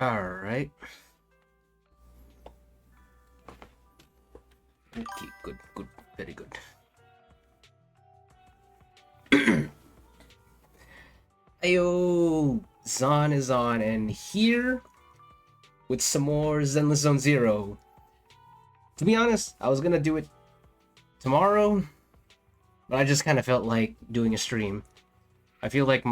Alright. Okay, good, good, very good. Ayo, Zon is on, and here with some more Zenless Zone Zero. To be honest, I was gonna do it tomorrow, but I just kind of felt like doing a stream. I feel like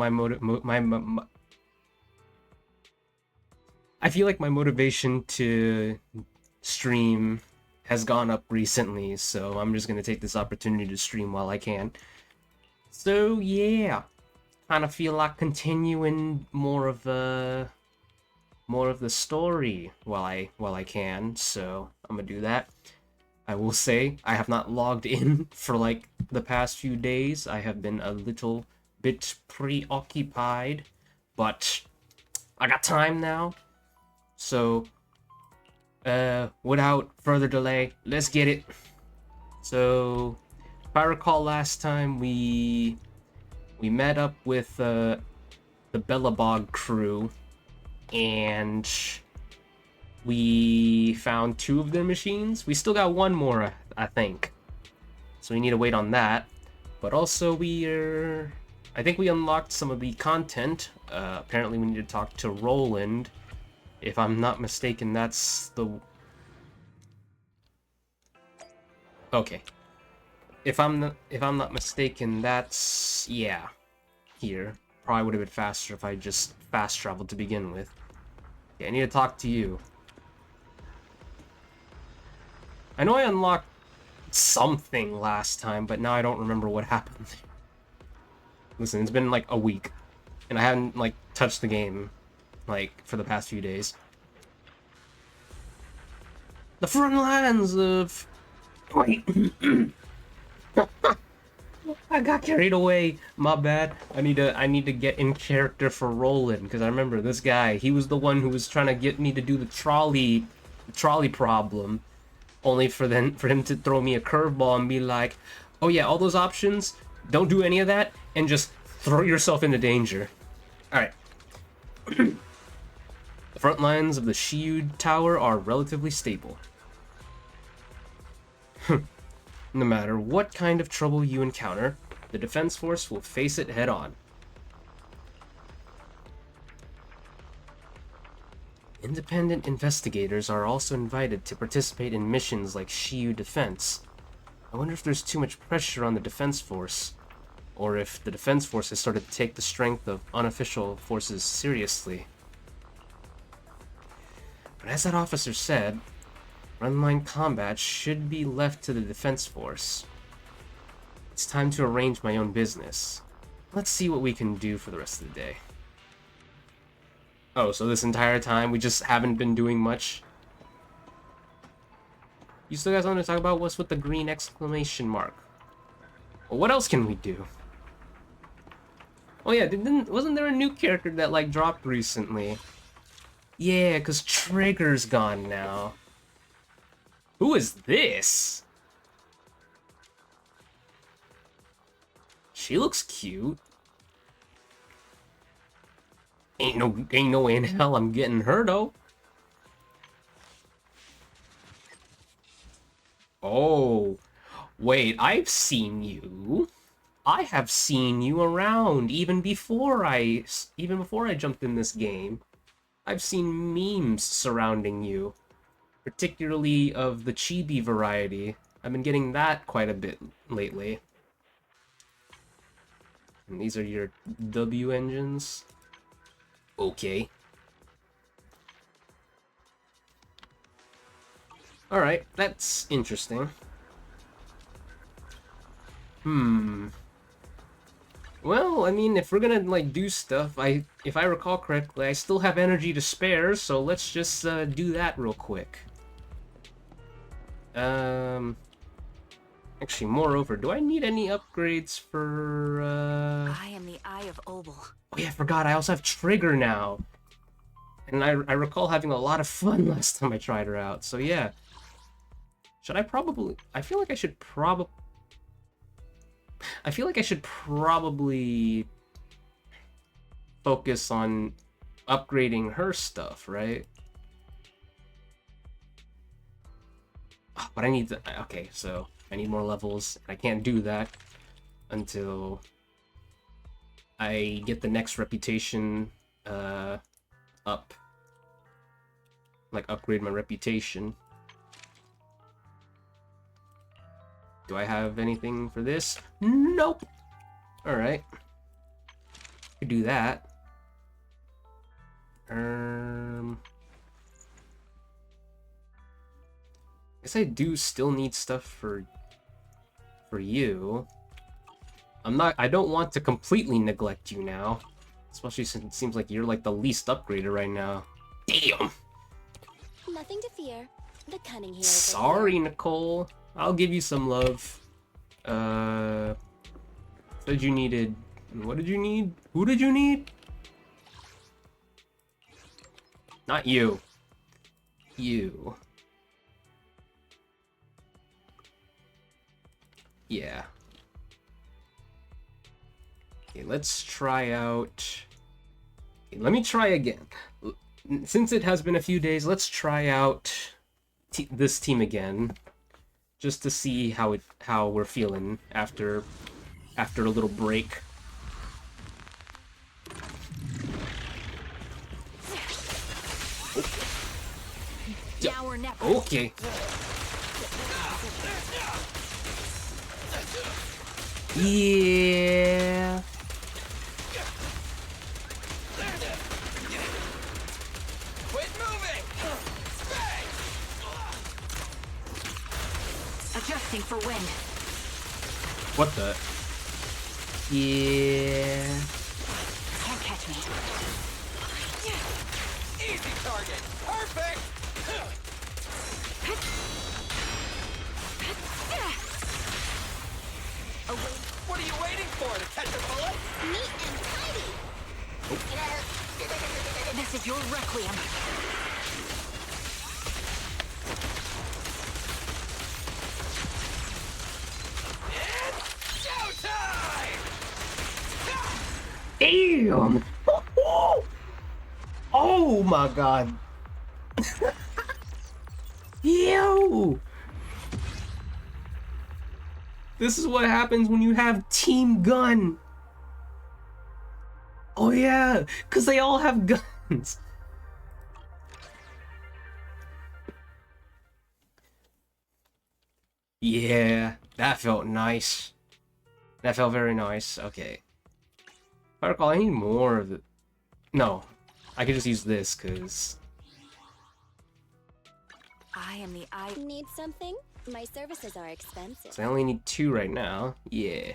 I feel like my motivation to stream has gone up recently, so I'm just gonna take this opportunity to stream while I can. So yeah, kind of feel like continuing more of the story while I can. So I'm gonna do that. I will say I have not logged in for like the past few days. I have been a little bit preoccupied, but I got time now. So without further delay, let's get it. So if I recall last time we met up with the Belobog crew, and we found 2 of their machines. We still got 1 more, I think. So we need to wait on that. But also I think we unlocked some of the content. Apparently we need to talk to Roland. If I'm not mistaken, that's the... Okay. If I'm not mistaken, that's... yeah. Here. Probably would have been faster if I just fast traveled to begin with. Yeah, I need to talk to you. I know I unlocked something last time, but now I don't remember what happened. Listen, it's been like a week, and I haven't like touched the game like for the past few days. The front lines of... Wait. I got carried away. My bad. I need to get in character for Roland, because I remember this guy. He was the one who was trying to get me to do the trolley problem, only for him to throw me a curveball and be like, "Oh yeah, all those options, don't do any of that, and just throw yourself into danger." All right. The front lines of the Shield Tower are relatively stable. No matter what kind of trouble you encounter, the defense force will face it head on. Independent investigators are also invited to participate in missions like Shiyu Defense. I wonder if there's too much pressure on the defense force, or if the defense force has started to take the strength of unofficial forces seriously. But as that officer said, frontline combat should be left to the defense force. It's time to arrange my own business. Let's see what we can do for the rest of the day. Oh, so this entire time we just haven't been doing much? You still guys want to talk about what's with the green exclamation mark? Well, what else can we do? Oh yeah, wasn't there a new character that like dropped recently? Yeah, cause Trigger's gone now. Who is this? She looks cute. Ain't no way in hell I'm getting her though. Oh, wait, I've seen you. I have seen you around even before I jumped in this game. I've seen memes surrounding you, particularly of the chibi variety. I've been getting that quite a bit lately. And these are your W engines. Okay. Alright, that's interesting. Well, I mean, if we're gonna, like, do stuff, if I recall correctly, I still have energy to spare, so let's just, do that real quick. Actually, moreover, do I need any upgrades for, I am the Eye of Obel. Oh yeah, I forgot, I also have Trigger now. And I recall having a lot of fun last time I tried her out, so yeah. Should I probably... I feel like I should probably focus on upgrading her stuff, right? Oh, but I need to... Okay, so I need more levels. I can't do that until I get the next reputation up. Like, upgrade my reputation. Do I have anything for this? Nope. Alright. Could do that. Guess I do still need stuff for you. I don't want to completely neglect you now. Especially since it seems like you're like the least upgraded right now. Damn! Nothing to fear. The cunning here. Sorry, Nicole. I'll give you some love. Said you needed... What did you need? Who did you need? Not you. You. Yeah. Okay, let's try out... Okay, let me try again. Since it has been a few days, let's try out this team again. Just to see how we're feeling after a little break. Now or never. Okay. Yeah. Quit moving. Adjusting for wind. What the? Yeah. Can't catch me. Easy target. Perfect. What are you waiting for? To catch a bullet? Neat and tidy. This is your requiem. It's showtime! Damn! Oh my god! Yo! This is what happens when you have Team Gun! Oh yeah! Because they all have guns! Yeah, that felt nice. That felt very nice. Okay. If I recall, I need more of the... No. I could just use this, because... I am the eye. Need something? My services are expensive. So I only need 2 right now. Yeah.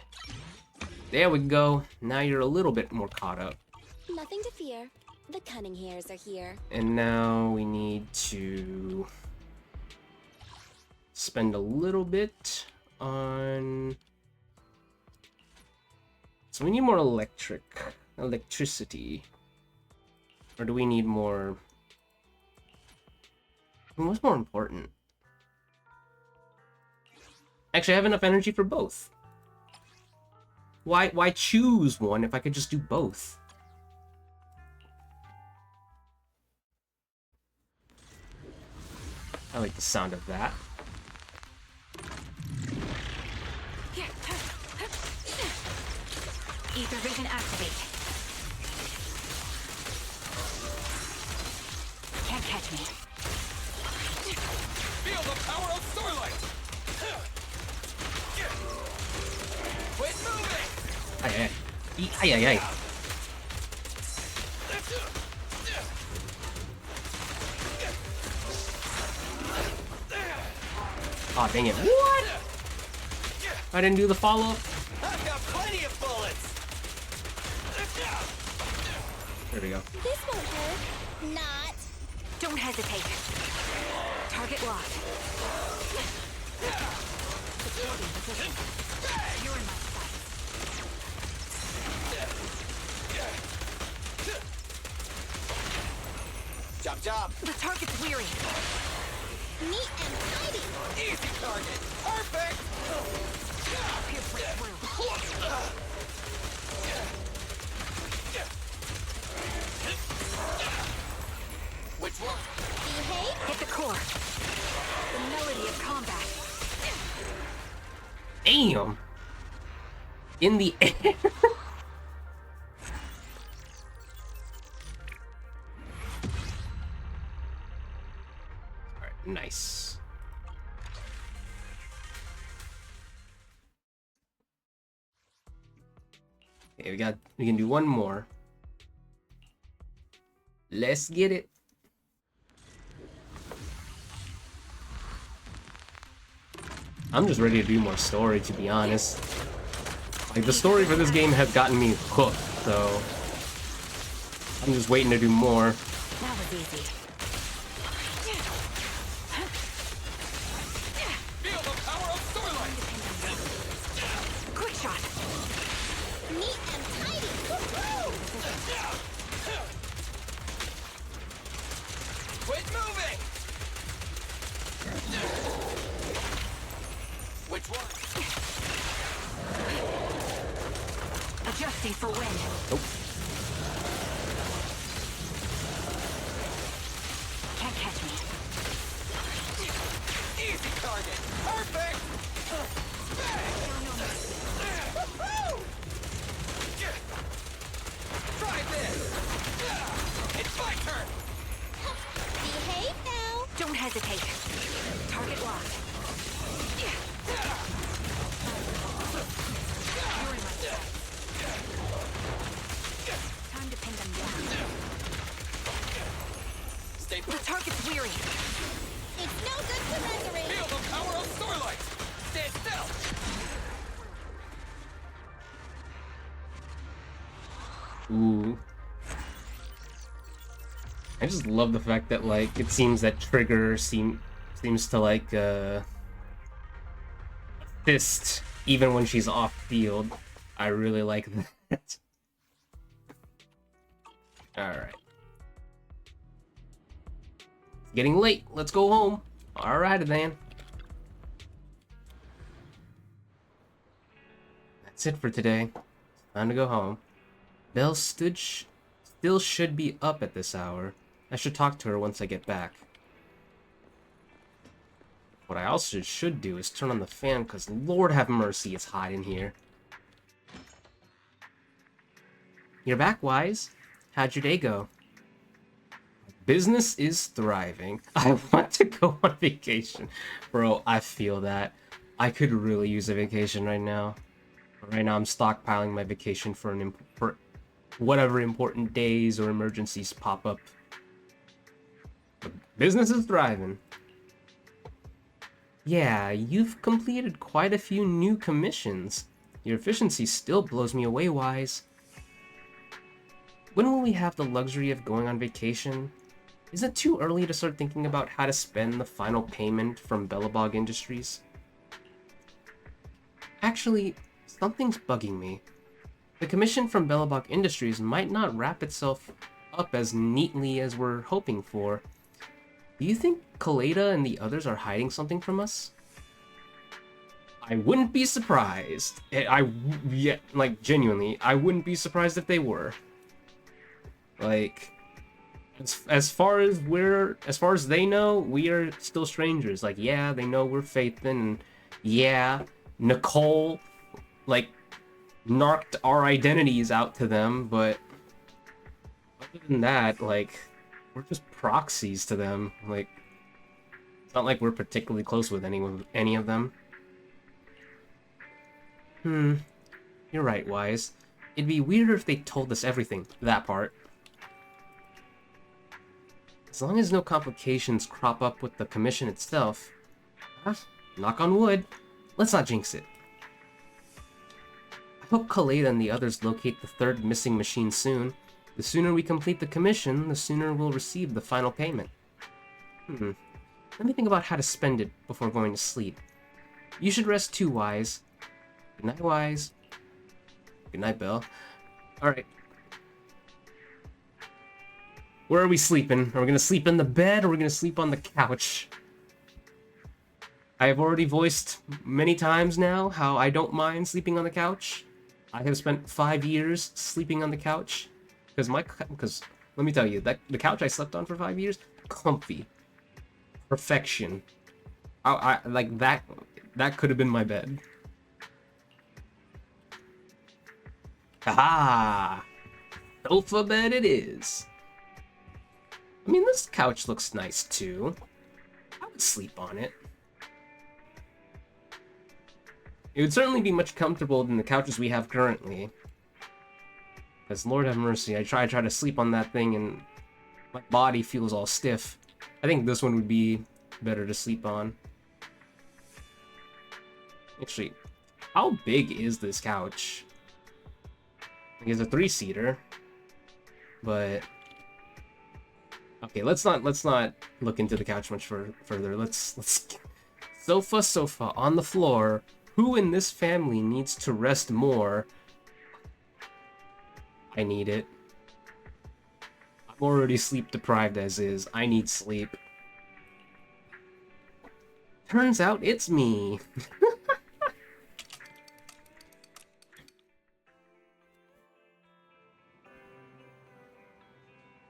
There we go. Now you're a little bit more caught up. Nothing to fear. The cunning hairs are here. And now we need to... spend a little bit on... So we need more electricity. Or do we need more... What's more important? Actually, I have enough energy for both. Why choose one if I could just do both? I like the sound of that. Ether vision activate. Can't catch me. Feel the power of Starlight! Quit moving! Ay, ay, ay, ay. Aw, dang it. What? I didn't do the follow-up? I've got plenty of bullets! There we go. This won't hurt. Not. Don't hesitate. Target locked. You're in my sight. Chop chop! The target's weary. Neat and tidy. Easy target! Perfect! Pierce right through. reality of combat. Damn! In the air. Alright, nice. Okay, we can do one more. Let's get it. I'm just ready to do more story, to be honest. Like, the story for this game has gotten me hooked, so I'm just waiting to do more. That was easy. Feel the power of Starlight! Quick shot. Neat and tidy. Woohoo! Quit moving! Which one? Adjusting for wind. Nope. Can't catch me. Easy target! Perfect! Woohoo! Try this! It's my turn! Behave now. Don't hesitate. Target locked. You're in my sight. Time to pin them down. Stay The put. target's weary. It's no good surrendering. Feel the power of Starlight! Stand still! Ooh. I just love the fact that, like, it seems that Trigger seems to, like, assist even when she's off field. I really like that. Alright. Getting late. Let's go home. Alrighty then. That's it for today. Time to go home. Belle still should be up at this hour. I should talk to her once I get back. What I also should do is turn on the fan, because Lord have mercy, it's hot in here. You're back, Wise. How'd your day go? Business is thriving. I want to go on vacation. Bro, I feel that. I could really use a vacation right now. Right now I'm stockpiling my vacation for whatever important days or emergencies pop up. But business is thriving. Yeah, you've completed quite a few new commissions. Your efficiency still blows me away, Wise. When will we have the luxury of going on vacation? Is it too early to start thinking about how to spend the final payment from Belobog Industries? Actually, something's bugging me. The commission from Belobog Industries might not wrap itself up as neatly as we're hoping for. Do you think Kaleda and the others are hiding something from us? I wouldn't be surprised. Like, genuinely, I wouldn't be surprised if they were. Like, as far as they know, we are still strangers. Like, yeah, they know we're Phaethon, and yeah, Nicole, like, narked our identities out to them, but other than that, like, we're just proxies to them. Like, it's not like we're particularly close with any of them. You're right, Wise. It'd be weirder if they told us everything, that part. As long as no complications crop up with the commission itself, knock on wood, let's not jinx it. I hope Kaleda and the others locate the third missing machine soon. The sooner we complete the commission, the sooner we'll receive the final payment. Let me think about how to spend it before going to sleep. You should rest too, Wise. Good night, Wise. Good night, Belle. Alright. Where are we sleeping? Are we gonna sleep in the bed, or are we gonna sleep on the couch? I have already voiced many times now how I don't mind sleeping on the couch. I have spent 5 years sleeping on the couch. Because let me tell you, that the couch I slept on for 5 years, comfy. Perfection. I like that. That could have been my bed. Haha! Sofa bed it is. I mean, this couch looks nice too. I would sleep on it. It would certainly be much comfortable than the couches we have currently. Because Lord have mercy, I try to sleep on that thing and my body feels all stiff. I think this one would be better to sleep on. Actually, how big is this couch? Like, it's a 3-seater, but okay, let's not look into the couch much further. Let's sofa on the floor. Who in this family needs to rest more? I need it. I'm already sleep deprived as is. I need sleep. Turns out it's me.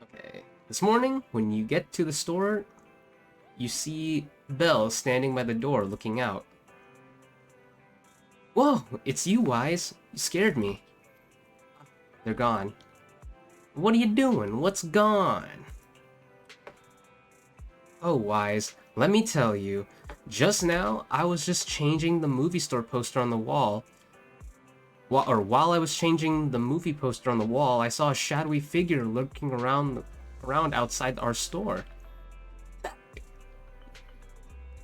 Okay. This morning, when you get to the store, you see Belle standing by the door looking out. Whoa, it's you, Wise. You scared me. They're gone. What are you doing? What's gone? Oh, Wise, let me tell you. Just now, I was just changing the movie store poster on the wall. While I was changing the movie poster on the wall, I saw a shadowy figure lurking around outside our store.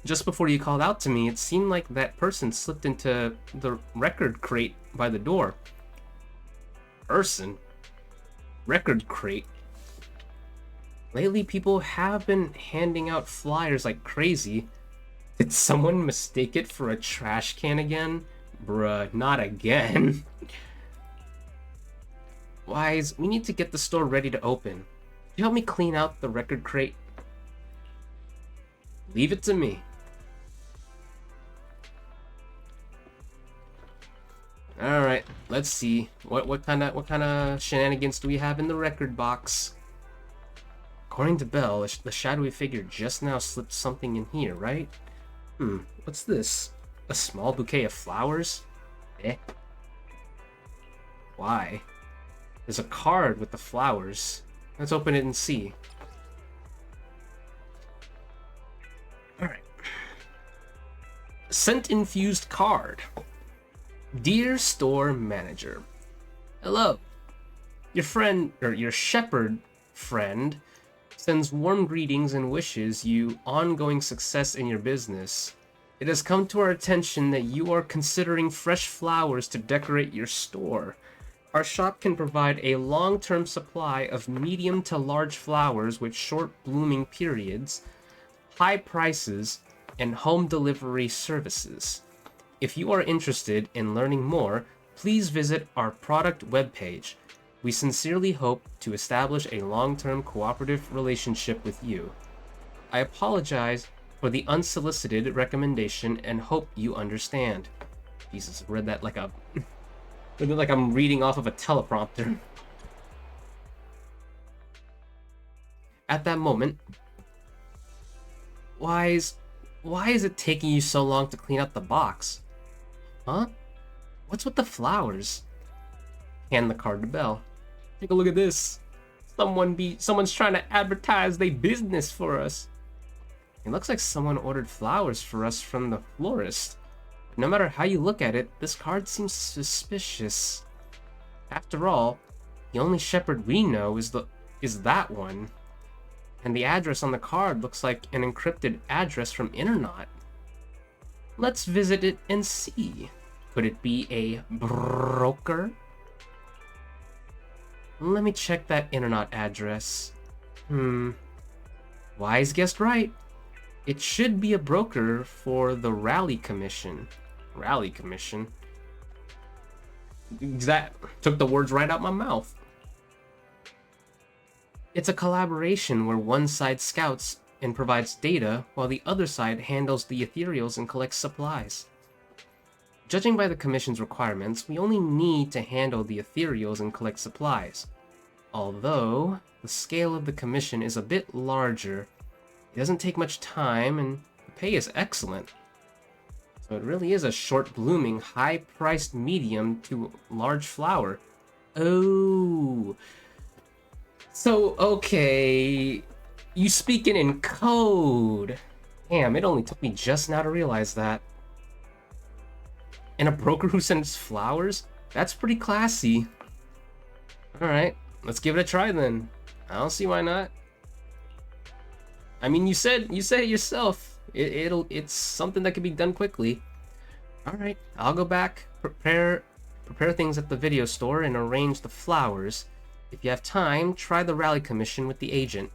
Just before you called out to me, it seemed like that person slipped into the record crate by the door. Person? Record crate? Lately, people have been handing out flyers like crazy. Did someone mistake it for a trash can again? Bruh, not again. Wise, we need to get the store ready to open. Can you help me clean out the record crate? Leave it to me. Alright, let's see. What kind of shenanigans do we have in the record box? According to Belle, the shadowy figure just now slipped something in here, right? What's this? A small bouquet of flowers? Eh? Why? There's a card with the flowers. Let's open it and see. Alright. Scent-infused card. Dear store manager. Hello. Your shepherd friend sends warm greetings and wishes you ongoing success in your business. It has come to our attention that you are considering fresh flowers to decorate your store. Our shop can provide a long-term supply of medium to large flowers with short blooming periods, high prices, and home delivery services. If you are interested in learning more, please visit our product webpage. We sincerely hope to establish a long-term cooperative relationship with you. I apologize for the unsolicited recommendation and hope you understand. Jesus, I read that like I'm reading off of a teleprompter. At that moment, why is it taking you so long to clean up the box? Huh? What's with the flowers? Hand the card to Belle. Take a look at this. Someone's trying to advertise their business for us. It looks like someone ordered flowers for us from the florist. No matter how you look at it, this card seems suspicious. After all, the only shepherd we know is that one. And the address on the card looks like an encrypted address from Internet. Let's visit it and see. Could it be a broker? Let me check that Internet address. Wise guessed right. It should be a broker for the Rally Commission. Rally Commission? That took the words right out my mouth. It's a collaboration where one side scouts and provides data, while the other side handles the ethereals and collects supplies. Judging by the Commission's requirements, we only need to handle the ethereals and collect supplies. Although, the scale of the Commission is a bit larger. It doesn't take much time, and the pay is excellent. So it really is a short-blooming, high-priced medium to large flower. Oh. So, okay. You speaking in code. Damn, it only took me just now to realize that. And a broker who sends flowers? That's pretty classy. Alright, let's give it a try then. I don't see why not. I mean, you said it yourself. It's something that can be done quickly. Alright, I'll go back, prepare things at the video store and arrange the flowers. If you have time, try the rally commission with the agent.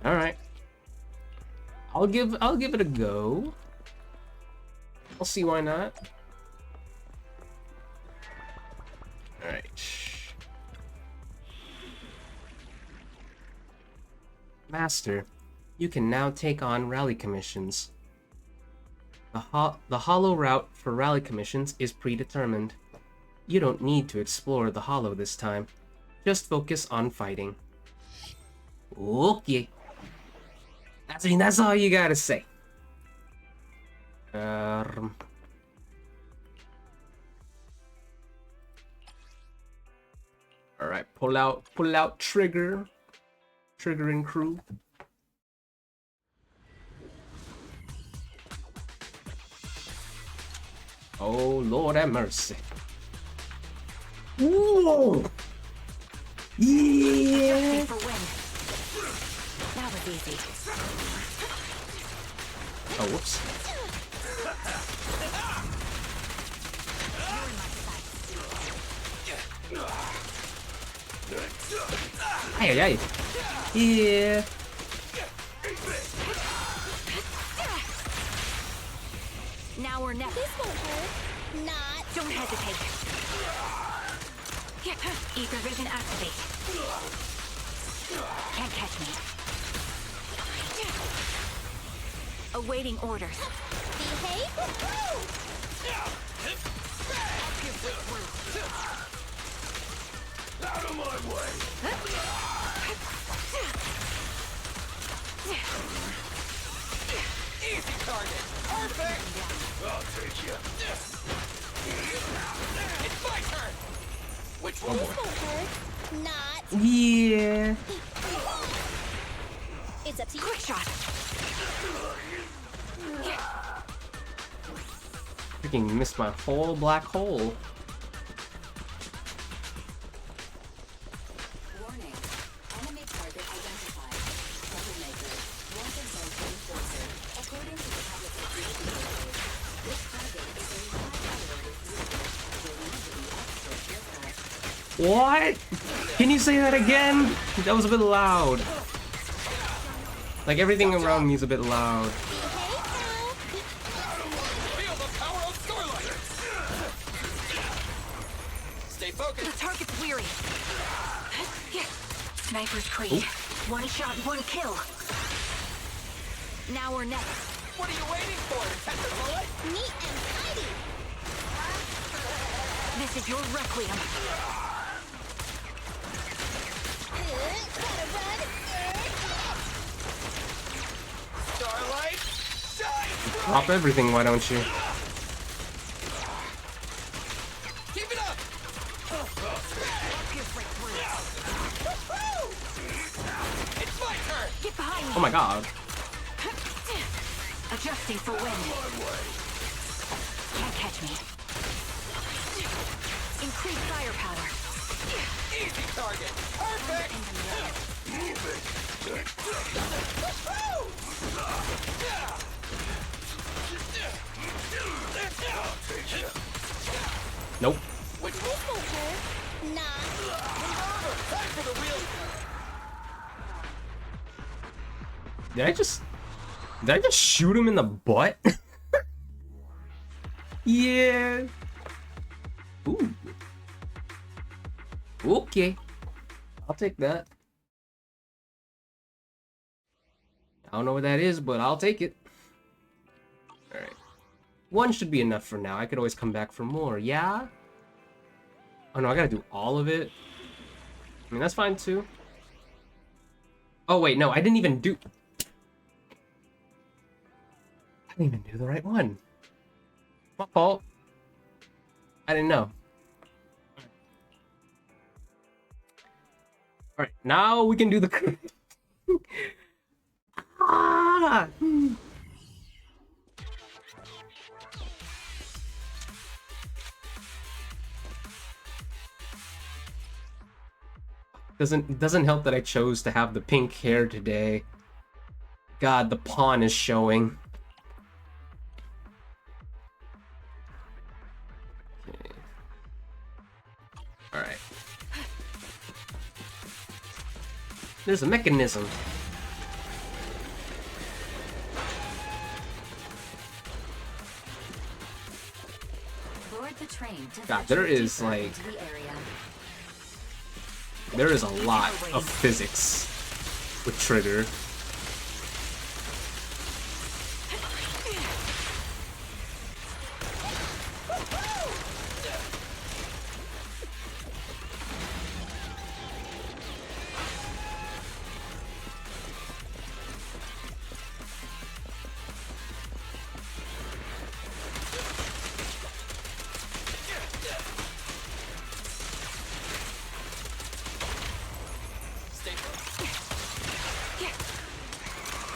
Alright. I'll give it a go. I'll see why not. Alright. Master, you can now take on rally commissions. The hollow route for rally commissions is predetermined. You don't need to explore the hollow this time. Just focus on fighting. Okay. That's all you gotta say. Alright, pull out trigger. Trigger and crew. Oh, Lord have mercy. Whoa! Yeah! For win. That was easy. Oh, whoops. Ay, ay, ay. Yeah. Now or never. This won't hurt. Not. Don't hesitate. Ether vision activate. Can't catch me. Awaiting orders. Behave. Out of my way! Easy target! Perfect! I'll take you. It's my turn! Which one? This won't hurt. Not. Yeah. It's up to you. Quick shot. Freaking missed my whole black hole. Warning. Enemy target identified. Troublemaker. Wanted zone enforcer. According to the public security code, this target is a high priority threat. Will need to be extra careful. What? Can you say that again? That was a bit loud. Like everything around me is a bit loud. Feel the power of Starlight! Stay The focused! target's weary. Sniper's Creed. One shot, one kill. Now or never. What are you waiting for? Catch the bullet? Neat and tidy. This is your requiem. Gotta run. Starlight! Shine! Drop everything, why don't you? Keep it up! It's my turn! Get behind me. Oh my god. Adjusting for wind. Can't catch me. Increase firepower. Easy target! Perfect! Nope. Which This won't hurt. Not. time for the real... Did I just shoot him in the butt? Yeah. Ooh. Okay. I'll take that. I don't know what that is, but I'll take it. Alright. One should be enough for now. I could always come back for more, yeah? Oh no, I gotta do all of it? I mean, that's fine too. Oh wait, no, I didn't even do... I didn't even do the right one. My fault. I didn't know. Alright, now we can do the... ah! It doesn't help that I chose to have the pink hair today. God, the pawn is showing. Okay. Alright. There's a mechanism. Board the train to God, there is deeper like... into the area. There is a lot of physics with Trigger.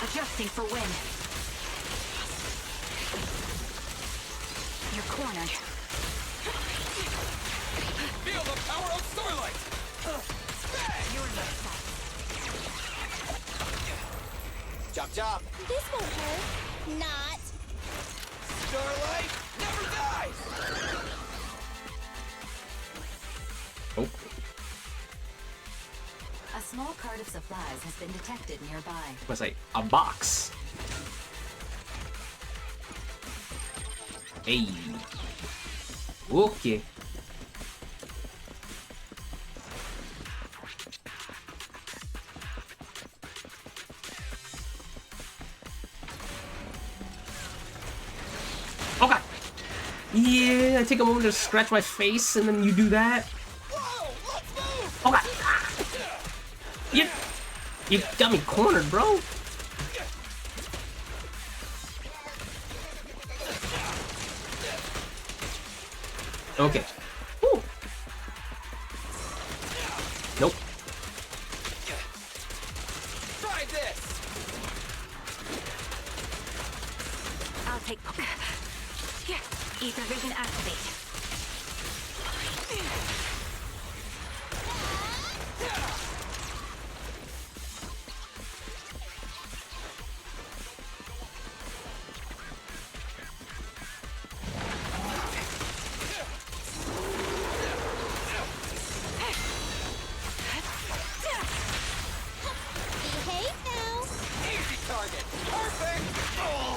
Adjusting for wind. You're cornered. Feel the power of Starlight! You're in the sight. Chop chop! This won't hurt. Not. Starlight never dies! Oh. A small cart of supplies has been detected nearby. Was like a box. Hey. Okay. Okay. Yeah, I take a moment to scratch my face and then you do that. Whoa! Let's move! Okay. You got me cornered, bro. Okay. Woo. Nope. Try this! I'll take poke. Ether vision activate. Behave now. Easy target! Perfect!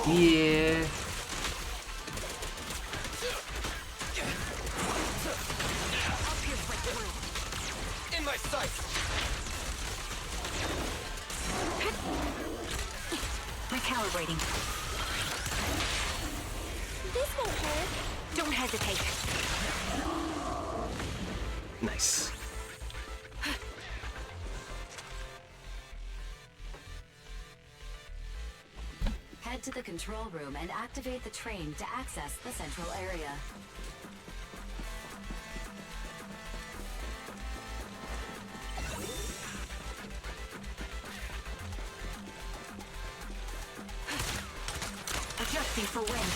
Yeah. I'll pierce right through. In my sights! Recalibrating. This won't hurt. Don't hesitate. Nice. Head to the control room and activate the train to access the central area. Adjusting for wind.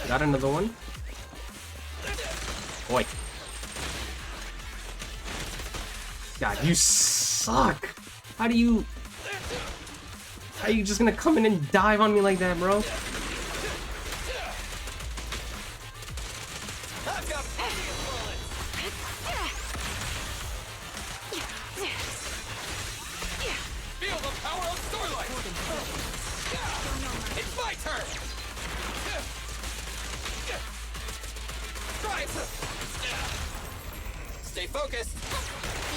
Got another one. Boy. God, you suck. How are you just gonna come in and dive on me like that, bro? I've got plenty of bullets! Feel the power of Starlight! It's my turn! Try it! Stay focused!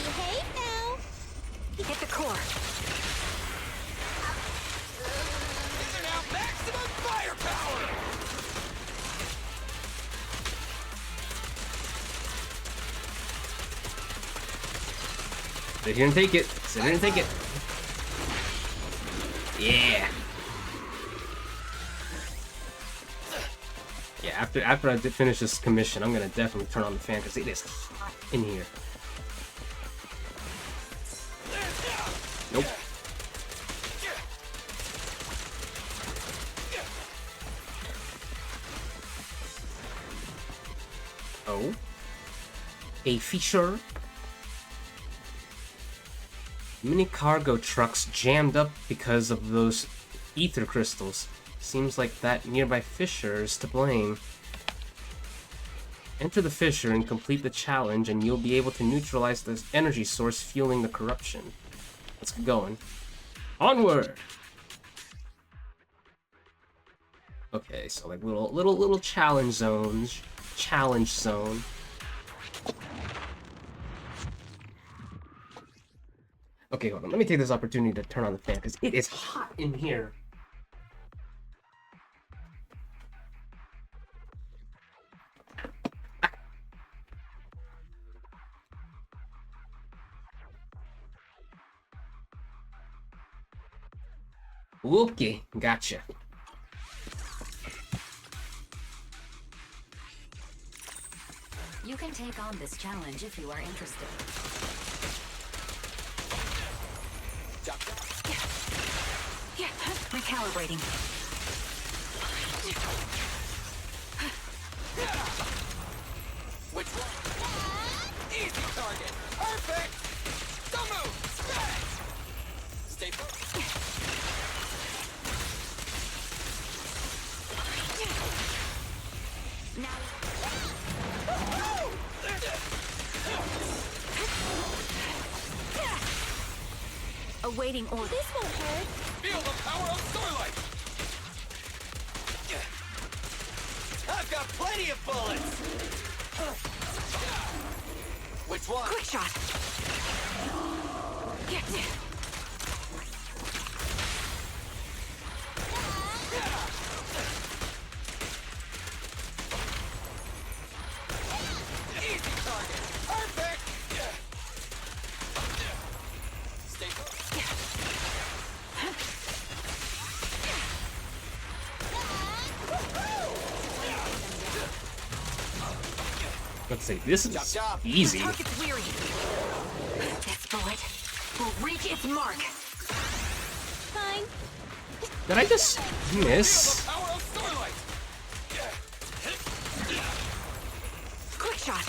Behave now. Hit the core. These are now Sit here and take it. Sit here and take it. Yeah. Yeah, after I finish this commission, I'm gonna definitely turn on the fan because it is hot in here. Nope. Oh. A feature. Mini cargo trucks jammed up because of those ether crystals. Seems like that nearby fissure is to blame. Enter the fissure and complete the challenge and you'll be able to neutralize the energy source fueling the corruption. Let's get going. Onward! Okay, so like little challenge zones. Challenge zone. Okay, hold on. Let me take this opportunity to turn on the fan because it is hot in here. Okay, gotcha. You can take on this challenge if you are interested. Yeah, recalibrating. Which one? Easy target. Perfect. Don't move. Stay focused. Now. Awaiting order. This won't hurt. Feel the power of Starlight. I've got plenty of bullets. Which one? Quick shot. Easy target. Perfect. Stay focused. Let's see, this is Chop. easy. Target's weary. This bullet will reach its mark. Fine. Did I just miss? Power of Starlight. Quick shot.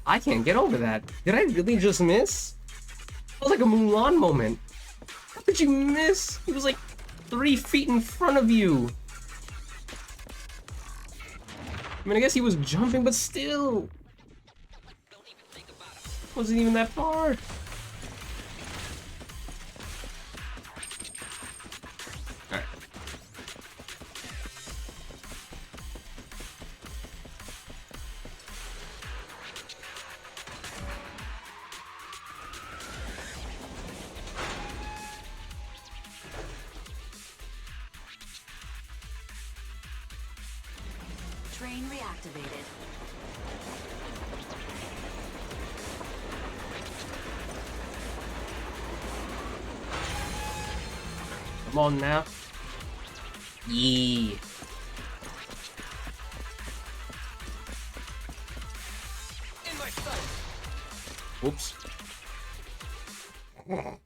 I can't get over that. Did I really just miss? It was like a Mulan moment. How did you miss? He was like 3 feet in front of you. I mean, I guess he was jumping, but still. Wasn't even that far. Alright. Train reactivated. Come on now. Yeah. In my sight. Whoops. I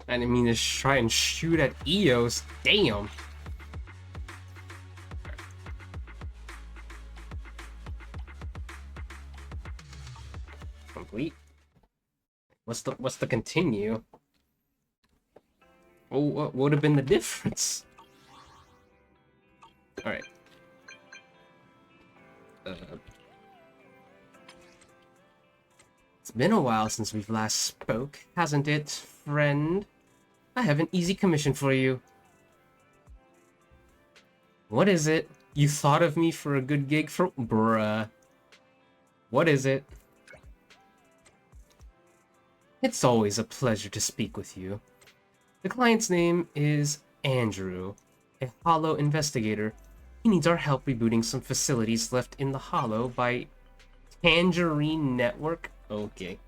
didn't mean to try and shoot at Eos. Damn. Complete. What's the continue? Oh, what would have been the difference? All right. It's been a while since we've last spoke, hasn't it, friend? I have an easy commission for you. What is it? You thought of me for a good gig for... Bruh. What is it? It's always a pleasure to speak with you. The client's name is Andrew, a Hollow investigator. He needs our help rebooting some facilities left in the Hollow by Tangerine Network. Okay.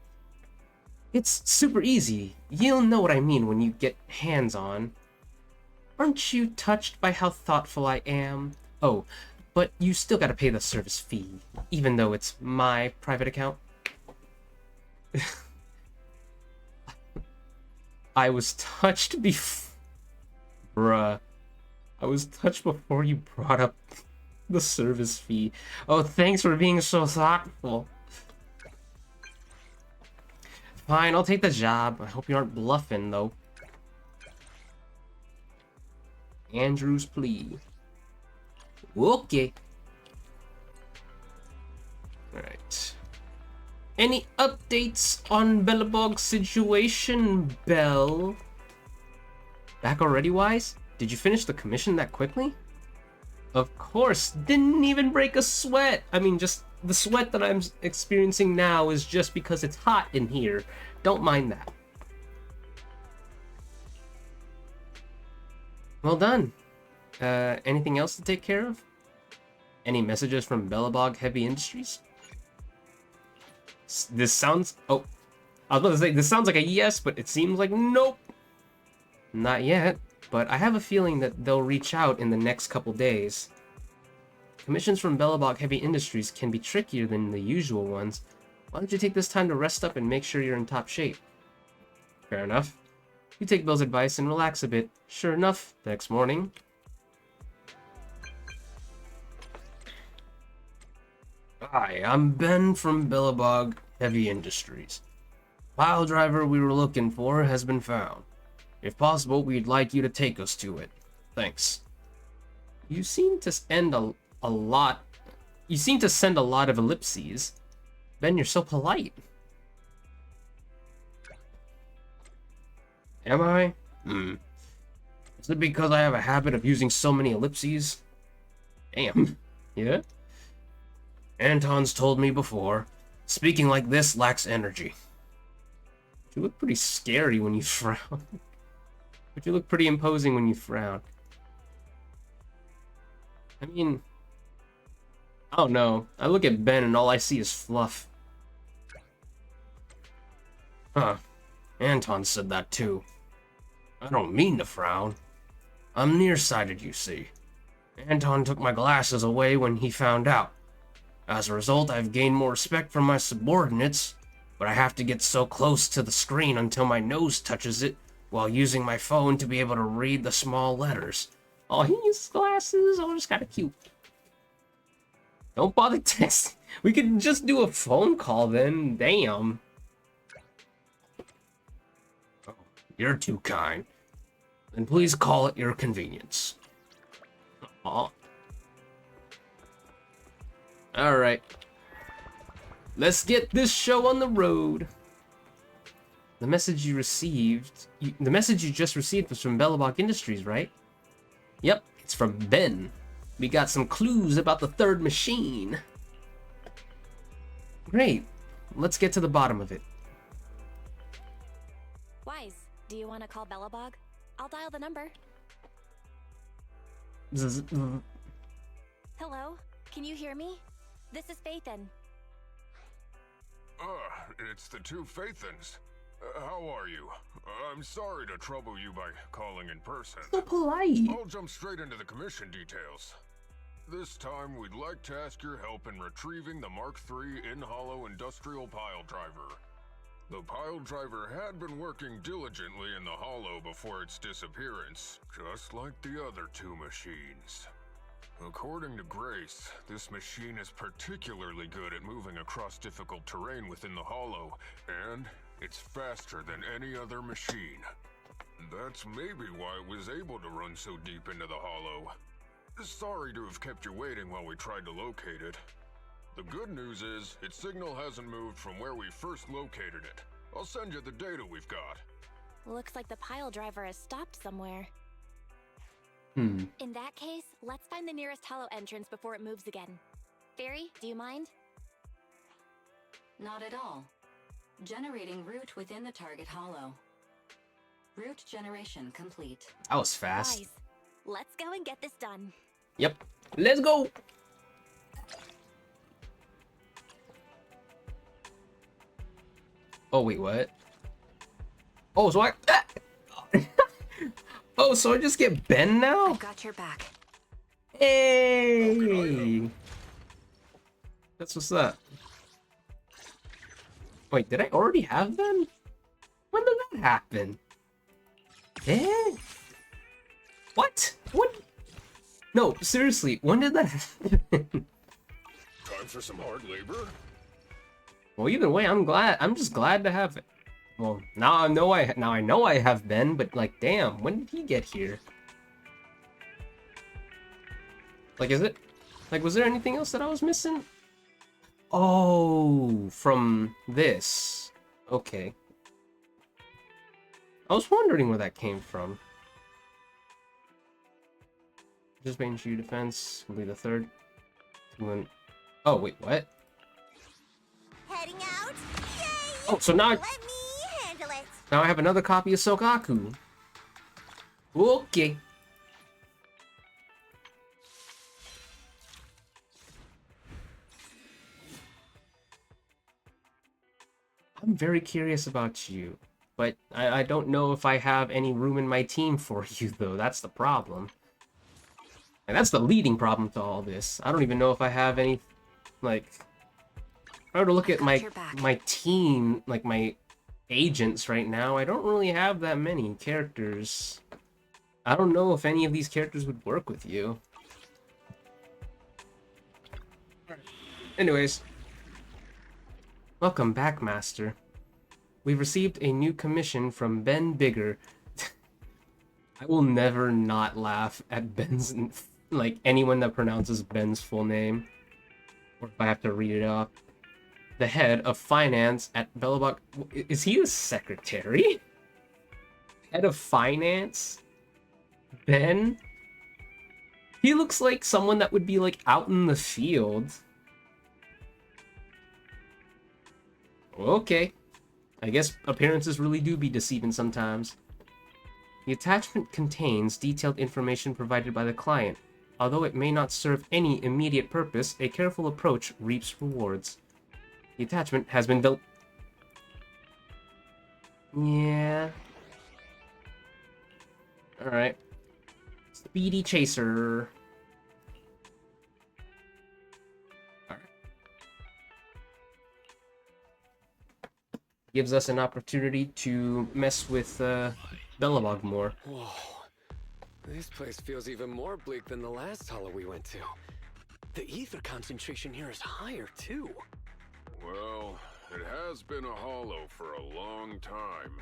It's super easy. You'll know what I mean when you get hands-on. Aren't you touched by how thoughtful I am? Oh, but you still gotta pay the service fee, even though it's my private account. I was touched before... Bruh. I was touched before you brought up the service fee. Oh, thanks for being so thoughtful. Fine, I'll take the job. I hope you aren't bluffing, though. Andrew's plea. Okay. Alright. Any updates on Belobog's situation, Bell? Back already, Wise? Did you finish the commission that quickly? Of course, didn't even break a sweat. I mean, just the sweat that I'm experiencing now is just because it's hot in here. Don't mind that. Well done. Anything else to take care of? Any messages from Belobog Heavy Industries? This sounds... Oh, I was about to say, this sounds like a yes, but it seems like nope. Not yet, but I have a feeling that they'll reach out in the next couple days. Commissions from Belobog Heavy Industries can be trickier than the usual ones. Why don't you take this time to rest up and make sure you're in top shape? Fair enough. You take Bill's advice and relax a bit. Sure enough, the next morning... Hi, I'm Ben from Belobog Heavy Industries. Pile driver we were looking for has been found. If possible, we'd like you to take us to it. Thanks. You seem to end a lot... You seem to send a lot of ellipses. Ben, you're so polite. Am I? Is it because I have a habit of using so many ellipses? Damn. Yeah? Anton's told me before, speaking like this lacks energy. You look pretty scary when you frown. But you look pretty imposing when you frown. I mean... I don't know. I look at Ben and all I see is fluff. Huh. Anton said that too. I don't mean to frown. I'm nearsighted, you see. Anton took my glasses away when he found out. As a result, I've gained more respect from my subordinates, but I have to get so close to the screen until my nose touches it while using my phone to be able to read the small letters. Oh, he uses glasses. Oh, it's kind of cute. Don't bother texting. We could just do a phone call then. Damn. Oh, you're too kind. Then please call at your convenience. Aw. Alright. Let's get this show on the road. The message you received... the message you just received was from Belobog Industries, right? Yep, it's from Ben. We got some clues about the third machine. Great. Let's get to the bottom of it. Wise, do you want to call Belobog? I'll dial the number. Hello? Can you hear me? This is Faithin. It's the two Faithins. How are you? I'm sorry to trouble you by calling in person. So polite. I'll jump straight into the commission details. This time, we'd like to ask your help in retrieving the Mark III in-hollow industrial pile driver. The pile driver had been working diligently in the hollow before its disappearance, just like the other two machines. According to Grace, this machine is particularly good at moving across difficult terrain within the hollow, and it's faster than any other machine. That's maybe why it was able to run so deep into the hollow. Sorry to have kept you waiting while we tried to locate it. The good news is, its signal hasn't moved from where we first located it. I'll send you the data we've got. Looks like the pile driver has stopped somewhere. Hmm. In that case, let's find the nearest hollow entrance before it moves again. Fairy, do you mind? Not at all. Generating route within the target hollow. Route generation complete. That was fast. Wise, Let's go and get this done. Yep. Let's go. Oh wait, what? Oh, so I. Oh, so I just get Ben now? I've got your back. Hey! That's what's up. Wait, did I already have Ben? When did that happen? Eh? What? What? No, seriously, when did that happen? Time for some hard labor? Well, either way, I'm just glad to have it. Well, now I know I have Ben, but like, damn, when did he get here? Like, was there anything else that I was missing? Oh, from this. Okay. I was wondering where that came from. Just making sure your defense will be the third. Oh, wait, what? Heading out? Yay! Oh, so now Let me handle it. now I have another copy of Sogaku. Okay. I'm very curious about you, but I don't know if I have any room in my team for you, though. That's the problem. And that's the leading problem to all this. I don't even know if I have any, like... If I were to look at my team, like my agents right now, I don't really have that many characters. I don't know if any of these characters would work with you. Anyways. Welcome back, Master. We've received a new commission from Ben Bigger. I will never not laugh at Ben's, like, anyone that pronounces Ben's full name. Or if I have to read it off. The head of finance at Belobog. Is he a secretary? Head of finance? Ben? He looks like someone that would be, like, out in the field. Okay. I guess appearances really do be deceiving sometimes. The attachment contains detailed information provided by the client. Although it may not serve any immediate purpose, a careful approach reaps rewards. The attachment has been built. Yeah. Alright. Speedy Chaser. Gives us an opportunity to mess with Belobog more. Whoa. This place feels even more bleak than the last hollow we went to. The ether concentration here is higher, too. Well, it has been a hollow for a long time.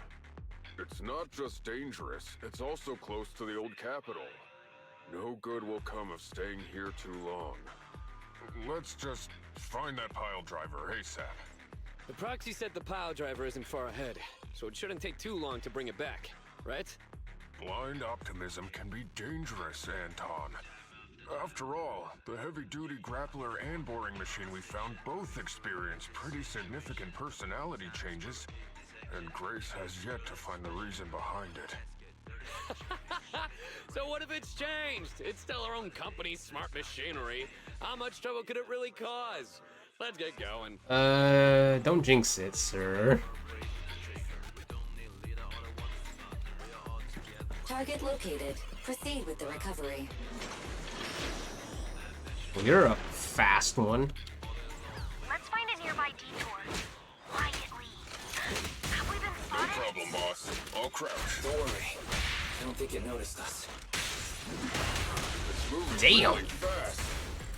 It's not just dangerous, it's also close to the old capital. No good will come of staying here too long. Let's just find that pile driver ASAP. The proxy said the pile driver isn't far ahead, so it shouldn't take too long to bring it back, right? Blind optimism can be dangerous, Anton. After all, the heavy-duty grappler and boring machine we found both experienced pretty significant personality changes, and Grace has yet to find the reason behind it. So what if it's changed? It's still our own company's smart machinery. How much trouble could it really cause? Let's get going. Don't jinx it, sir. Target located. Proceed with the recovery. Well, you're a fast one. Let's find a nearby detour. Quietly. Have we been No spotted? problem, boss. I'll crouch. Don't worry. I don't think it noticed us. It's moving Damn. really fast.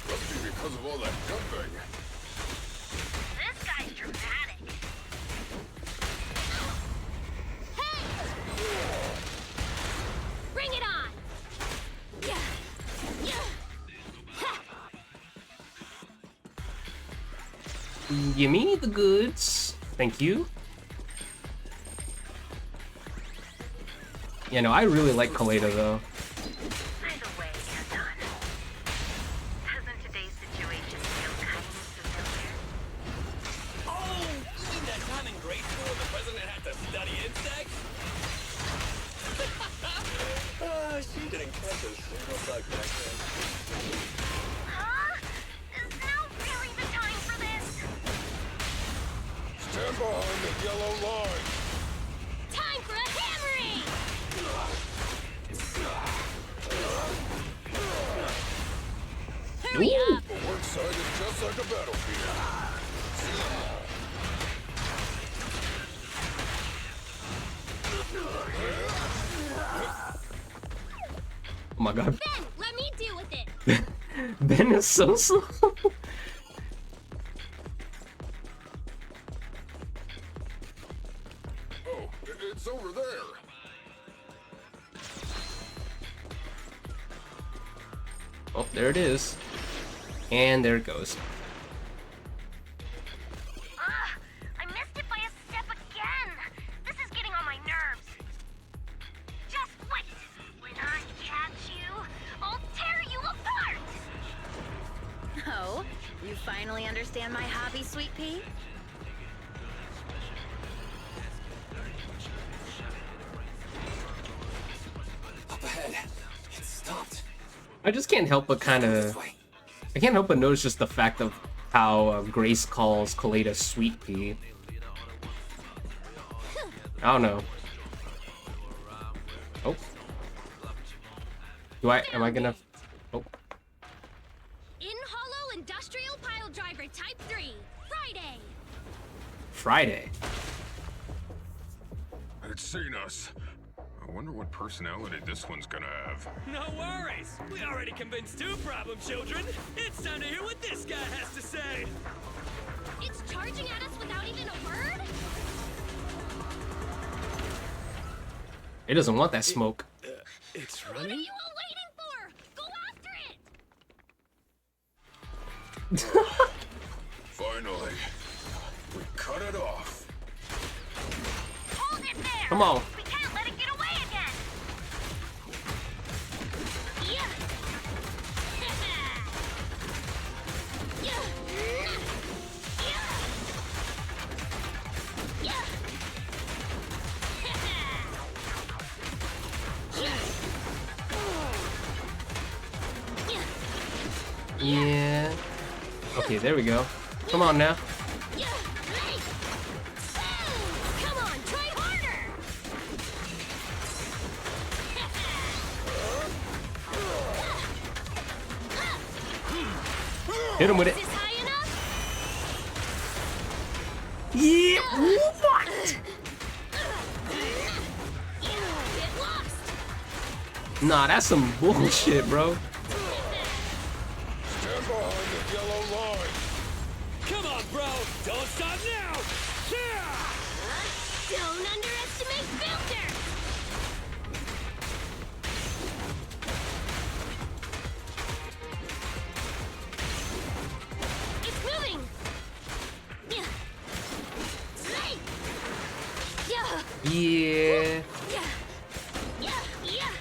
Must be because of all that jumping. This guy's dramatic. Bring it on! Yeah. Give me the goods. Thank you. Yeah, no, I really like Kaleda, though. Either way, Anton. Doesn't today's situation feel kind of familiar? Oh, you mean that time in grade school the president had to study insects? She didn't catch us. Stand behind the yellow line. Time for a hammering! Hurry up! The work site is just like a battlefield. Oh my god. Ben, let me deal with it! Ben is so slow. Oh, it's over there. Oh, there it is. And there it goes. Ah, I missed it by a step again! This is getting on my nerves. Just wait! When I catch you, I'll tear you apart! Oh, you finally understand my hobby, Sweet Pea? Up ahead. It stopped. I just can't help but kind This of... way. I can't help but notice just the fact of how Grace calls Kaleda Sweet Pea. I don't know. Oh. Am I gonna... Oh. In-hollow industrial pile driver type 3, Friday! Friday. It's seen us. I wonder what personality this one's gonna have. No worries. We already convinced two problem children. It's time to hear what this guy has to say. It's charging at us without even a word? It doesn't want that smoke. It's What are running? you all waiting for? Go after it! Finally, we cut it off. Hold it there! Come on. We can't let it get away again! Yeah! Yeah! Yeah! Yeah. Okay, there we go. Come on now. Yeah! Hey! Come on, try harder! Hit him with it. Is this high enough? Yeah. What? Get lost! Nah, that's some bullshit, bro. Stand behind the yellow line. Come on, bro. Don't stop now. Yeah! Don't underestimate Filter! It's moving! Yeah! Hey! Yeah! Yeah. Yeah! Yeah! Yeah!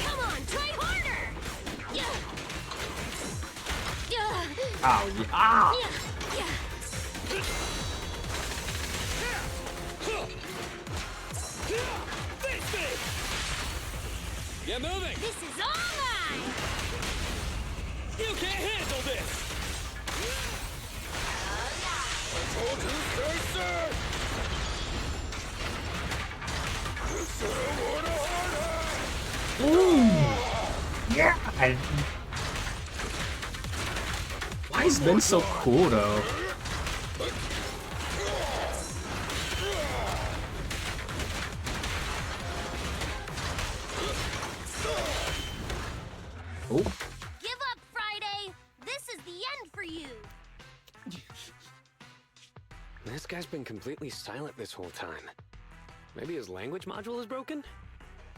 Come on, try harder! Yeah! Yeah! Ow. Yeah. Ah. Yeah! Yeah! Face me! Get moving! This is all mine! You can't handle this! I told you, stay safe. You should have worn a hard hat. Yeah. Why is Ben so cool though? Oh. Give up, Friday! This is the end for you! This guy's been completely silent this whole time. Maybe his language module is broken?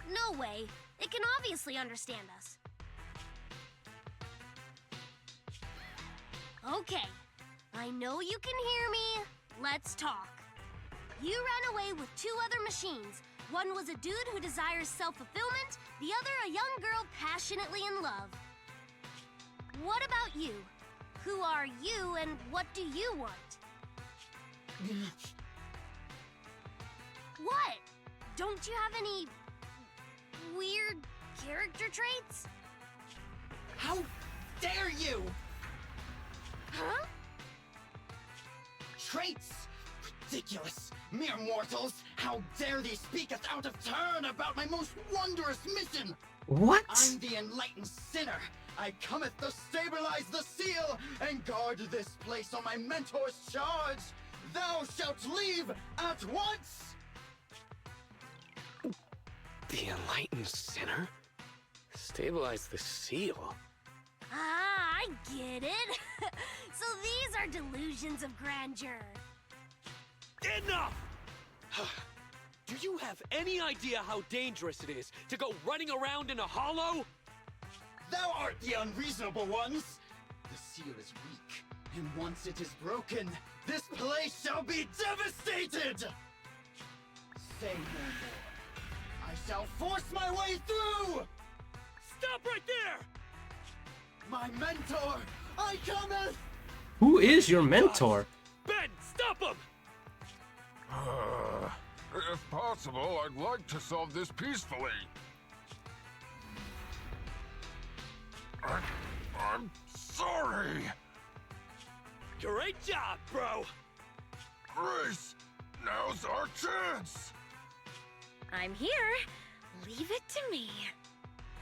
No way. It can obviously understand us. Okay. I know you can hear me. Let's talk. You ran away with two other machines. One was a dude who desires self-fulfillment, the other a young girl passionately in love. What about you? Who are you and what do you want? What? Don't you have any weird character traits? How dare you! Huh? Traits? Ridiculous! Mere mortals! How dare thee speaketh out of turn about my most wondrous mission! What? I'm the enlightened sinner! I cometh to stabilize the seal and guard this place on my mentor's charge! Thou shalt leave at once! The enlightened sinner? Stabilize the seal? Ah, I get it. So these are delusions of grandeur. Enough! Do you have any idea how dangerous it is to go running around in a hollow? Thou art the unreasonable ones! The seal is weak, and once it is broken, this place shall be devastated! Say no more. I shall force my way through! Stop right there! My mentor, I cometh! Who is your mentor? Ben, stop him! If possible, I'd like to solve this peacefully. I'm sorry. Great job, bro! Grace, now's our chance. I'm here. Leave it to me.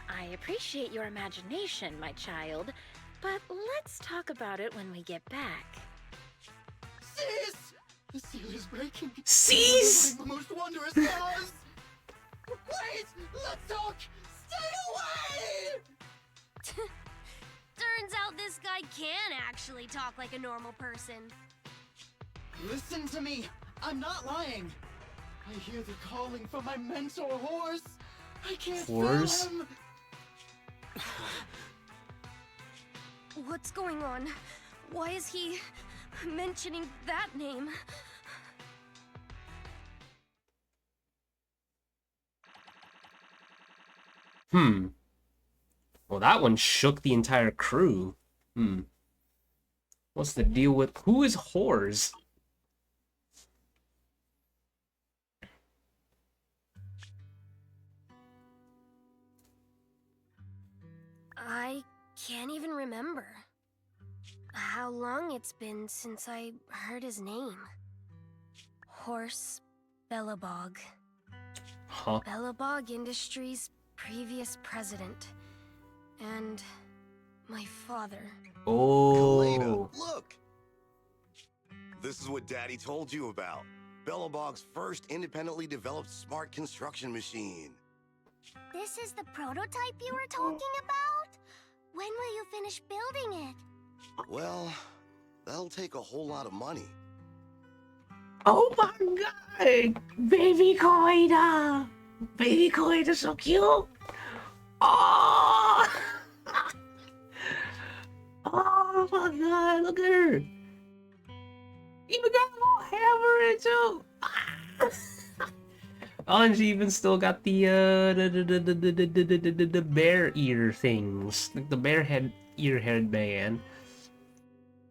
I appreciate your imagination, my child, but let's talk about it when we get back. Cease! The seal is breaking. Cease! The most wondrous cause! Wait! Let's talk! Stay away! Turns out this guy can actually talk like a normal person. Listen to me! I'm not lying! I hear the calling from my mentor horse! I can't Horse? feel him! What's going on? Why is he mentioning that name? Well, that one shook the entire crew. What's the deal with... Who is Whores? I can't even remember how long it's been since I heard his name. Horse Belobog. Huh? Belobog Industries' previous president. And my father. Oh. Kaleda, look! This is what Daddy told you about. Belobog's first independently developed smart construction machine. This is the prototype you were talking about? When will you finish building it? Well, that'll take a whole lot of money. Oh my god! Baby Koida! Baby Koida's so cute! Oh! Oh my god, look at her! Even got a little hammer in it too! Oh, and she even still got the bear ear things. Like the bear head ear headband.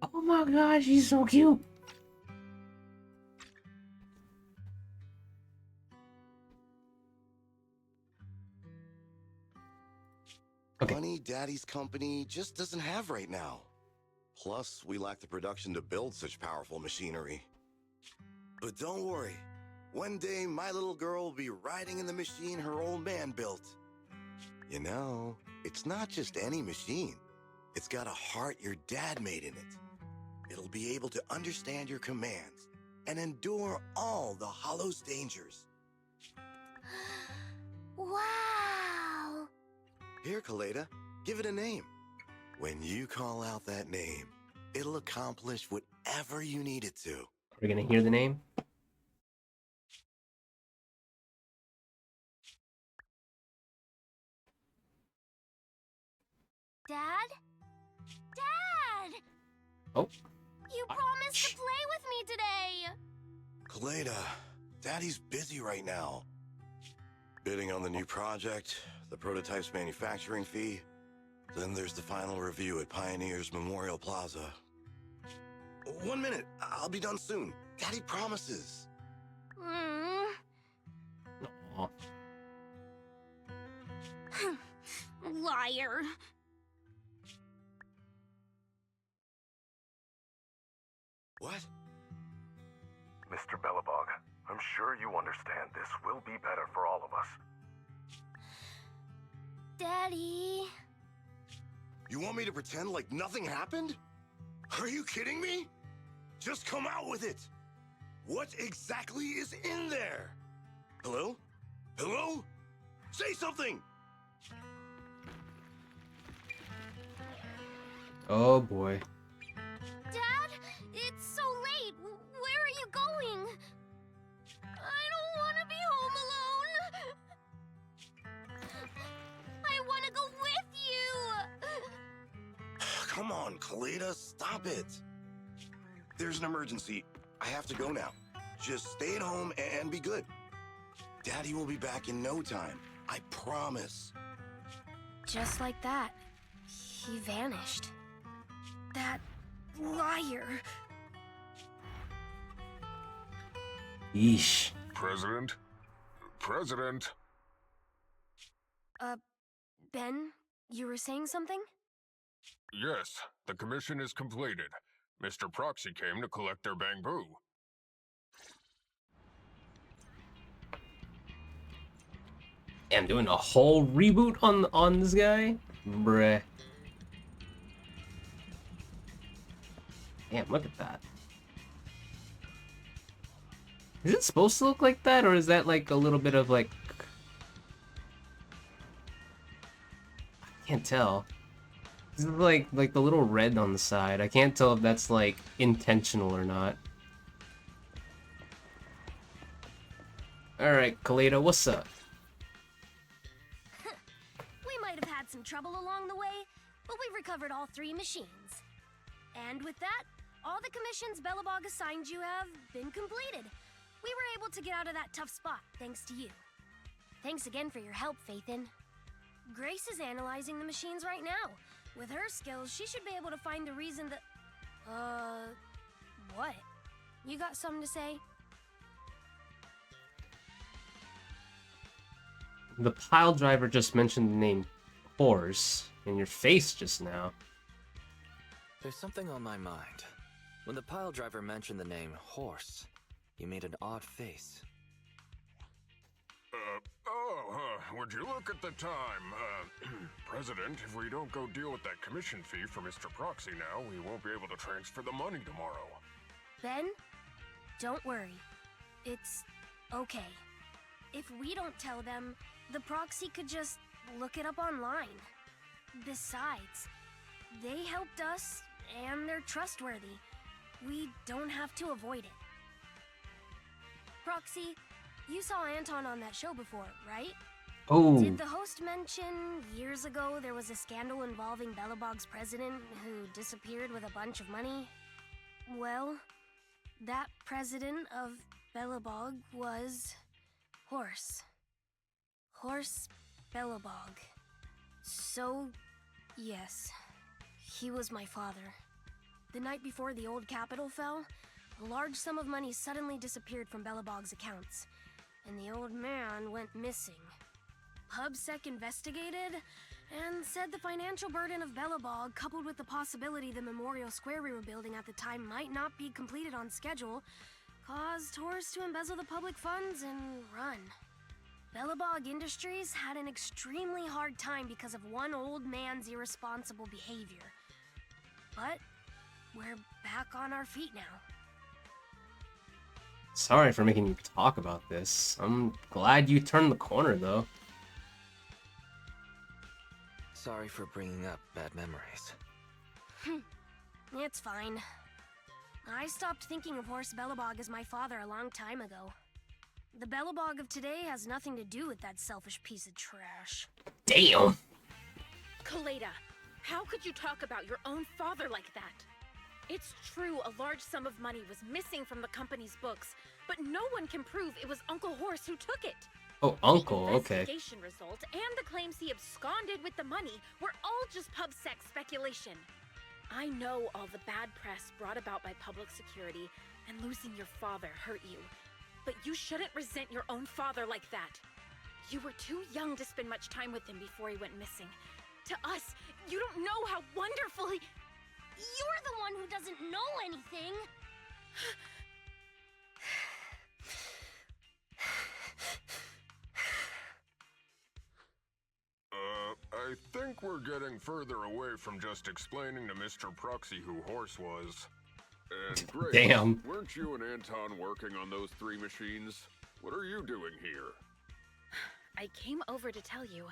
Oh my god, she's so cute! Okay. Money Daddy's company just doesn't have right now. Plus, we lack the production to build such powerful machinery. But don't worry. One day, my little girl will be riding in the machine her old man built. You know, it's not just any machine. It's got a heart your dad made in it. It'll be able to understand your commands and endure all the Hollow's dangers. Wow! Here, Kaleda, give it a name. When you call out that name, it'll accomplish whatever you need it to. We're gonna hear the name. Dad? Dad! Oh. You promised to play with me today! Kaleda, Daddy's busy right now. Bidding on the new project, the prototype's manufacturing fee, then there's the final review at Pioneer's Memorial Plaza. 1 minute, I'll be done soon. Daddy promises. Aw. Liar. What? Mr. Belobog, I'm sure you understand this will be better for all of us. Daddy. You want me to pretend like nothing happened? Are you kidding me? Just come out with it! What exactly is in there? Hello? Hello? Say something! Oh boy. Dad, it's so late. Where are you going? I don't want to be home alone. I want to go with you. Come on, Kaleda, stop it. There's an emergency. I have to go now. Just stay at home and be good. Daddy will be back in no time. I promise. Just like that, he vanished. That liar. Yeesh. President? President? Ben, you were saying something? Yes, the commission is completed. Mr. Proxy came to collect their bamboo. Damn, doing a whole reboot on this guy? Bruh. Damn, look at that. Is it supposed to look like that, or is that like a little bit of like... I can't tell. This is like the little red on the side. I can't tell if that's like intentional or not. Alright, Kaleda, what's up? We might have had some trouble along the way, but we recovered all 3 machines. And with that, all the commissions Belobog assigned you have been completed. We were able to get out of that tough spot, thanks to you. Thanks again for your help, Faithin. Grace is analyzing the machines right now. With her skills, she should be able to find the reason that... what? You got something to say? The pile driver just mentioned the name Horse in your face just now. There's something on my mind. When the pile driver mentioned the name Horse, you made an odd face. Would you look at the time? President, if we don't go deal with that commission fee for Mr. Proxy now, we won't be able to transfer the money tomorrow. Ben, don't worry. It's okay. If we don't tell them, the proxy could just look it up online. Besides, they helped us, and they're trustworthy. We don't have to avoid it. Proxy, you saw Anton on that show before, right? Oh. Did the host mention years ago there was a scandal involving Belobog's president who disappeared with a bunch of money? Well, that president of Belobog was Horse. Horse Belobog. So, yes, he was my father. The night before the old capital fell, a large sum of money suddenly disappeared from Belobog's accounts, and the old man went missing. PubSec investigated and said the financial burden of Belobog, coupled with the possibility the Memorial Square we were building at the time might not be completed on schedule, caused Horse to embezzle the public funds and run. Belobog Industries had an extremely hard time because of one old man's irresponsible behavior. But we're back on our feet now. Sorry for making you talk about this. I'm glad you turned the corner, though. Sorry for bringing up bad memories. It's fine. I stopped thinking of Horse Belobog as my father a long time ago. The Belobog of today has nothing to do with that selfish piece of trash. Damn! Kaleda, how could you talk about your own father like that? It's true a large sum of money was missing from the company's books, but no one can prove it was Uncle Horse who took it. Oh, Uncle, The okay. investigation result and the claims he absconded with the money were all just PubSec speculation. I know all the bad press brought about by public security, and losing your father hurt you. But you shouldn't resent your own father like that. You were too young to spend much time with him before he went missing. To us, you don't know how wonderful he... You're the one who doesn't know anything. I think we're getting further away from just explaining to Mr. Proxy who Horse was. And Grace, Damn. weren't you and Anton working on those 3 machines? What are you doing here? I came over to tell you.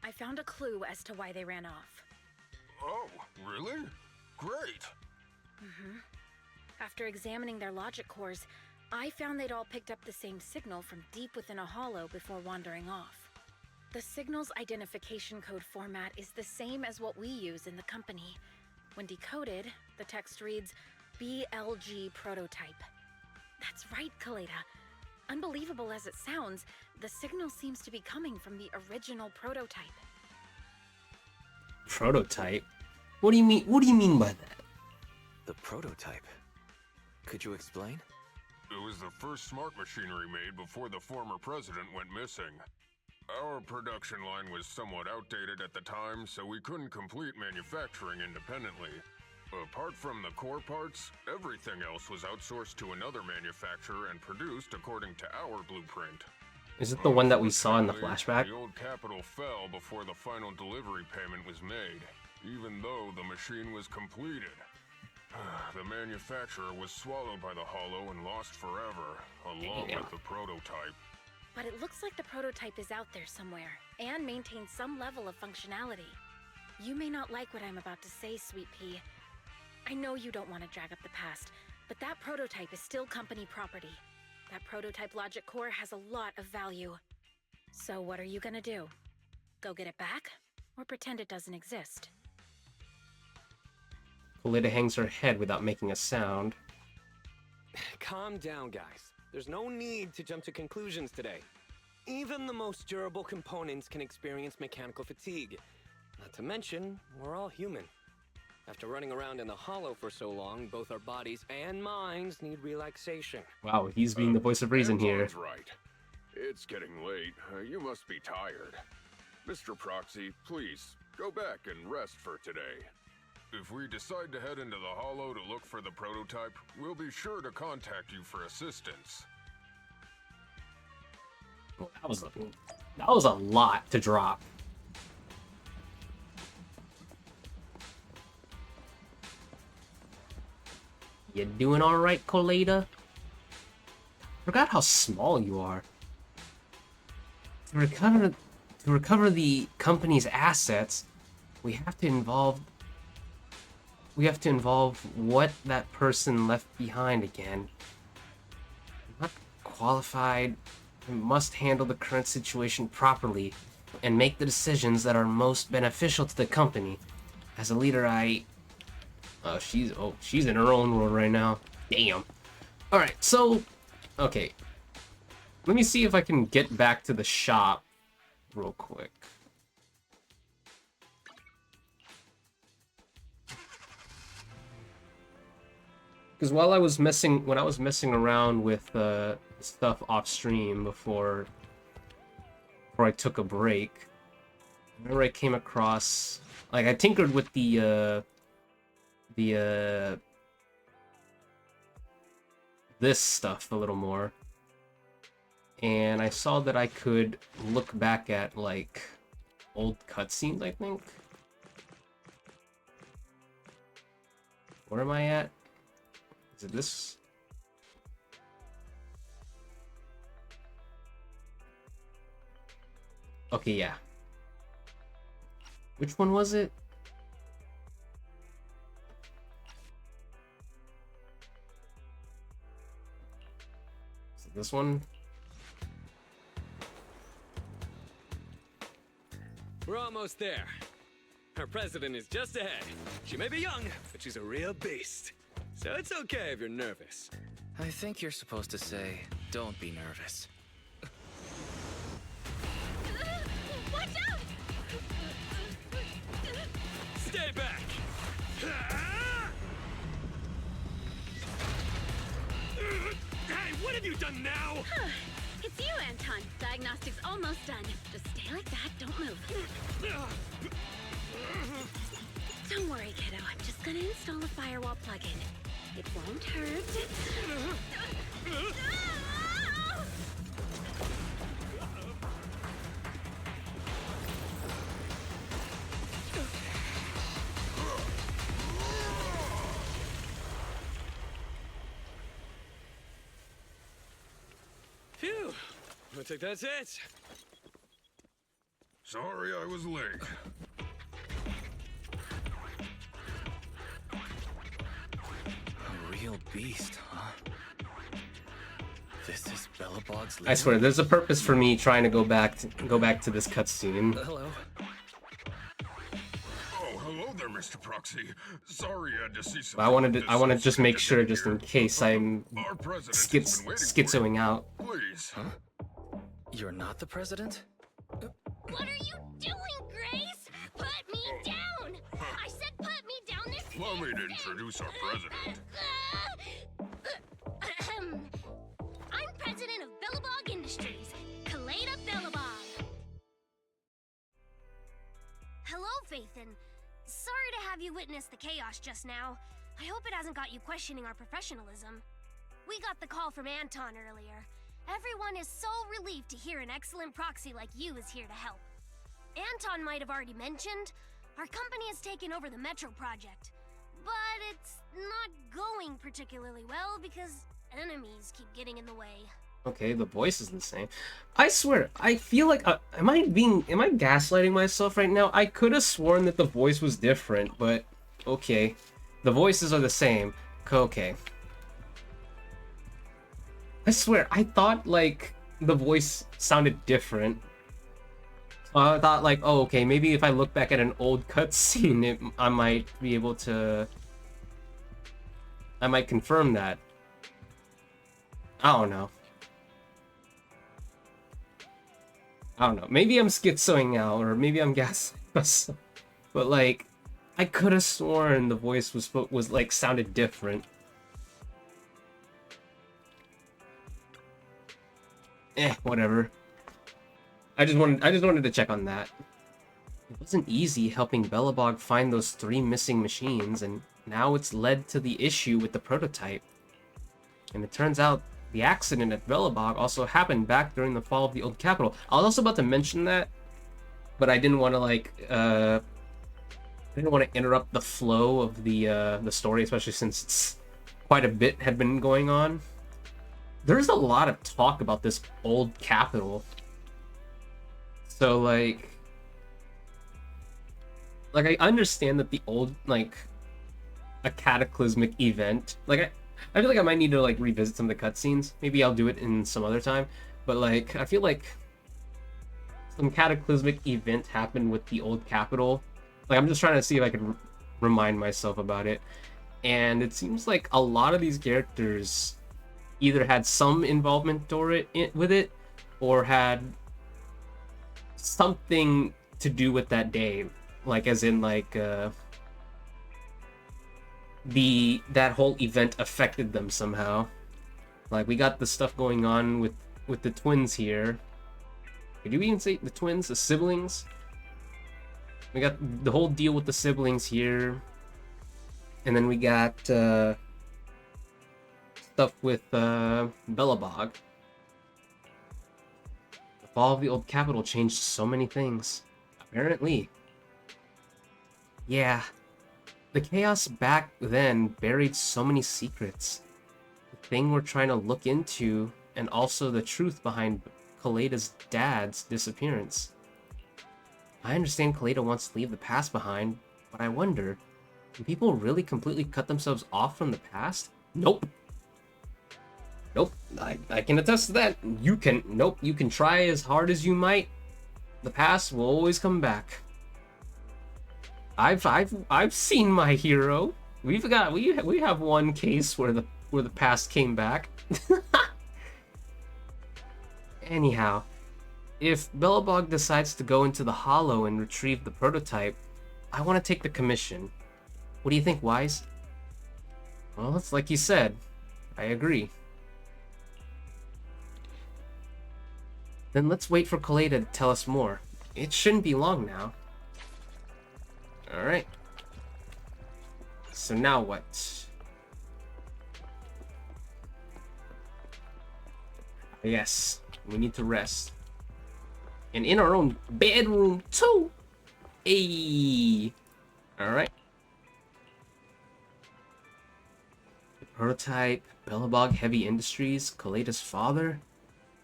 I found a clue as to why they ran off. Oh, really? Great! After examining their logic cores, I found they'd all picked up the same signal from deep within a hollow before wandering off. The signal's identification code format is the same as what we use in the company. When decoded, the text reads, BLG prototype. That's right, Kaleda. Unbelievable as it sounds, the signal seems to be coming from the original prototype. Prototype? What do you mean? What do you mean by that? The prototype. Could you explain? It was the first smart machinery made before the former president went missing. Our production line was somewhat outdated at the time, so we couldn't complete manufacturing independently. Apart from the core parts, everything else was outsourced to another manufacturer and produced according to our blueprint. Is it the one that we saw in the flashback? The old capital fell before the final delivery payment was made, even though the machine was completed. The manufacturer was swallowed by the hollow and lost forever, along with the prototype. But it looks like the prototype is out there somewhere, and maintains some level of functionality. You may not like what I'm about to say, Sweet Pea. I know you don't want to drag up the past, but that prototype is still company property. That prototype logic core has a lot of value. So what are you gonna do? Go get it back? Or pretend it doesn't exist? Kaleda hangs her head without making a sound. Calm down, guys. There's no need to jump to conclusions today. Even the most durable components can experience mechanical fatigue. Not to mention, we're all human. After running around in the hollow for so long, both our bodies and minds need relaxation. Wow, he's being the voice of reason here. Anton's right. It's getting late. You must be tired. Mr. Proxy, please, go back and rest for today. If we decide to head into the hollow to look for the prototype, we'll be sure to contact you for assistance. Well, that was a lot to drop. You doing all right, Kaleda? Forgot how small you are. To recover the company's assets, we have to involve what that person left behind again. I'm not qualified. We must handle the current situation properly and make the decisions that are most beneficial to the company. As a leader, she's in her own world right now. Damn. Alright, so okay. Let me see if I can get back to the shop real quick. Because when I was messing around with stuff off stream before I took a break, I remember I came across, like, I tinkered with this stuff a little more, and I saw that I could look back at, like, old cutscenes, I think. Where am I at? Is it this? Okay, yeah. Which one was it? Is it this one? We're almost there. Our president is just ahead. She may be young, but she's a real beast. So it's okay if you're nervous. I think you're supposed to say, don't be nervous. Watch out! Stay back! Hey, what have you done now? It's you, Anton. Diagnostics almost done. Just stay like that. Don't move. Don't worry, kiddo. I'm just gonna install a firewall plugin. It won't hurt. Phew. Looks like that's it. Sorry I was late. A real beast, huh? This is Belobog's I swear, there's a purpose for me trying to go back to this cutscene. Hello. Oh, hello there, Mr. Proxy. Sorry I had to see some. I wanted to just make sure, just in case I'm Our president has been waiting for you. schizoing out. Please. Huh? You're not the president? What are you doing, Grace? Put me down! I said put me down this Allow me to introduce our president. I'm president of Belobog Industries, Kaleda Belobog. Hello, Faithin. Sorry to have you witness the chaos just now. I hope it hasn't got you questioning our professionalism. We got the call from Anton earlier. Everyone is so relieved to hear an excellent proxy like you is here to help. Anton might have already mentioned, our company has taken over the Metro project. But it's not going particularly well because enemies keep getting in the way. Okay, the voice is the same. I swear, I feel like am I gaslighting myself right now? I could have sworn that the voice was different, but okay. The voices are the same. Okay. I swear, I thought like the voice sounded different. I thought like, oh, okay, maybe if I look back at an old cutscene, I might be able to. I might confirm that. I don't know. Maybe I'm schizoing out, or maybe I'm gaslighting myself. But like, I could have sworn the voice was like sounded different. Whatever. I just wanted to check on that. It wasn't easy helping Belobog find those 3 missing machines, and now it's led to the issue with the prototype. And it turns out the accident at Belobog also happened back during the fall of the old capital. I was also about to mention that, but I didn't want to like I didn't want to interrupt the flow of the story, especially since it's quite a bit had been going on. There's a lot of talk about this old capital. So like I understand that the old, like, a cataclysmic event, like I feel like I might need to like revisit some of the cutscenes. Maybe I'll do it in some other time. But like I feel like some cataclysmic event happened with the old capital. Like I'm just trying to see if I can remind myself about it. And it seems like a lot of these characters either had some involvement with it, or had something to do with that day. Like as in like that whole event affected them somehow. Like we got the stuff going on with the twins here. Could you even say the twins, the siblings? We got the whole deal with the siblings here, and then we got stuff with Belobog. The fall of the old capital changed so many things, apparently. Yeah. The chaos back then buried so many secrets. The thing we're trying to look into, and also the truth behind Kaleda's dad's disappearance. I understand Kaleda wants to leave the past behind, but I wonder, can people really completely cut themselves off from the past? Nope. Nope. I can attest to that. You can. Nope. You can try as hard as you might. The past will always come back. I've seen my hero. We have one case where the past came back. Anyhow, if Belobog decides to go into the Hollow and retrieve the prototype, I want to take the commission. What do you think, Wise? Well, it's like you said. I agree. Then let's wait for Kaleda to tell us more. It shouldn't be long now. Alright. So now what? Yes, we need to rest. And in our own bedroom too. Hey. Alright. The prototype, Belobog Heavy Industries, Kaleda's father.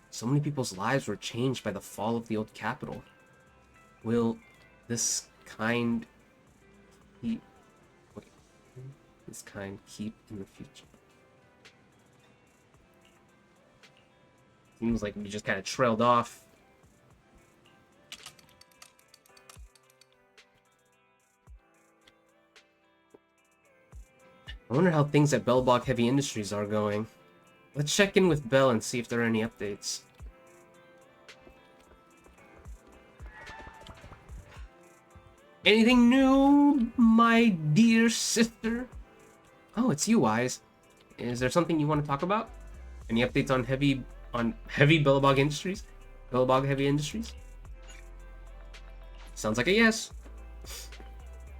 So many people's lives were changed by the fall of the old capital. Will this kind keep... Wait. This kind keep in the future? Seems like we just kind of trailed off. I wonder how things at Belobog Heavy Industries are going. Let's check in with Bell and see if there are any updates. Anything new, my dear sister? Oh, it's you, Wise. Is there something you want to talk about? Any updates on heavy Belobog Industries? Belobog Heavy Industries? Sounds like a yes.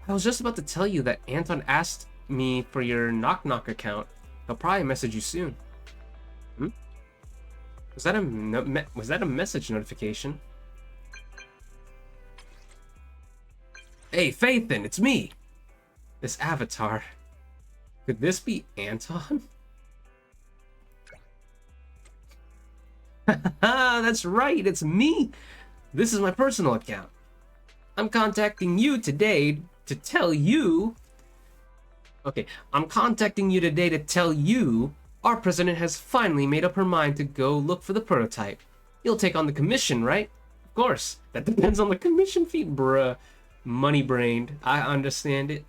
I was just about to tell you that Anton asked me for your Knock Knock account. He'll probably message you soon. Hmm? Was that a message notification? Hey, Faithin, it's me! This avatar. Could this be Anton? That's right, it's me! This is my personal account. I'm contacting you today to tell you... Okay, I'm contacting you today to tell you our president has finally made up her mind to go look for the prototype. You'll take on the commission, right? Of course, that depends on the commission fee, bruh. Money-brained, I understand it.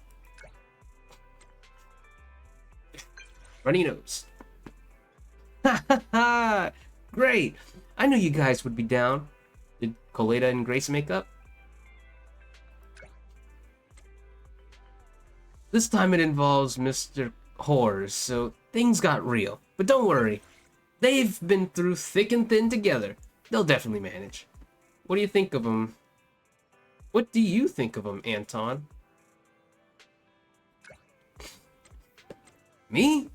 Runny nose. Ha ha ha! Great! I knew you guys would be down. Did Kaleda and Grace make up? This time it involves Mr. Horrors, so things got real. But don't worry. They've been through thick and thin together. They'll definitely manage. What do you think of them? What do you think of him, Anton? Me?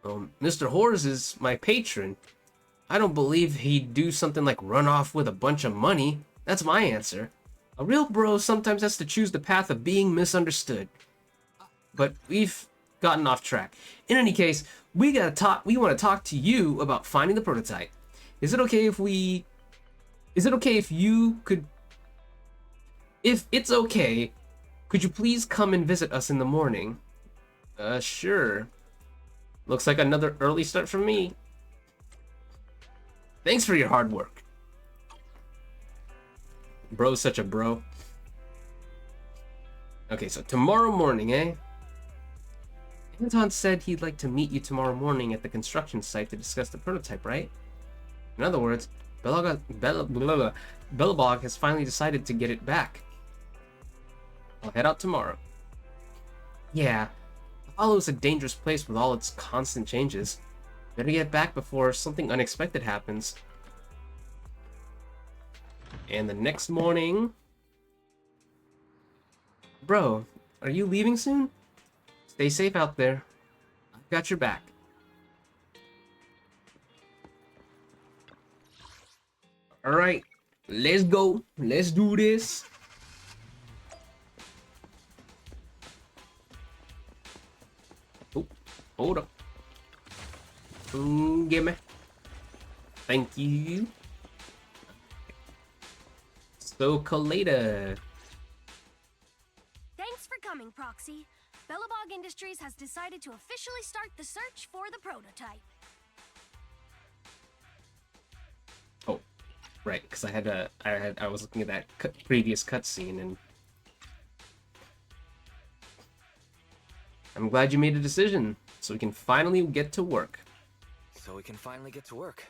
Mr. Horrors is my patron. I don't believe he'd do something like run off with a bunch of money. That's my answer. A real bro sometimes has to choose the path of being misunderstood. But we've gotten off track. In any case, we want to talk to you about finding the prototype. Is it okay if you could... If it's okay, could you please come and visit us in the morning? Sure. Looks like another early start for me. Thanks for your hard work. Bro's such a bro. Okay, so tomorrow morning, eh? Anton said he'd like to meet you tomorrow morning at the construction site to discuss the prototype, right? In other words, Belobog has finally decided to get it back. I'll head out tomorrow. Yeah, the Hollow's a dangerous place with all its constant changes. Better get back before something unexpected happens. And the next morning... Bro, are you leaving soon? Stay safe out there. I've got your back. Alright, let's go. Let's do this. Oh, hold up. Give me. Thank you. So, Kaleda. Thanks for coming, Proxy. Belobog Industries has decided to officially start the search for the prototype. Oh, right, because I was looking at that previous cutscene, and I'm glad you made a decision, so we can finally get to work. So we can finally get to work.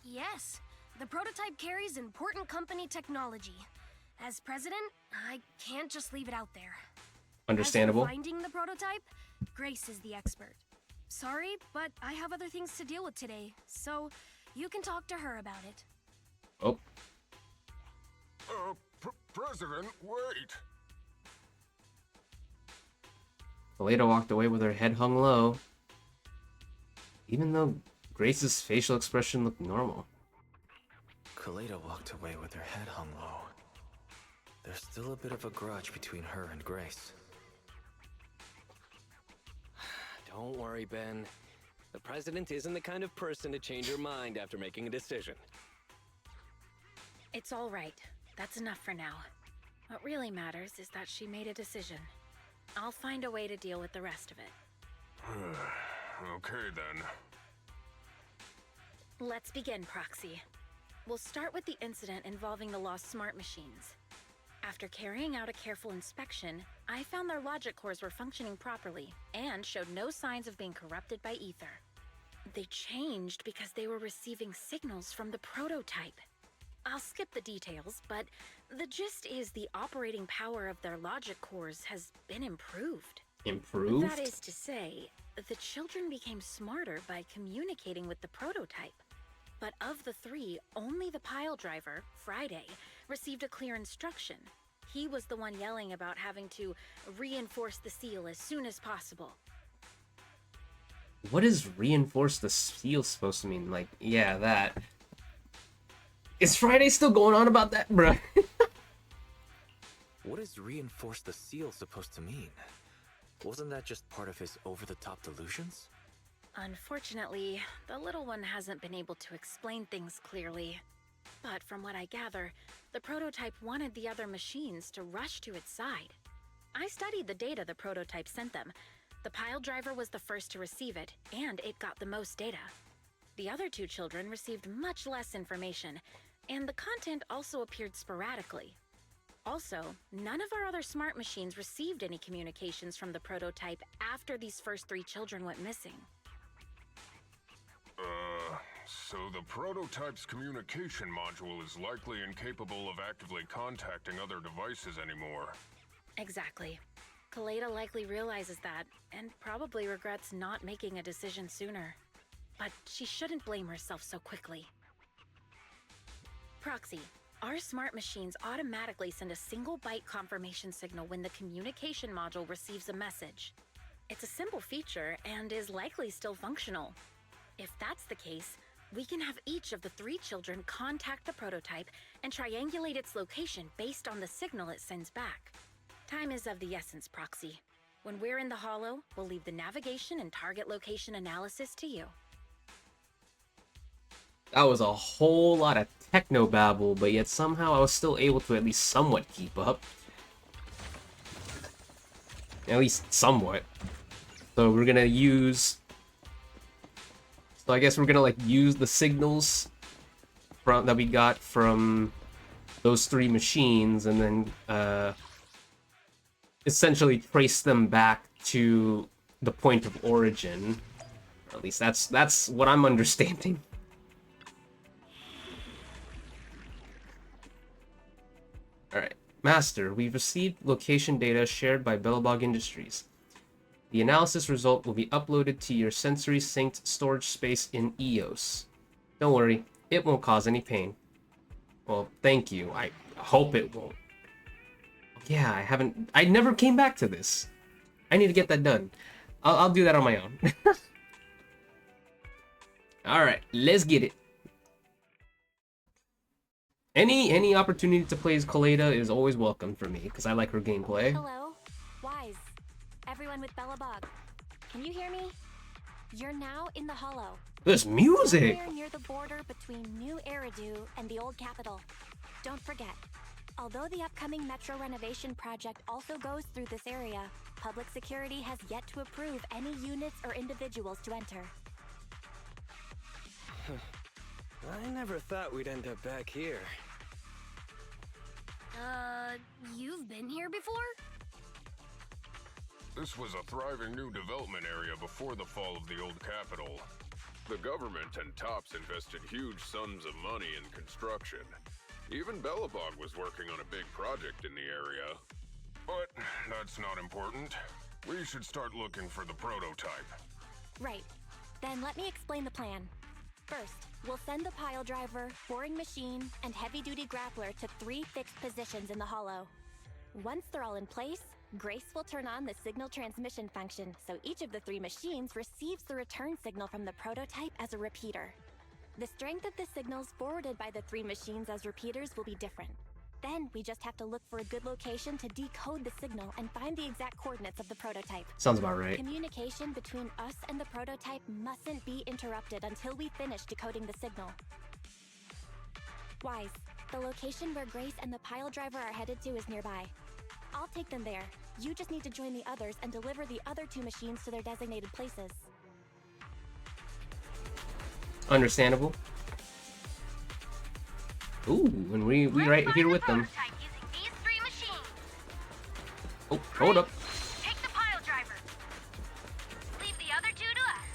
Yes, the prototype carries important company technology. As president, I can't just leave it out there. Understandable. As for finding the prototype, Grace is the expert. Sorry, but I have other things to deal with today, so you can talk to her about it. Oh. President, wait! Kaleda walked away with her head hung low, even though Grace's facial expression looked normal. Kaleda walked away with her head hung low. There's still a bit of a grudge between her and Grace. Don't worry, Ben. The president isn't the kind of person to change her mind after making a decision. It's all right. That's enough for now. What really matters is that she made a decision. I'll find a way to deal with the rest of it. Okay, then. Let's begin, Proxy. We'll start with the incident involving the lost smart machines. After carrying out a careful inspection, I found their logic cores were functioning properly and showed no signs of being corrupted by ether. They changed because they were receiving signals from the prototype. I'll skip the details, but the gist is the operating power of their logic cores has been improved. Improved? That is to say, the children became smarter by communicating with the prototype. But of the three, only the pile driver, Friday, received a clear instruction. He was the one yelling about having to reinforce the seal as soon as possible. What is reinforce the seal supposed to mean? Like, yeah, that. Is Friday still going on about that, bruh? What is reinforce the seal supposed to mean? Wasn't that just part of his over-the-top delusions? Unfortunately, the little one hasn't been able to explain things clearly. But from what I gather, the prototype wanted the other machines to rush to its side. I studied the data the prototype sent them. The pile driver was the first to receive it, and it got the most data. The other two children received much less information, and the content also appeared sporadically. Also, none of our other smart machines received any communications from the prototype after these first three children went missing. So the prototype's communication module is likely incapable of actively contacting other devices anymore. Exactly. Kaleda likely realizes that, and probably regrets not making a decision sooner. But she shouldn't blame herself so quickly. Proxy, our smart machines automatically send a single byte confirmation signal when the communication module receives a message. It's a simple feature and is likely still functional. If that's the case, we can have each of the three children contact the prototype and triangulate its location based on the signal it sends back. Time is of the essence, Proxy. When we're in the Hollow, we'll leave the navigation and target location analysis to you. That was a whole lot of technobabble, but yet somehow I was still able to at least somewhat keep up. At least somewhat. So we're gonna use... So I guess we're gonna like use the signals that we got from those three machines and then essentially trace them back to the point of origin. Or at least that's what I'm understanding. Alright. Master, we've received location data shared by Belobog Industries. The analysis result will be uploaded to your sensory synced storage space in EOS. Don't worry, it won't cause any pain. Well, thank you. I hope it won't. Yeah, I never came back to this. I need to get that done. I'll do that on my own. Alright, let's get it. Any opportunity to play as Kaleda is always welcome for me, because I like her gameplay. Hello? Wise. Everyone with Belobog. Can you hear me? You're now in the Hollow. This music! Somewhere near the border between New Eridu and the old capital. Don't forget, although the upcoming metro renovation project also goes through this area, public security has yet to approve any units or individuals to enter. I never thought we'd end up back here. You've been here before? This was a thriving new development area before the fall of the old capital. The government and TOPS invested huge sums of money in construction. Even Belobog was working on a big project in the area. But that's not important. We should start looking for the prototype. Right. Then let me explain the plan. First, we'll send the pile driver, boring machine, and heavy-duty grappler to 3 fixed positions in the hollow. Once they're all in place, Grace will turn on the signal transmission function, so each of the 3 machines receives the return signal from the prototype as a repeater. The strength of the signals forwarded by the 3 machines as repeaters will be different. Then we just have to look for a good location to decode the signal and find the exact coordinates of the prototype. Sounds about right. Communication between us and the prototype mustn't be interrupted until we finish decoding the signal. Wise, the location where Grace and the pile driver are headed to is nearby. I'll take them there. You just need to join the others and deliver the other 2 machines to their designated places. Understandable. Ooh, and we right here with them. Using these 3 machines. Oh, hold up. Take the pile driver. Leave the other 2 to us.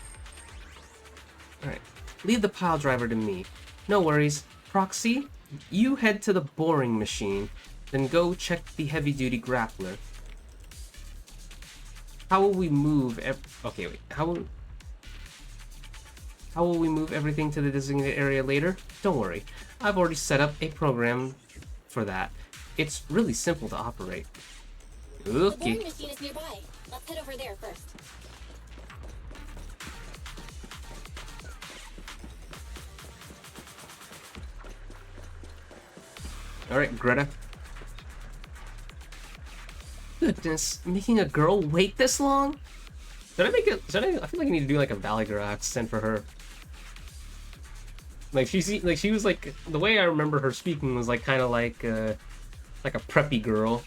Alright. Leave the pile driver to me. No worries. Proxy, you head to the boring machine, then go check the heavy-duty grappler. How will we move okay, wait. How will we move everything to the designated area later? Don't worry. I've already set up a program for that. It's really simple to operate. The boring Okay. machine is nearby. Let's head over there first. Alright, Greta. Goodness, making a girl wait this long? Did I make it? I feel like I need to do like a Valley Girl accent for her. Like she was like, the way I remember her speaking was like kind of like a preppy girl.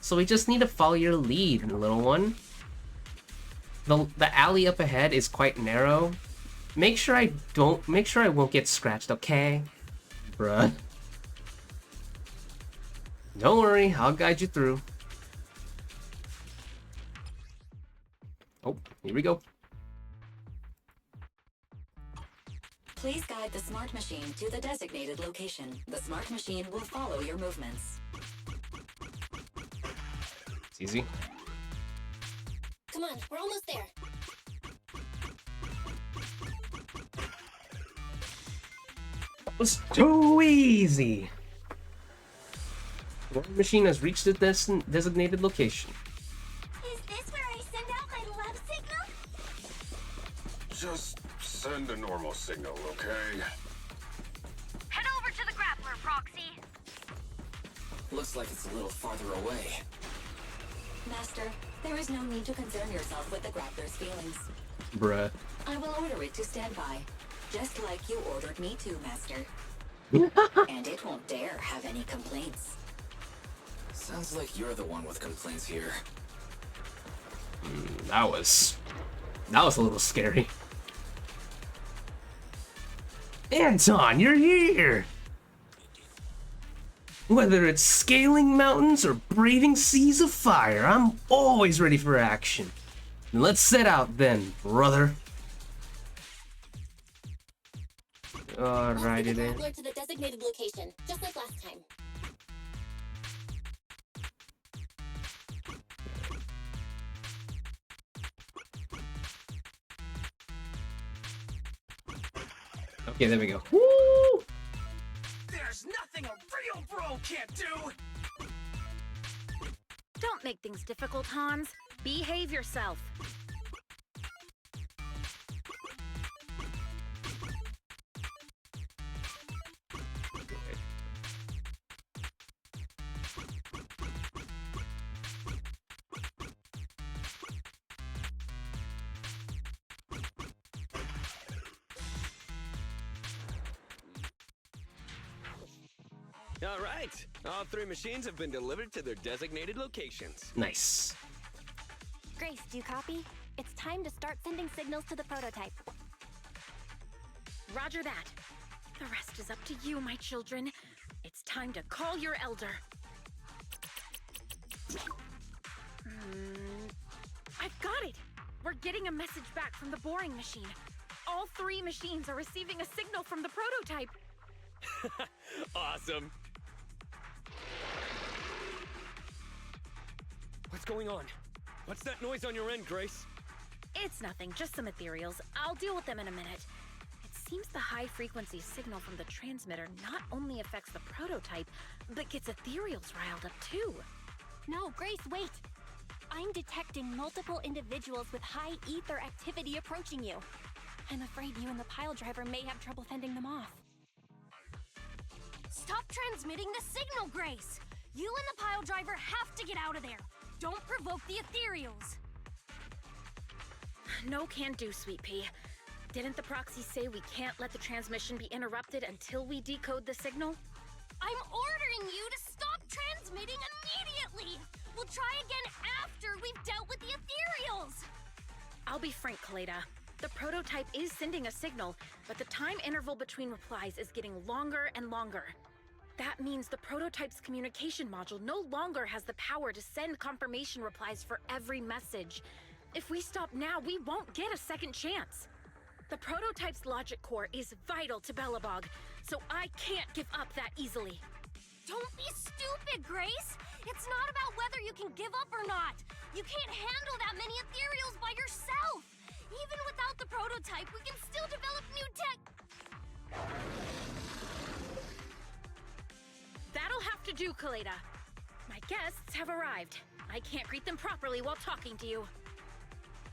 So we just need to follow your lead, little one. The alley up ahead is quite narrow. Make sure I won't get scratched, okay? Bruh. Don't worry, I'll guide you through. Oh, here we go. Please guide the smart machine to the designated location. The smart machine will follow your movements. It's easy. Come on, we're almost there. That was too easy. The machine has reached its designated location. Is this where I send out my love signal? Just send a normal signal, okay? Head over to the grappler, Proxy. Looks like it's a little farther away. Master, there is no need to concern yourself with the grappler's feelings. Bruh. I will order it to stand by, just like you ordered me to, Master. And it won't dare have any complaints. Sounds like you're the one with complaints here. That was a little scary. Anton, you're here! Whether it's scaling mountains or braving seas of fire, I'm always ready for action. Let's set out then, brother. Alrighty then. To the designated location, just like last time. Okay, there we go. Woo! There's nothing a real bro can't do! Don't make things difficult, Hans. Behave yourself. All right. All 3 machines have been delivered to their designated locations. Nice. Grace, do you copy? It's time to start sending signals to the prototype. Roger that. The rest is up to you, my children. It's time to call your elder. I've got it! We're getting a message back from the boring machine. All 3 machines are receiving a signal from the prototype. Awesome. What's going on? What's that noise on your end, Grace? It's nothing, just some ethereals. I'll deal with them in a minute. seems the high-frequency signal from the transmitter not only affects the prototype, but gets ethereals riled up too. No, Grace, wait! I'm detecting multiple individuals with high ether activity approaching you. I'm afraid you and the pile driver may have trouble fending them off. Stop transmitting the signal, Grace! You and the pile driver have to get out of there! Don't provoke the ethereals! No can do, Sweet Pea. Didn't the proxy say we can't let the transmission be interrupted until we decode the signal? I'm ordering you to stop transmitting immediately! We'll try again after we've dealt with the ethereals! I'll be frank, Kaleda. The prototype is sending a signal, but the time interval between replies is getting longer and longer. That means the prototype's communication module no longer has the power to send confirmation replies for every message. If we stop now, we won't get a second chance. The prototype's logic core is vital to Belobog, so I can't give up that easily. Don't be stupid, Grace! It's not about whether you can give up or not! You can't handle that many ethereals by yourself! Even without the prototype, we can still develop new tech... That'll have to do, Kaleda. My guests have arrived. I can't greet them properly while talking to you.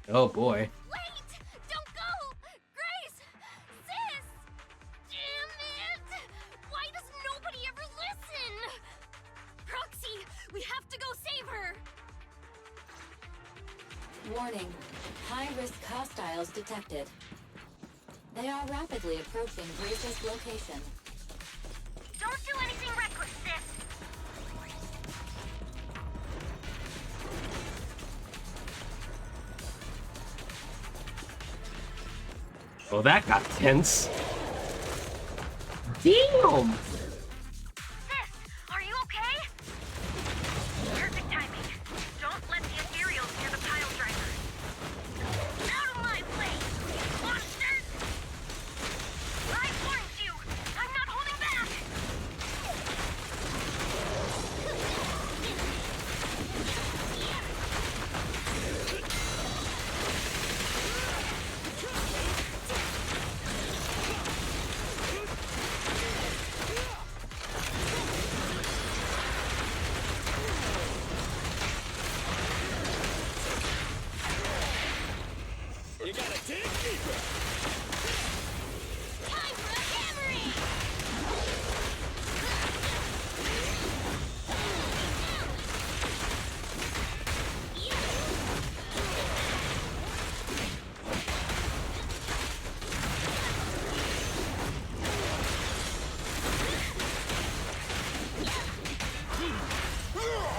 Oh boy. Wait! Don't go! Grace! Sis! Damn it! Why does nobody ever listen? Proxy, we have to go save her! Warning. High-risk hostiles detected. They are rapidly approaching Grace's location. Don't do anything reckless, sis! Oh, that got tense. Damn! Sis, are you okay? Perfect timing. Don't let the ethereals near the pile driver. Out of my way, monsters! I warned you! I'm not holding back! You gotta dig deeper! Time for a hammering!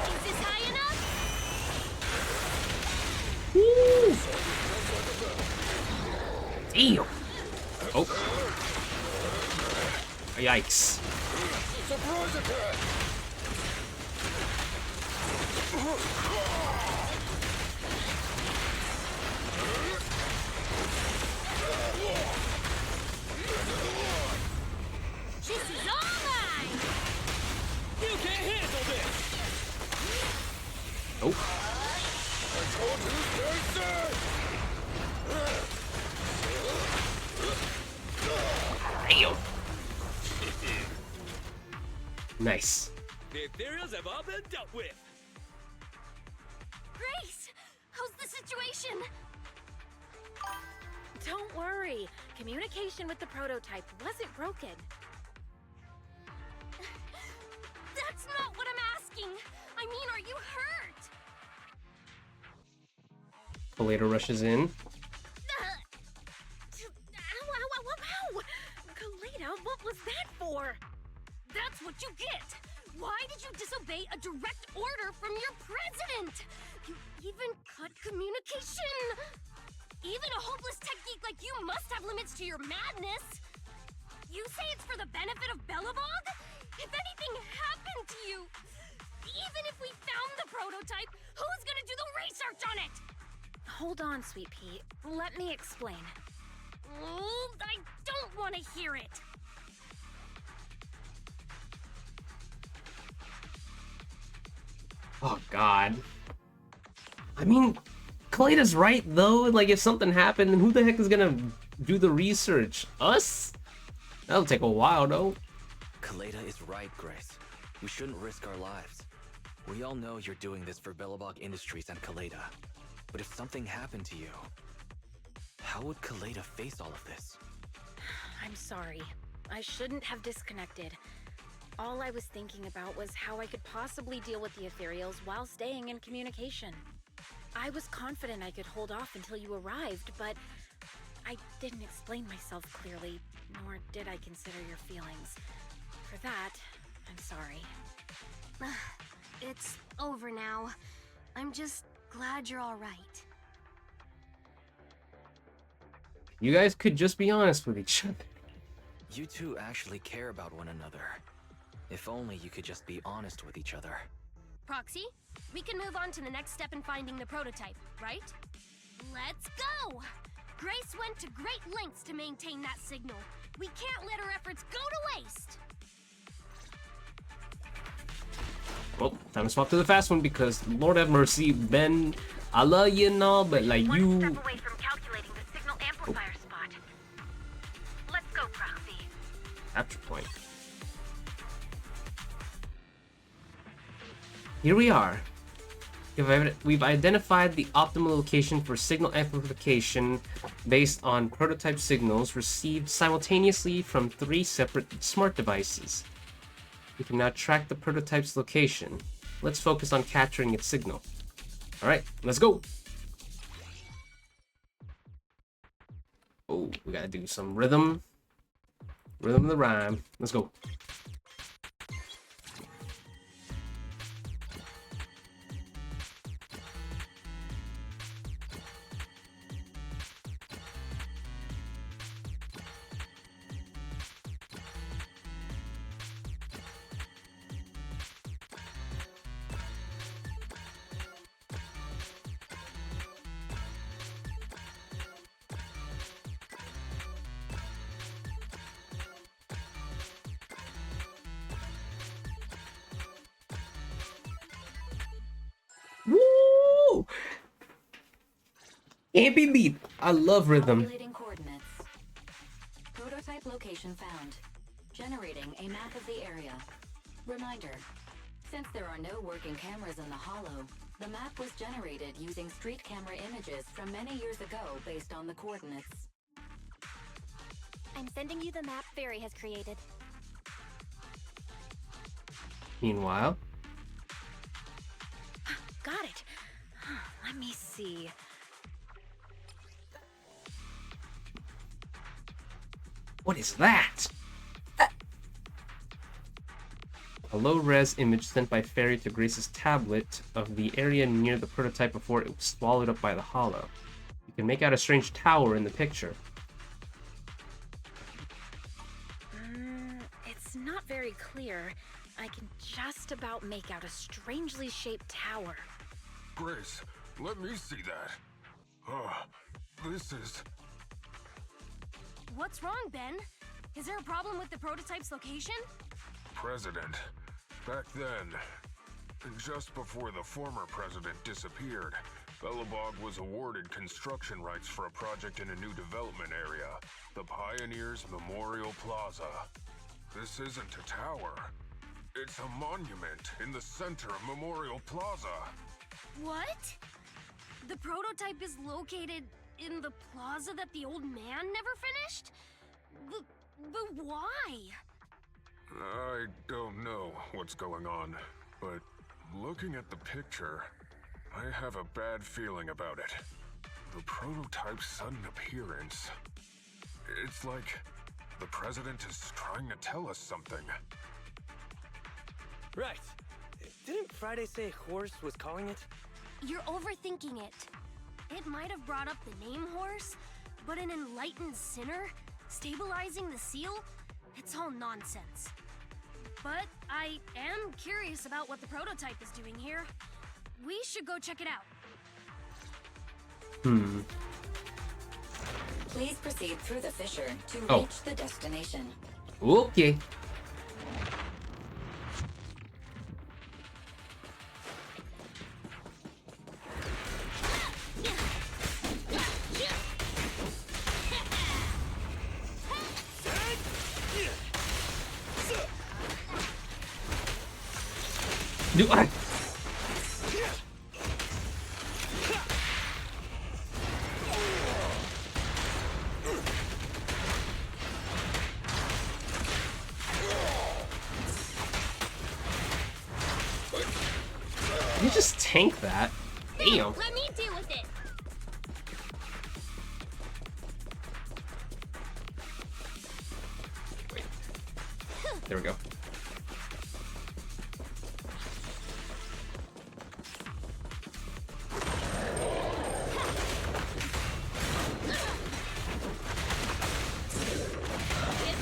Is this high enough? Damn! Oh. Yikes. Surprise attack! This is all mine! You can't handle this! Oh. I told you, stay safe! Damn. Nice. The ethereals have all been dealt with! Grace! How's the situation? Don't worry. Communication with the prototype wasn't broken. That's not what I'm asking! I mean, are you hurt? Kaleda rushes in. Ow! Kaleda, what was that for? That's what you get! Why did you disobey a direct order from your president? You even cut communication! Even a hopeless technique like you must have limits to your madness! You say it's for the benefit of Belobog? If anything happened to you, even if we found the prototype, who's gonna do the research on it? Hold on, Sweet Pea. Let me explain. Oh, I don't want to hear it! Oh god. I mean, Kaleda's right though. Like, if something happened, then who the heck is gonna do the research? Us? That'll take a while, though. Kaleda is right, Grace. We shouldn't risk our lives. We all know you're doing this for Belobog Industries and Kaleda. But if something happened to you, how would Kaleda face all of this? I'm sorry. I shouldn't have disconnected. All I was thinking about was how I could possibly deal with the ethereals while staying in communication. I was confident I could hold off until you arrived, but I didn't explain myself clearly, nor did I consider your feelings. For that, I'm sorry. It's over now. I'm just glad you're all right. You guys could just be honest with each other. You two actually care about one another. If only you could just be honest with each other. Proxy, we can move on to the next step in finding the prototype, right? Let's go! Grace went to great lengths to maintain that signal. We can't let her efforts go to waste! Well, time to swap to the fast one because Lord have mercy, Ben, I love you and all, but like One you... step away from calculating the signal amplifier spot. Let's go, Proxy. Capture point. Here we are. We've identified the optimal location for signal amplification based on prototype signals received simultaneously from 3 separate smart devices. We can now track the prototype's location. Let's focus on capturing its signal. Alright, let's go! Oh, we gotta do some rhythm. Rhythm of the rhyme. Let's go. Woo! Can't be beat. I love rhythm. Calculating coordinates. Prototype location found. Generating a map of the area. Reminder, since there are no working cameras in the hollow, the map was generated using street camera images from many years ago based on the coordinates. I'm sending you the map Fairy has created. Meanwhile, Got it. Let me see. what is that? A low-res image sent by Fairy to Grace's tablet of the area near the prototype before it was swallowed up by the hollow. You can make out a strange tower in the picture. It's not very clear. I can just about make out a strangely shaped tower. Grace, let me see that. This is... What's wrong, Ben? Is there a problem with the prototype's location? President. Back then, just before the former president disappeared, Belobog was awarded construction rights for a project in a new development area, the Pioneers Memorial Plaza. This isn't a tower. It's a monument in the center of Memorial Plaza. What? The prototype is located in the plaza that the old man never finished? But why? I don't know what's going on, but looking at the picture, I have a bad feeling about it. The prototype's sudden appearance. It's like the president is trying to tell us something. Right. Didn't Friday say Horse was calling it? You're overthinking it. It might have brought up the name Horse, but an enlightened sinner stabilizing the seal? It's all nonsense. But I am curious about what the prototype is doing here. We should go check it out. Please proceed through the fissure to reach the destination. Okay. Do I? You just tank that. Damn. Let me deal with it. Wait. There we go.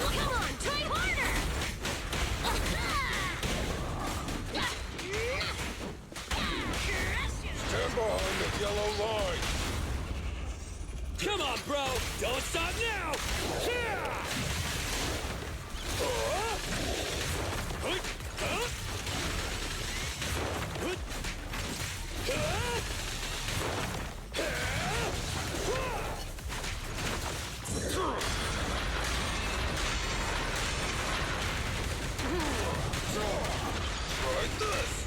Come on, try harder. Stand behind the yellow line. Come on, bro! Don't stop now! Try this.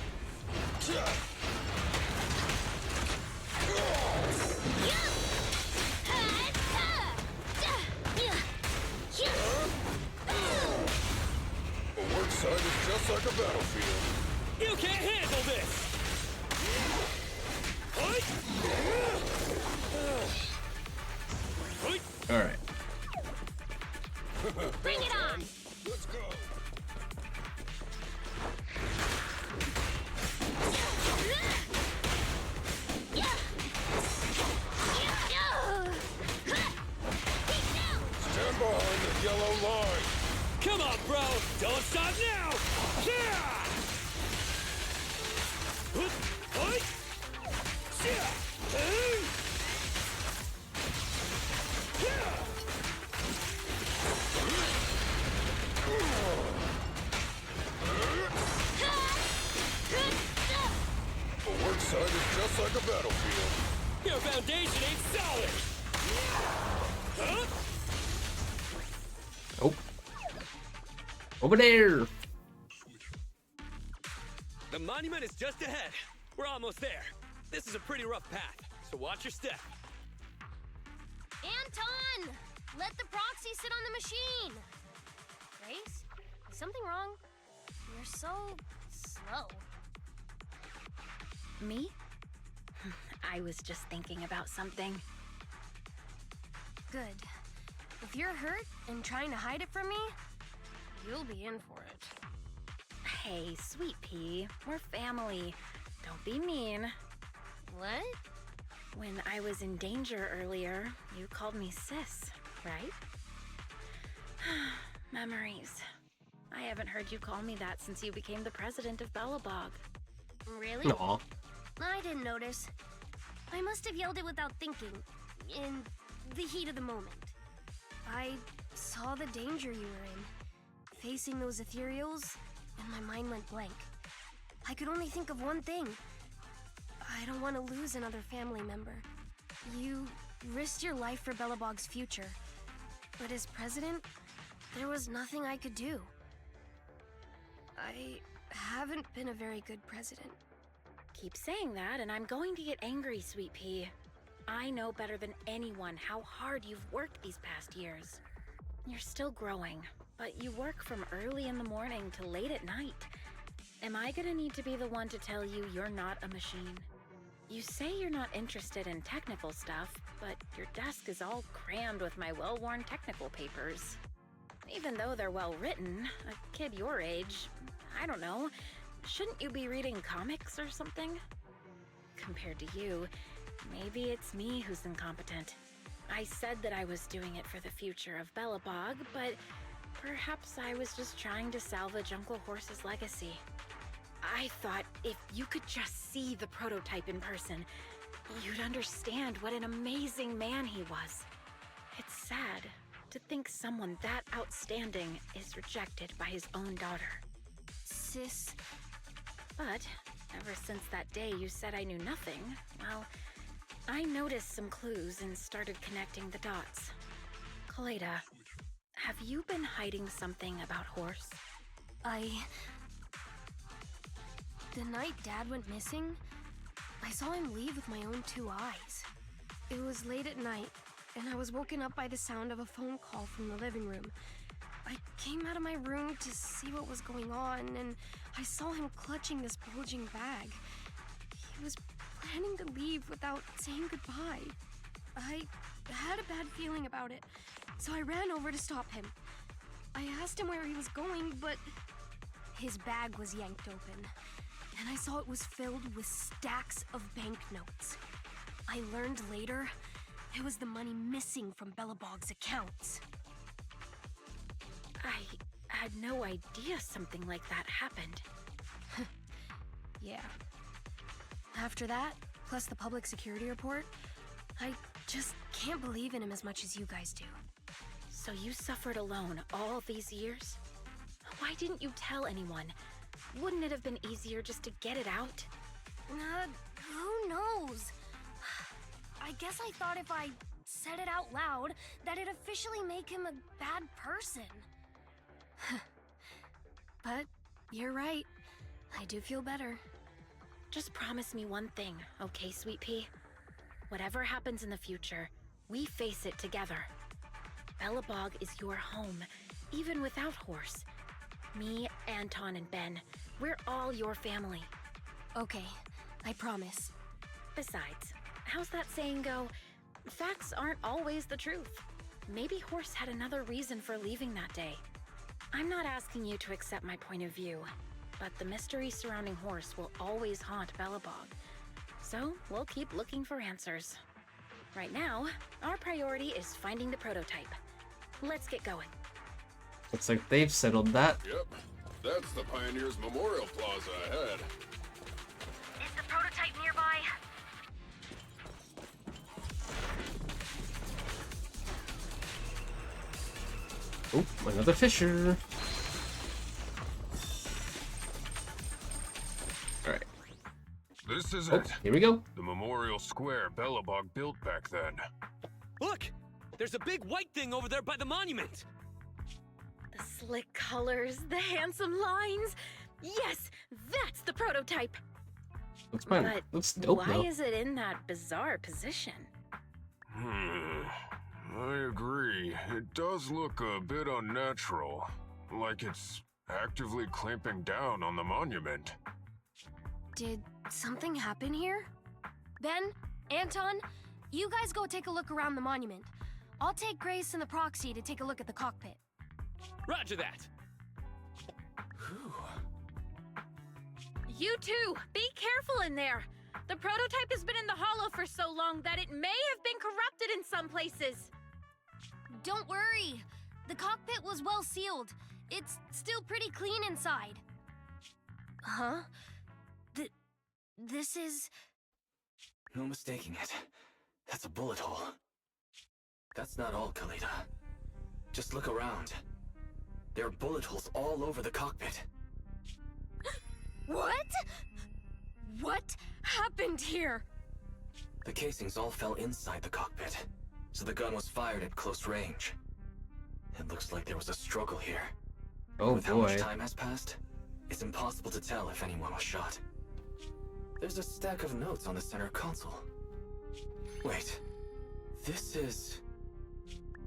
The work side is just like a battlefield. You can't handle this! All right. Bring it on. Let's go. Stand behind the yellow line. Come on, bro! Don't stop now! The work side is just like a battlefield. Your foundation ain't solid! Huh? Oh. Over there. The monument is just ahead. We're almost there. This is a pretty rough path, so watch your step. Anton! Let the proxy sit on the machine. Grace? Is something wrong? You're so slow. Me? I was just thinking about something. Good. If you're hurt and trying to hide it from me, you'll be in for it. Hey, sweet pea, we're family. Don't be mean. What? When I was in danger earlier, you called me sis, right? Memories. I haven't heard you call me that since you became the president of Belobog. Really? Aw. I didn't notice. I must have yelled it without thinking, in the heat of the moment. I saw the danger you were in, facing those ethereals, and my mind went blank. I could only think of one thing. I don't want to lose another family member. You risked your life for Belobog's future, but as president, there was nothing I could do. I haven't been a very good president. Keep saying that, and I'm going to get angry, sweet pea. I know better than anyone how hard you've worked these past years. You're still growing, but you work from early in the morning to late at night. Am I gonna need to be the one to tell you you're not a machine? You say you're not interested in technical stuff, but your desk is all crammed with my well-worn technical papers. Even though they're well written, a kid your age, I don't know, shouldn't you be reading comics or something? Compared to you, maybe it's me who's incompetent. I said that I was doing it for the future of Belobog, but perhaps I was just trying to salvage Uncle Horse's legacy. I thought if you could just see the prototype in person, you'd understand what an amazing man he was. It's sad to think someone that outstanding is rejected by his own daughter. Sis, But ever since that day you said I knew nothing, well, I noticed some clues and started connecting the dots. Kaleda, have you been hiding something about Horse? The night Dad went missing, I saw him leave with my own 2 eyes. It was late at night, and I was woken up by the sound of a phone call from the living room. I came out of my room to see what was going on, and I saw him clutching this bulging bag. He was planning to leave without saying goodbye. I had a bad feeling about it, so I ran over to stop him. I asked him where he was going, but his bag was yanked open, and I saw it was filled with stacks of banknotes. I learned later it was the money missing from Belobog's accounts. I had no idea something like that happened. Yeah. After that, plus the public security report, I just can't believe in him as much as you guys do. So you suffered alone all these years? Why didn't you tell anyone? Wouldn't it have been easier just to get it out? Who knows? I guess I thought if I said it out loud, that it'd officially make him a bad person. But you're right. I do feel better. Just promise me one thing, okay, Sweet Pea? Whatever happens in the future, we face it together. Belobog is your home, even without Horse. Me, Anton, and Ben, we're all your family. Okay, I promise. Besides, how's that saying go? Facts aren't always the truth. Maybe Horse had another reason for leaving that day. I'm not asking you to accept my point of view, but the mystery surrounding Horse will always haunt Belobog. So, we'll keep looking for answers. Right now, our priority is finding the prototype. Let's get going. Looks like they've settled that. Yep, that's the Pioneers Memorial Plaza ahead. Is the prototype nearby? Oh, another fisher. Alright. This is Oh, it. here we go. The Memorial Square Belobog built back then. Look! There's a big white thing over there by the monument! The slick colors, the handsome lines. Yes, that's the prototype. Looks fine. But Looks dope why though. is it in that bizarre position? I agree. It does look a bit unnatural. Like it's actively clamping down on the monument. Did something happen here? Ben, Anton, you guys go take a look around the monument. I'll take Grace and the proxy to take a look at the cockpit. Roger that! You too! Be careful in there! The prototype has been in the hollow for so long that it may have been corrupted in some places. Don't worry. The cockpit was well sealed. It's still pretty clean inside. Huh? This is... No mistaking it. That's a bullet hole. That's not all, Kaleda. Just look around. There are bullet holes all over the cockpit. What? What happened here? The casings all fell inside the cockpit, so the gun was fired at close range. It looks like there was a struggle here. Oh With how much boy. time has passed, it's impossible to tell if anyone was shot. There's a stack of notes on the center console. Wait, this is...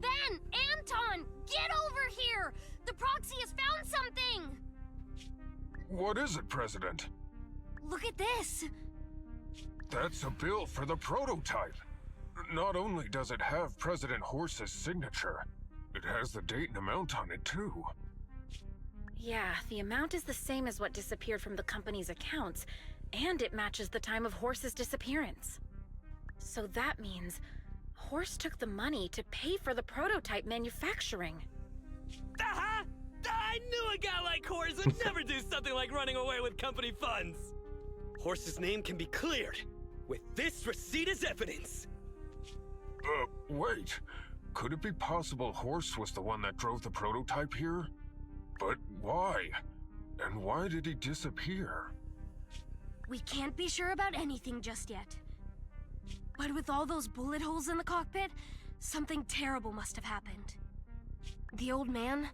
Ben! Anton! Get over here! The proxy has found something! What is it, President? Look at this! That's a bill for the prototype. Not only does it have President Horse's signature, it has the date and amount on it too. Yeah, the amount is the same as what disappeared from the company's accounts, and it matches the time of Horse's disappearance. So that means Horse took the money to pay for the prototype manufacturing. Aha! I knew a guy like Horse would never do something like running away with company funds! Horse's name can be cleared, with this receipt as evidence! Wait. Could it be possible Horse was the one that drove the prototype here? But why? And why did he disappear? We can't be sure about anything just yet. But with all those bullet holes in the cockpit, something terrible must have happened. The old man...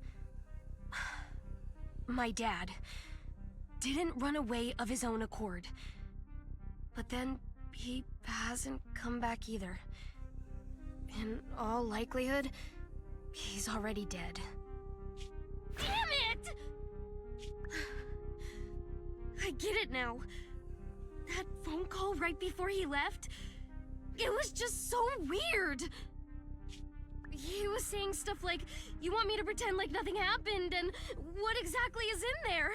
my dad... didn't run away of his own accord. But then he hasn't come back either. In all likelihood, he's already dead. Damn it! I get it now. That phone call right before he left, it was just so weird. He was saying stuff like, you want me to pretend like nothing happened, and what exactly is in there?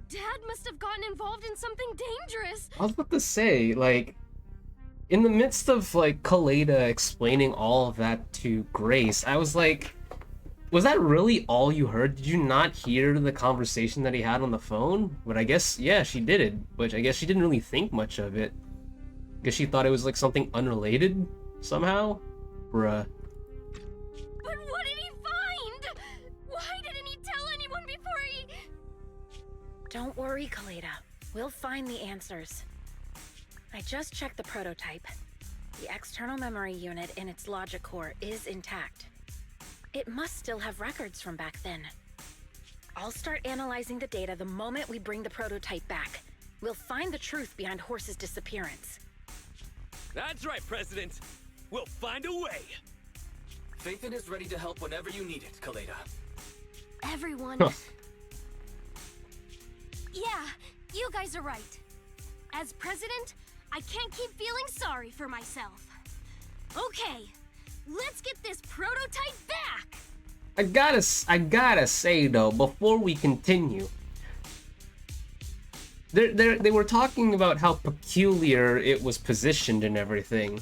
Dad must have gotten involved in something dangerous. I was about to say, like, in the midst of, like, Kaleda explaining all of that to Grace, I was like, was that really all you heard? Did you not hear the conversation that he had on the phone? But I guess, yeah, she did it, which I guess she didn't really think much of it. Because she thought it was, like, something unrelated, somehow? Bruh. But what did he find? Why didn't he tell anyone before he... Don't worry, Kaleda. We'll find the answers. I just checked the prototype. The external memory unit in its logic core is intact. It must still have records from back then. I'll start analyzing the data the moment we bring the prototype back. We'll find the truth behind Horse's disappearance. That's right, President. We'll find a way. Phaethon is ready to help whenever you need it, Kaleda. Everyone... Yeah, you guys are right. As president, I can't keep feeling sorry for myself. Okay, let's get this prototype back! I gotta say though, before we continue, they were talking about how peculiar it was positioned and everything.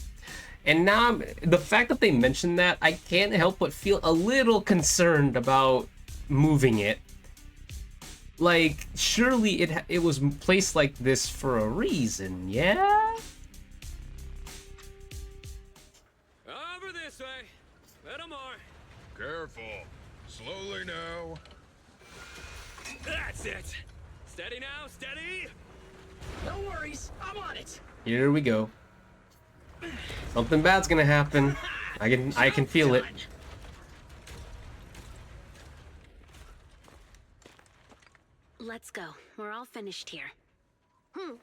And now, the fact that they mentioned that, I can't help but feel a little concerned about moving it. Like, surely it was placed like this for a reason, yeah? Over this way. Little more. Careful. Slowly now. That's it. Steady now, steady. No worries, I'm on it. Here we go. Something bad's gonna happen. I can feel it. Let's go. We're all finished here. Huh?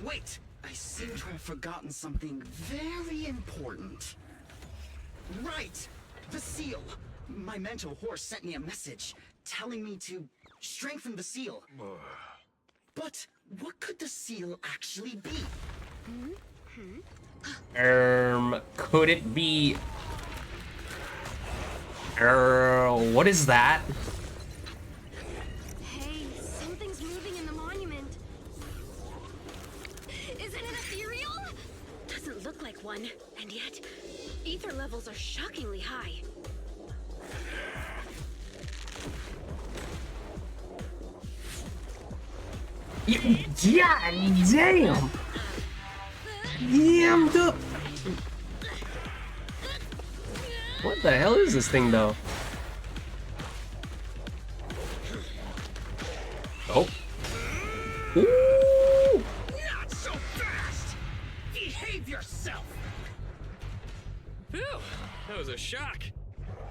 Wait! I seem to have forgotten something very important. Right! The seal! My mentor horse sent me a message telling me to strengthen the seal. But what could the seal actually be? Could it be... what is that? Hey, something's moving in the monument. Is it an ethereal? Doesn't look like one, and yet, ether levels are shockingly high. Yeah, damn! Damn, dude! What the hell is this thing, though? Oh. Ooh! Not so fast! Behave yourself! Phew, that was a shock.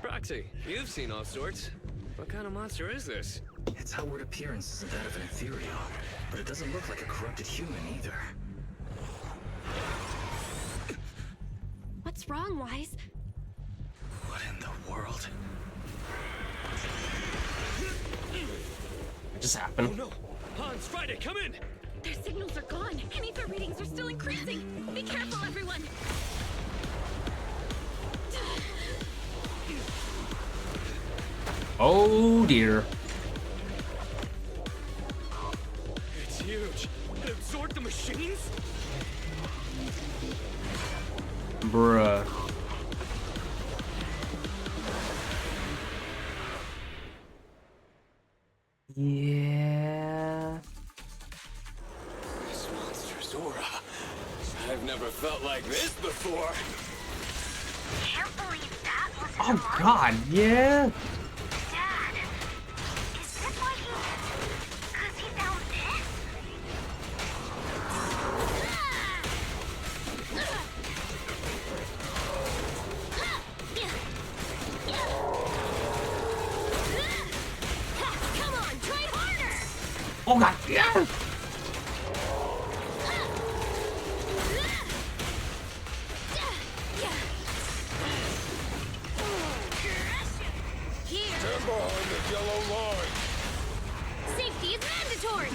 Proxy, you've seen all sorts. What kind of monster is this? Its outward appearance isn't that of an ethereal, but it doesn't look like a corrupted human either. What's wrong, Wise? What in the world? What just happened? Oh no! Hans, Friday, come in! Their signals are gone, and ether readings are still increasing. Be careful, everyone! Oh dear. It's huge. It absorbed the machines? Bruh. Yeah. This monster's aura. I've never felt like this before. Can't believe that was Oh god, yeah. Dad. Is this why cause he found this? Come on! Oh god, yeah! Stand behind the yellow line. Safety is mandatory.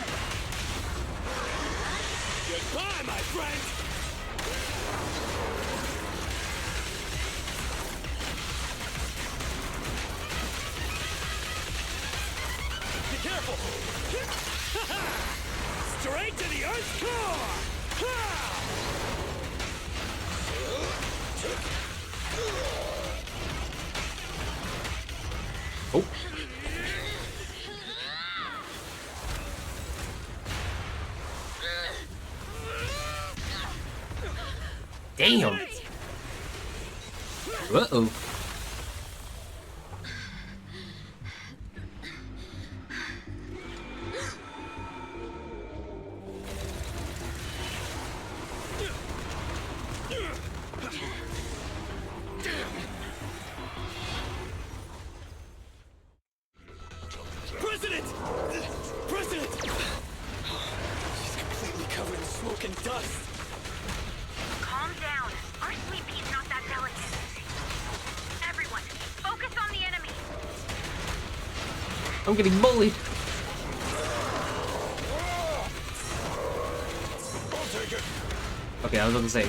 Goodbye, my friend! Be careful! Straight to the Earth's core! Oh. Damn. Uh-oh. President! President! She's completely covered in smoke and dust. Calm down. Our sweet pea's not that delicate. Everyone, focus on the enemy. I'm getting bullied. I'll take it. Okay, I was about to say.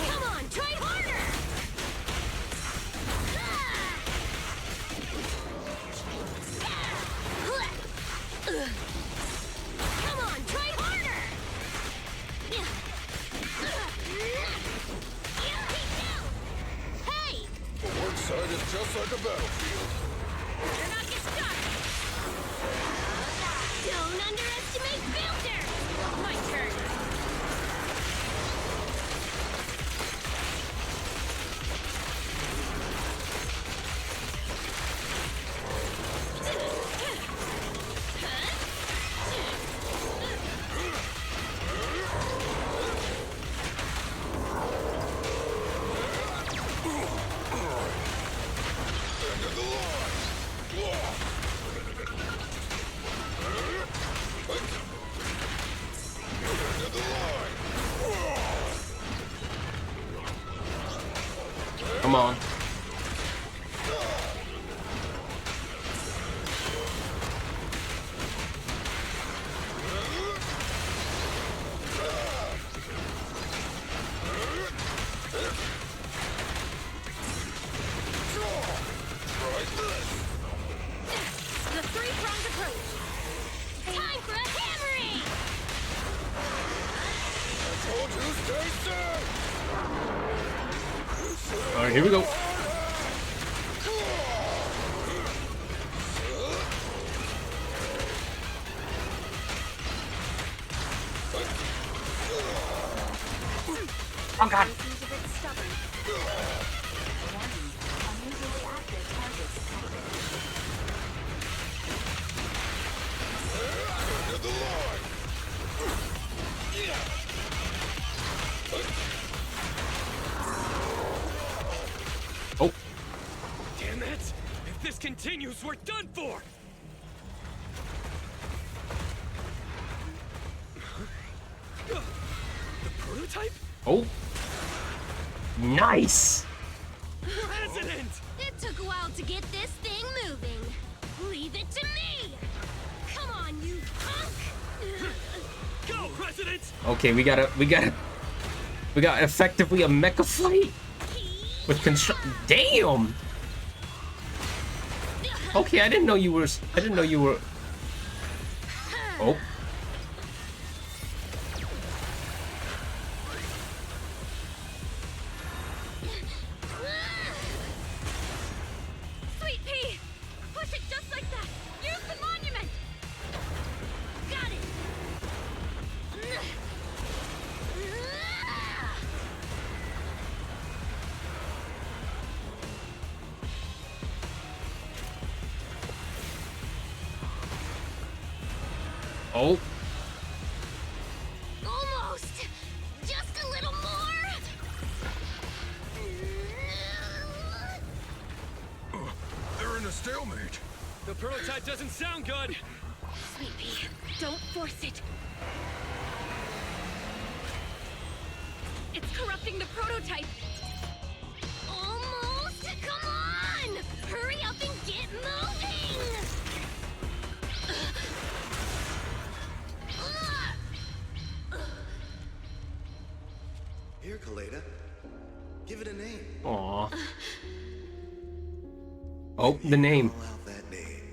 Come on, try harder. Come on, try harder. Hey, The work site is just like a battlefield. you're not get stuck. Don't underestimate Builder. My turn. End of the line. End of the line. Come on. The three-pronged approach. Time for a hammering. Told you, stay safe. Alright, here we go. Oh god. Seems a bit stubborn. Warning, unusually active targets detected. End of the line. Oh. Damn it! If this continues, we're done for! The prototype? Oh. Nice. President! It took a while to get this thing moving. Leave it to me. Come on, you punk. Go, President! Okay, we got effectively a mecha fight with construct. Damn. Okay, I didn't know you were. Oh. Sweet pea. Push it just like that. Use the monument. Got it. Oh. Almost. Just a little more. a stalemate. The prototype doesn't sound good. Sweet pea, don't force it. It's corrupting the prototype. Almost! Come on! Hurry up and get moving! Here, Kaleda. Give it a name. Aw. Oh, the name. Call out that name.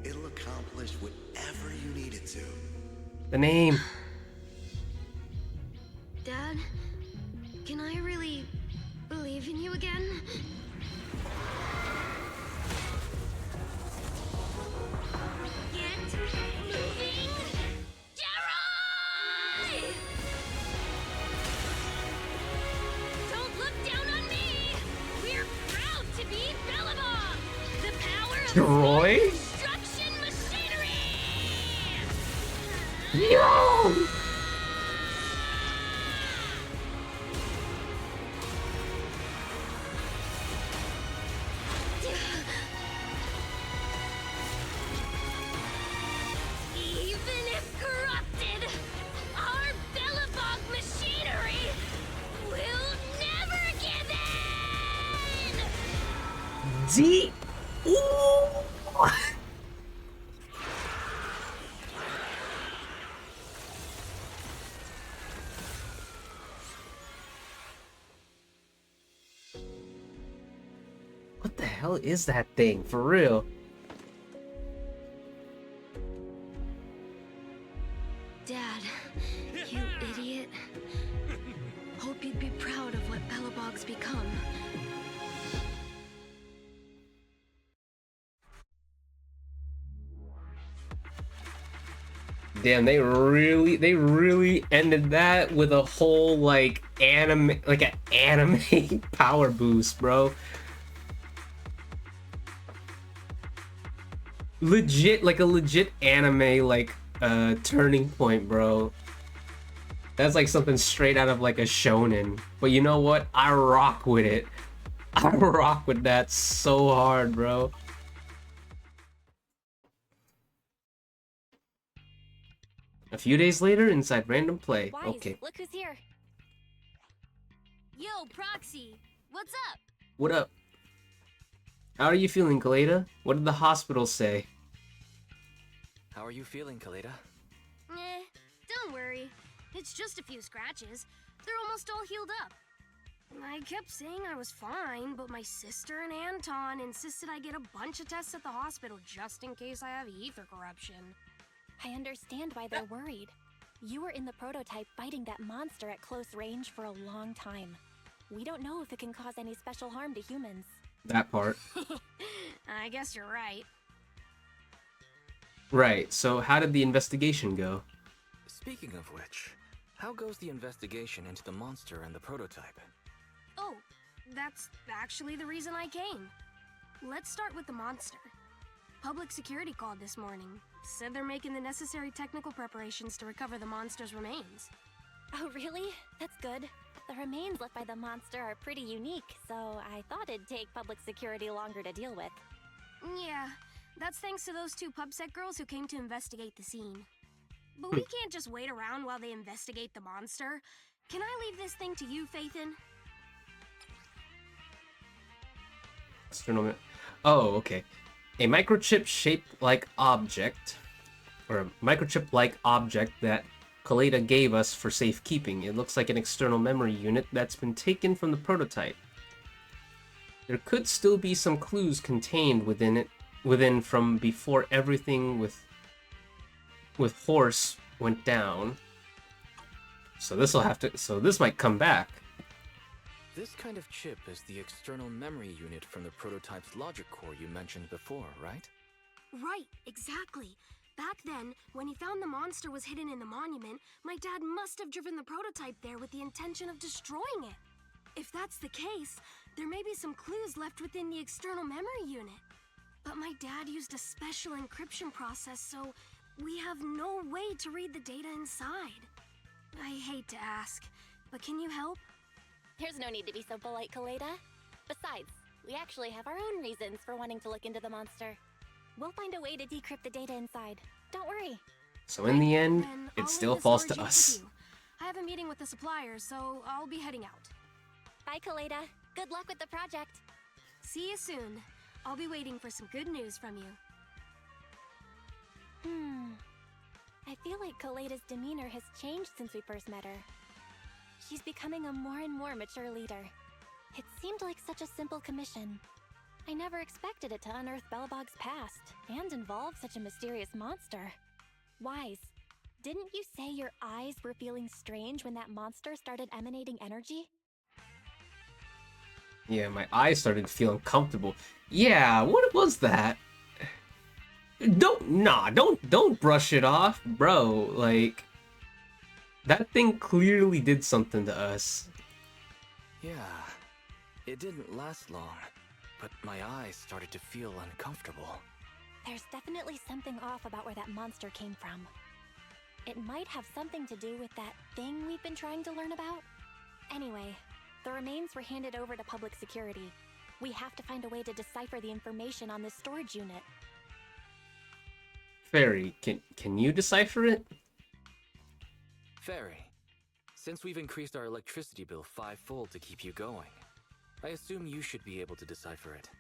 It'll accomplish whatever you need it to. The name. Dad, can I really believe in you again? Get moving! Jerry! Don't look down on me! We're proud to be Belobog! The power of Troy? construction machinery! Yo! Even if corrupted, our Belobog machinery will never give in! D. Ooh. What the hell is that thing? For real? Dad, you idiot. Hope you'd be proud of what Belobog's become. Damn, they really ended that with a whole like anime, like an anime power boost, bro. Legit, like a legit anime like turning point, bro. That's like something straight out of like a shonen. But you know what? I rock with it. I rock with that so hard, bro. A few days later, inside random play. Wise, Okay. look who's here. Yo, Proxy, what's up? What up? How are you feeling, Kaleda? What did the hospital say? How are you feeling, Kaleda? Don't worry. It's just a few scratches. They're almost all healed up. I kept saying I was fine, but my sister and Anton insisted I get a bunch of tests at the hospital just in case I have ether corruption. I understand why they're worried. You were in the prototype fighting that monster at close range for a long time. We don't know if it can cause any special harm to humans. That part. I guess you're right. Right, so how did the investigation go? Speaking of which, how goes the investigation into the monster and the prototype? Oh, that's actually the reason I came. Let's start with the monster. Public security called this morning. Said they're making the necessary technical preparations to recover the monster's remains. Oh, really? That's good. The remains left by the monster are pretty unique, so I thought it'd take public security longer to deal with. Yeah, that's thanks to those two PubSec girls who came to investigate the scene. But we can't just wait around while they investigate the monster. Can I leave this thing to you, Faithin? Oh, okay. A microchip-shaped like object, or a microchip-like object that Kaleda gave us for safekeeping. It looks like an external memory unit that's been taken from the prototype. There could still be some clues contained within from before everything with Horse went down. So this might come back. This kind of chip is the external memory unit from the prototype's logic core you mentioned before, right? Right, exactly. Back then, when he found the monster was hidden in the monument, my dad must have driven the prototype there with the intention of destroying it. If that's the case, there may be some clues left within the external memory unit. But my dad used a special encryption process, so we have no way to read the data inside. I hate to ask, but can you help? There's no need to be so polite, Kaleda. Besides, We actually have our own reasons for wanting to look into the monster. We'll find a way to decrypt the data inside. Don't worry. So in the end, Then it I'll still leave the falls storage to unit us. with you. I have a meeting with the supplier, so I'll be heading out. Bye, Kaleda. Good luck with the project. See you soon. I'll be waiting for some good news from you. I feel like Kaleda's demeanor has changed since we first met her. She's becoming a more and more mature leader. It seemed like such a simple commission. I never expected it to unearth Belobog's past and involve such a mysterious monster. Wise, didn't you say your eyes were feeling strange when that monster started emanating energy? Yeah, my eyes started feeling comfortable. Yeah, what was that? Don't brush it off, bro. Like, that thing clearly did something to us. Yeah, it didn't last long, but my eyes started to feel uncomfortable. There's definitely something off about where that monster came from. It might have something to do with that thing we've been trying to learn about. Anyway, the remains were handed over to public security. We have to find a way to decipher the information on this storage unit. Fairy, can you decipher it? Fairy, since we've increased our electricity bill 5-fold to keep you going, I assume you should be able to decipher it.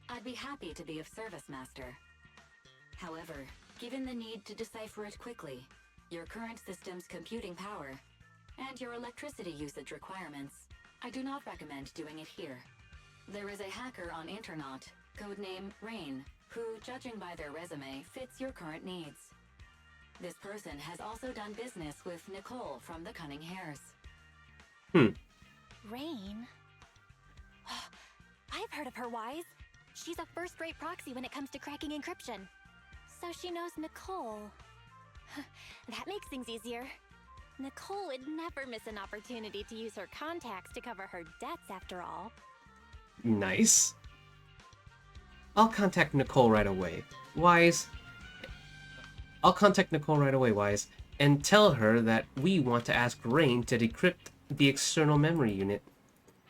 I'd be happy to be of service, Master. However, given the need to decipher it quickly, your current system's computing power, and your electricity usage requirements, I do not recommend doing it here. There is a hacker on Internaut, codename Rain, who, judging by their resume, fits your current needs. This person has also done business with Nicole from the Cunning Hares. Rain? I've heard of her, Wise. She's a first-rate proxy when it comes to cracking encryption. So she knows Nicole. That makes things easier. Nicole would never miss an opportunity to use her contacts to cover her debts, after all. Nice. I'll contact Nicole right away. Wise. I'll contact Nicole right away, Wise, and tell her that we want to ask Rain to decrypt the external memory unit.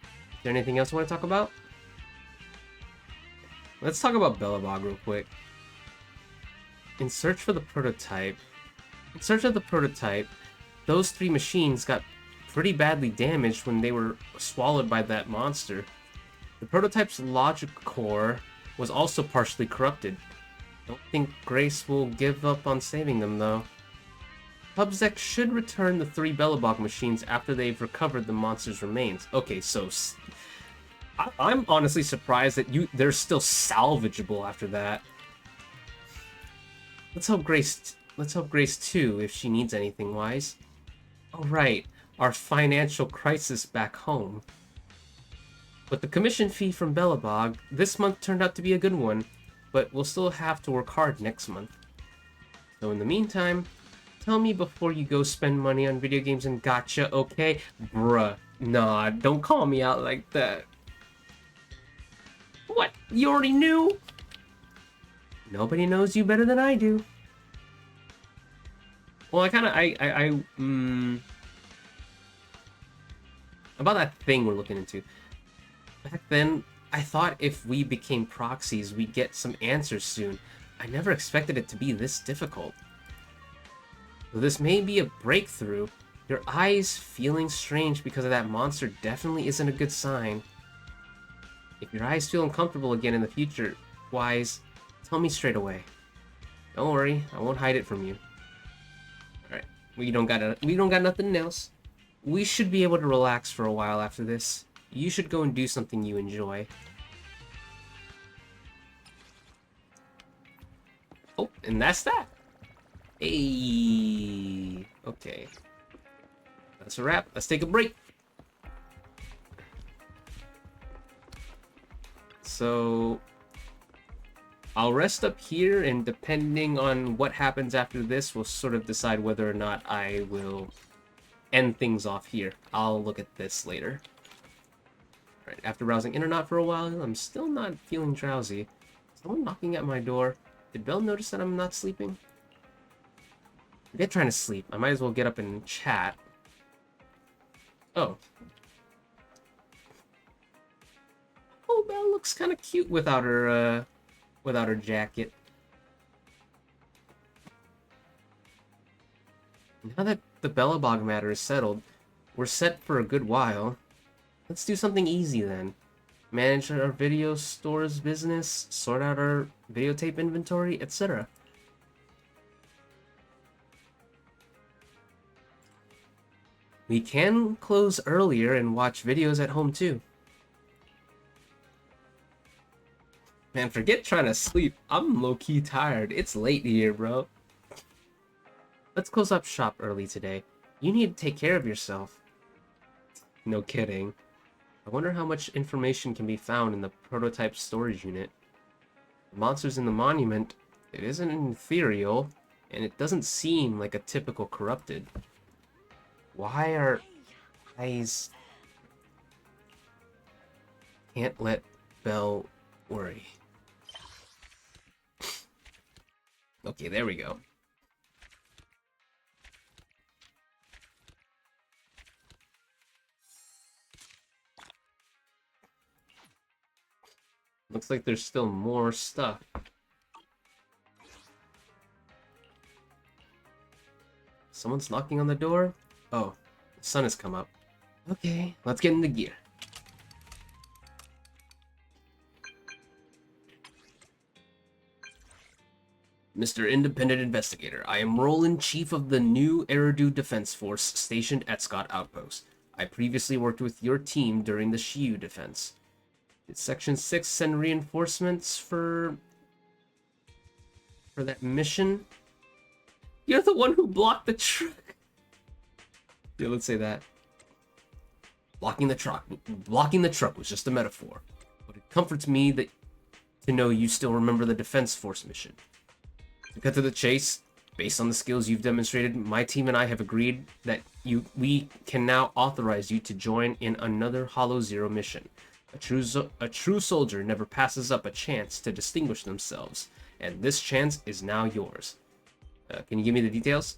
Is there anything else you want to talk about? Let's talk about Belobog real quick. In search of the prototype, those 3 machines got pretty badly damaged when they were swallowed by that monster. The prototype's logic core was also partially corrupted. Don't think Grace will give up on saving them, though. PubSec should return the 3 Belobog machines after they've recovered the monster's remains. Okay, so I'm honestly surprised that they're still salvageable after that. Let's help Grace too if she needs anything, Wise. Oh right, our financial crisis back home. But the commission fee from Belobog this month turned out to be a good one, but we'll still have to work hard next month. So in the meantime, tell me before you go spend money on video games and gacha, okay? Bruh, nah, don't call me out like that. What? You already knew? Nobody knows you better than I do. Well, about that thing we're looking into. Back then, I thought if we became proxies, we'd get some answers soon. I never expected it to be this difficult. Though this may be a breakthrough, your eyes feeling strange because of that monster definitely isn't a good sign. If your eyes feel uncomfortable again in the future, Wise, tell me straight away. Don't worry, I won't hide it from you. Alright, we don't got nothing else. We should be able to relax for a while after this. You should go and do something you enjoy. Oh, and that's that. Hey, okay. That's a wrap. Let's take a break. So I'll rest up here, and depending on what happens after this, we'll sort of decide whether or not I will end things off here. I'll look at this later. Right, after browsing Internet for a while, I'm still not feeling drowsy. Someone knocking at my door. Did Belle notice that I'm not sleeping? Forget trying to sleep. I might as well get up and chat. Oh. Belle looks kind of cute without her jacket. Now that the Belobog matter is settled, we're set for a good while. Let's do something easy then. Manage our video store's business, sort out our videotape inventory, etc. We can close earlier and watch videos at home too. Man, forget trying to sleep. I'm low-key tired. It's late here, bro. Let's close up shop early today. You need to take care of yourself. No kidding. I wonder how much information can be found in the prototype storage unit. The monsters in the monument, it isn't ethereal, and it doesn't seem like a typical corrupted. Why are eyes... Can't let Belle worry. Okay, there we go. Looks like there's still more stuff. Someone's knocking on the door? Oh, the sun has come up. Okay, let's get into gear. Mr. Independent Investigator, I am Roland, Chief of the new Eridu Defense Force stationed at Scott Outpost. I previously worked with your team during the Shiyu defense. Did Section 6 send reinforcements for that mission? You're the one who blocked the truck. Yeah, let's say that. Blocking the truck was just a metaphor, but it comforts me that to know you still remember the Defense Force mission. To cut to the chase, based on the skills you've demonstrated, my team and I have agreed that we can now authorize you to join in another Hollow Zero mission. A true soldier never passes up a chance to distinguish themselves, and this chance is now yours. Can you give me the details?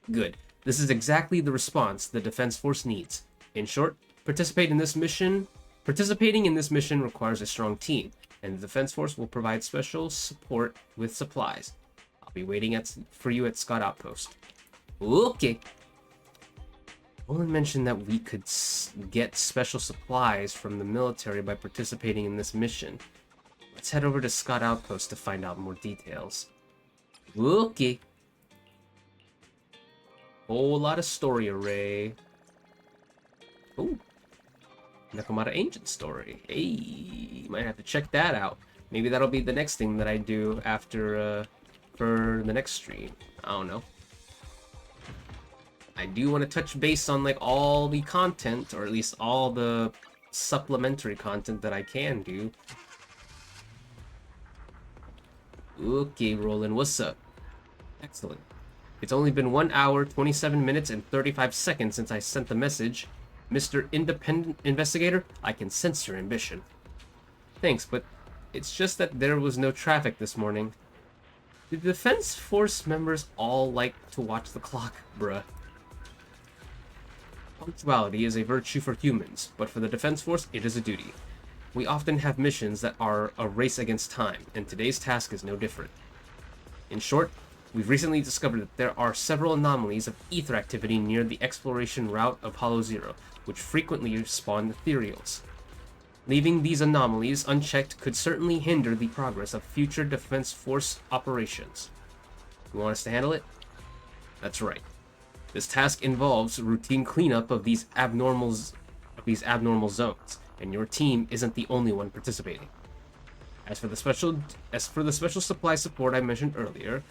Good. This is exactly the response the Defense Force needs. In short, participating in this mission requires a strong team, and the Defense Force will provide special support with supplies. I'll be waiting for you at Scott Outpost. Okay. Roland mentioned that we could get special supplies from the military by participating in this mission. Let's head over to Scott Outpost to find out more details. Okay. Whole lot of story array. Ooh. Nakamata Ancient story. Hey, might have to check that out. Maybe that'll be the next thing that I do after, for the next stream. I don't know. I do want to touch base on, like, all the content, or at least all the supplementary content that I can do. Okay, Roland, what's up? Excellent. It's only been 1 hour, 27 minutes, and 35 seconds since I sent the message. Mr. Independent Investigator, I can sense your ambition. Thanks, but it's just that there was no traffic this morning. Do the Defense Force members all like to watch the clock, bruh? Punctuality is a virtue for humans, but for the Defense Force, it is a duty. We often have missions that are a race against time, and today's task is no different. In short, we've recently discovered that there are several anomalies of ether activity near the exploration route of Hollow Zero, which frequently spawn ethereals. Leaving these anomalies unchecked could certainly hinder the progress of future Defense Force operations. You want us to handle it? That's right. This task involves routine cleanup of these abnormal zones, and your team isn't the only one participating. As for the special supply support I mentioned earlier,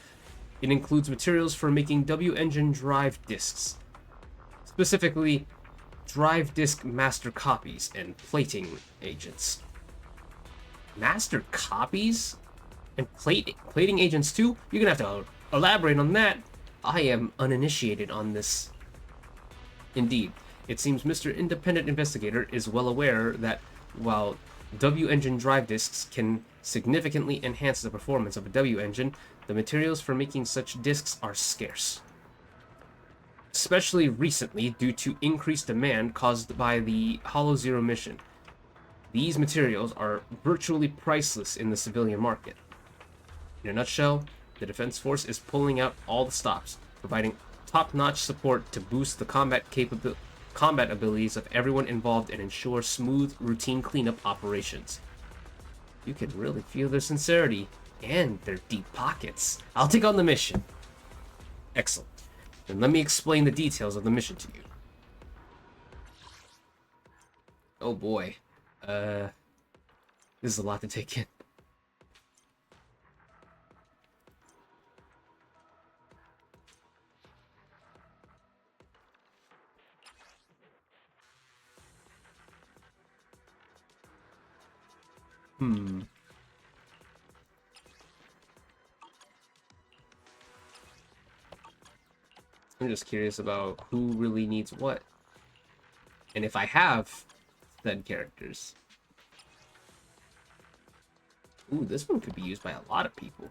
it includes materials for making W-engine drive discs, specifically drive disk master copies and plating agents. Master copies? And plating agents too? You're gonna have to elaborate on that. I am uninitiated on this. Indeed, it seems Mr. Independent Investigator is well aware that while W-engine drive disks can significantly enhance the performance of a W-engine, the materials for making such disks are scarce. Especially recently due to increased demand caused by the Hollow Zero mission. These materials are virtually priceless in the civilian market. In a nutshell, the Defense Force is pulling out all the stops, providing top-notch support to boost the combat abilities of everyone involved and ensure smooth, routine cleanup operations. You can really feel their sincerity and their deep pockets. I'll take on the mission. Excellent. Then let me explain the details of the mission to you. Oh boy. This is a lot to take in. I'm just curious about who really needs what. And if I have said characters. Ooh, this one could be used by a lot of people.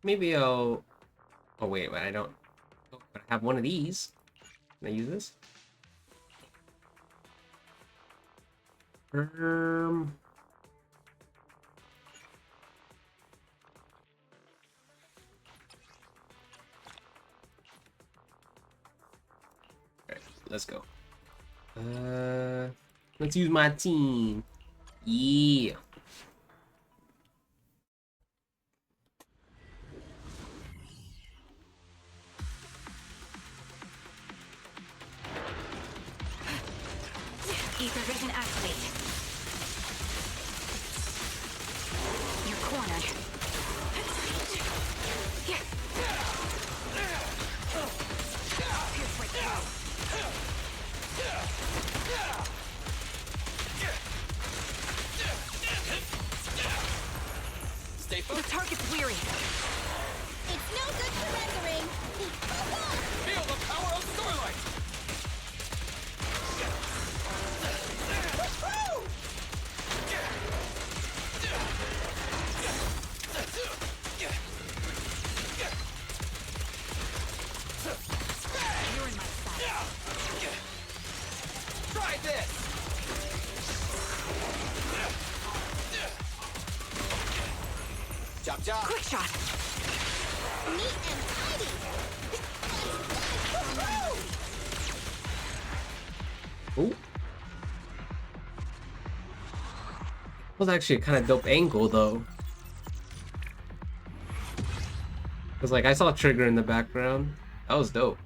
Maybe I'll... Oh, wait, I don't... Oh, but I have one of these. Can I use this? Alright, let's go. Let's use my team. Yeah. Ether vision activate. You're cornered. Here. Pierce right through. Stay The focused. target's weary. It's no good surrendering. Feel the power of Starlight. You're in my sight. Try this. Chop chop. Quick shot. Neat and tidy. Ooh. That was actually a kind of dope angle, though. Because, like, I saw Trigger in the background. That was dope.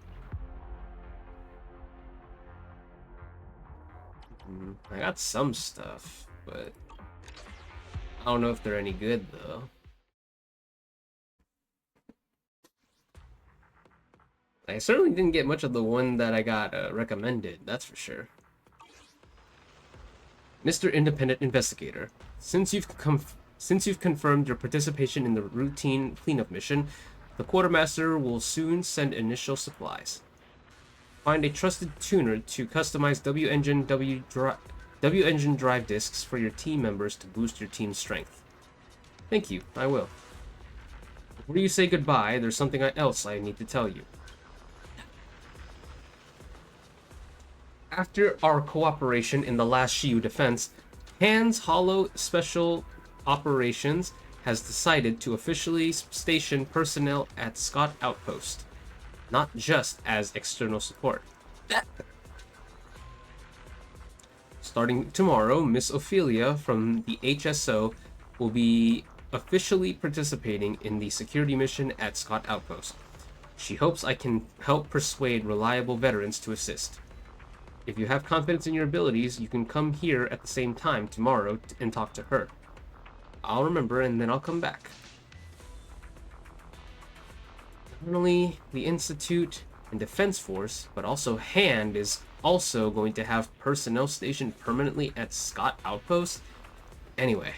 I got some stuff, but I don't know if they're any good, though. I certainly didn't get much of the one that I got recommended, that's for sure. Mr. Independent Investigator, since you've confirmed your participation in the routine cleanup mission, the Quartermaster will soon send initial supplies. Find a trusted tuner to customize W-engine drive discs for your team members to boost your team's strength. Thank you, I will. Before you say goodbye, there's something else I need to tell you. After our cooperation in the last Shiyu defense, Hands Hollow Special Operations has decided to officially station personnel at Scott Outpost, not just as external support. Starting tomorrow, Miss Ophelia from the HSO will be officially participating in the security mission at Scott Outpost. She hopes I can help persuade reliable veterans to assist. If you have confidence in your abilities, you can come here at the same time tomorrow and talk to her. I'll remember and then I'll come back. Not only the Institute and Defense Force, but also HAND is also going to have personnel stationed permanently at Scott Outpost. Anyway,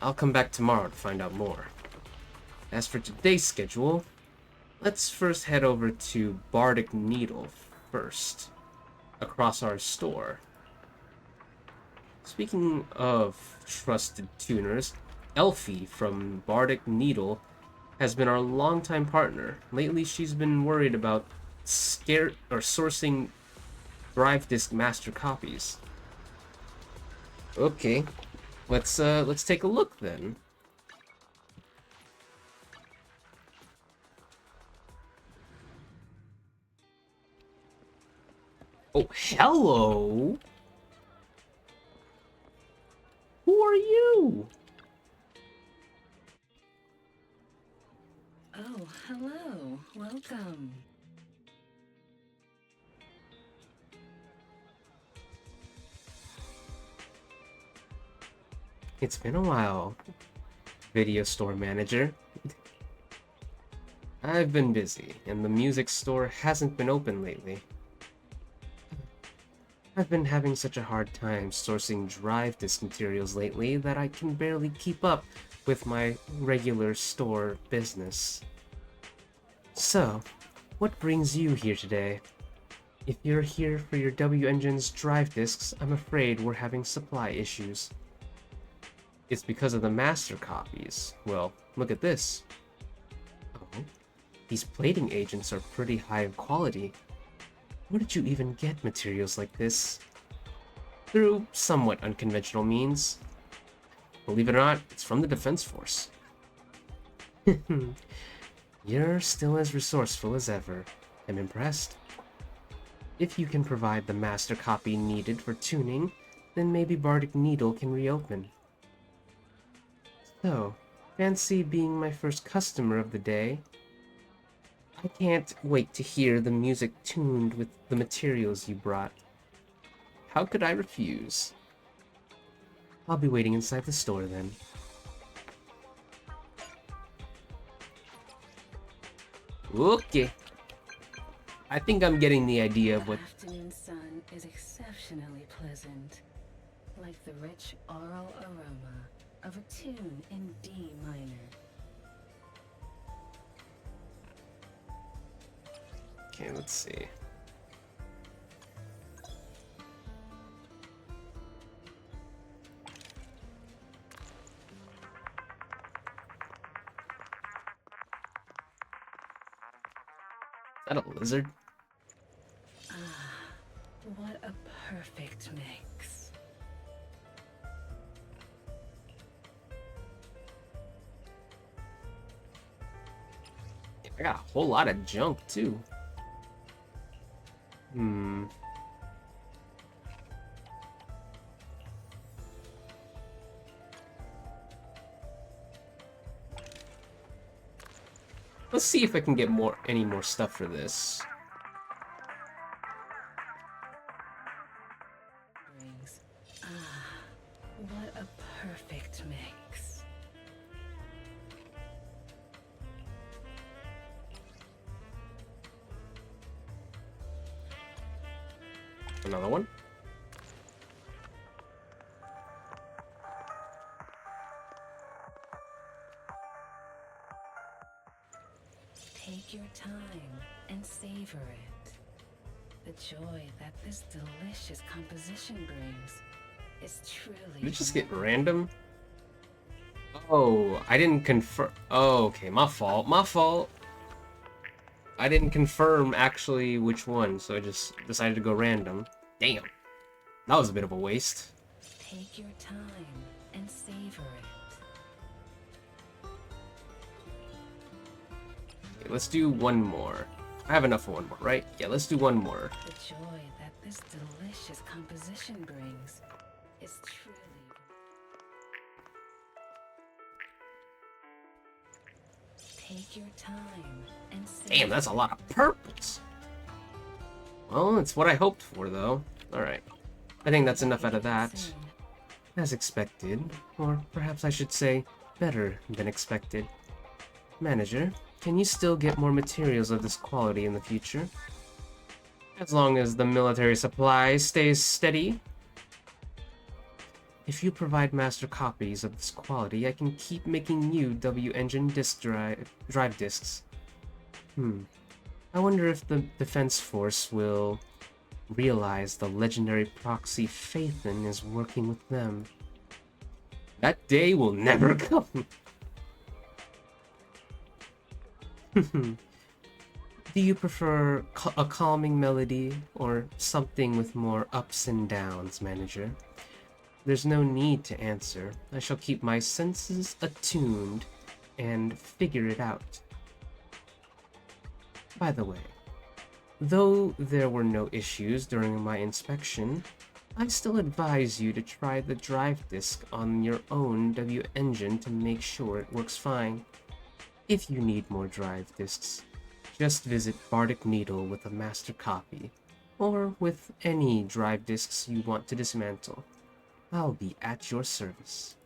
I'll come back tomorrow to find out more. As for today's schedule, let's first head over to Bardic Needle first, across our store. Speaking of trusted tuners, Elfie from Bardic Needle has been our longtime partner. Lately, she's been worried about sourcing drive disk master copies. Okay, let's take a look then. Oh, hello. Who are you? Oh, hello. Welcome. It's been a while, video store manager. I've been busy, and the music store hasn't been open lately. I've been having such a hard time sourcing drive disk materials lately that I can barely keep up with my regular store business. So, what brings you here today? If you're here for your W Engine's drive disks, I'm afraid we're having supply issues. It's because of the master copies. Well, look at this. Oh, these plating agents are pretty high in quality. Where did you even get materials like this? Through somewhat unconventional means. Believe it or not, it's from the Defense Force. You're still as resourceful as ever. I'm impressed. If you can provide the master copy needed for tuning, then maybe Bardic Needle can reopen. So, fancy being my first customer of the day? I can't wait to hear the music tuned with the materials you brought. How could I refuse? I'll be waiting inside the store then. Okay. I think I'm getting the idea of what... The afternoon sun is exceptionally pleasant, like the rich oral aroma of a tune in D minor. Okay, let's see. Is that a lizard? Ah, what a perfect mix. I got a whole lot of junk too. Let's see if I can get any more stuff for this. What a perfect mix. Another one. Take your time and savor it. The joy that this delicious composition brings is truly... Did it just get random? Oh, I didn't confirm. Oh, okay, my fault. My fault. I didn't confirm actually which one, so I just decided to go random. Damn. That was a bit of a waste. Take your time and savor it. Okay, let's do one more. I have enough for one more, right? Yeah, let's do one more. The joy that this delicious composition brings is truly... Take your time and Damn, that's a lot of purples. Well, it's what I hoped for, though. Alright. I think that's enough out of that. As expected. Or perhaps I should say, better than expected. Manager, can you still get more materials of this quality in the future? As long as the military supply stays steady. If you provide master copies of this quality, I can keep making new W-engine drive disks. I wonder if the Defense Force will realize the legendary proxy Phaethon is working with them. That day will never come. Do you prefer a calming melody or something with more ups and downs, manager? There's no need to answer. I shall keep my senses attuned and figure it out. By the way, though there were no issues during my inspection, I still advise you to try the drive disk on your own W-engine to make sure it works fine. If you need more drive disks, just visit Bardic Needle with a master copy, or with any drive disks you want to dismantle. I'll be at your service.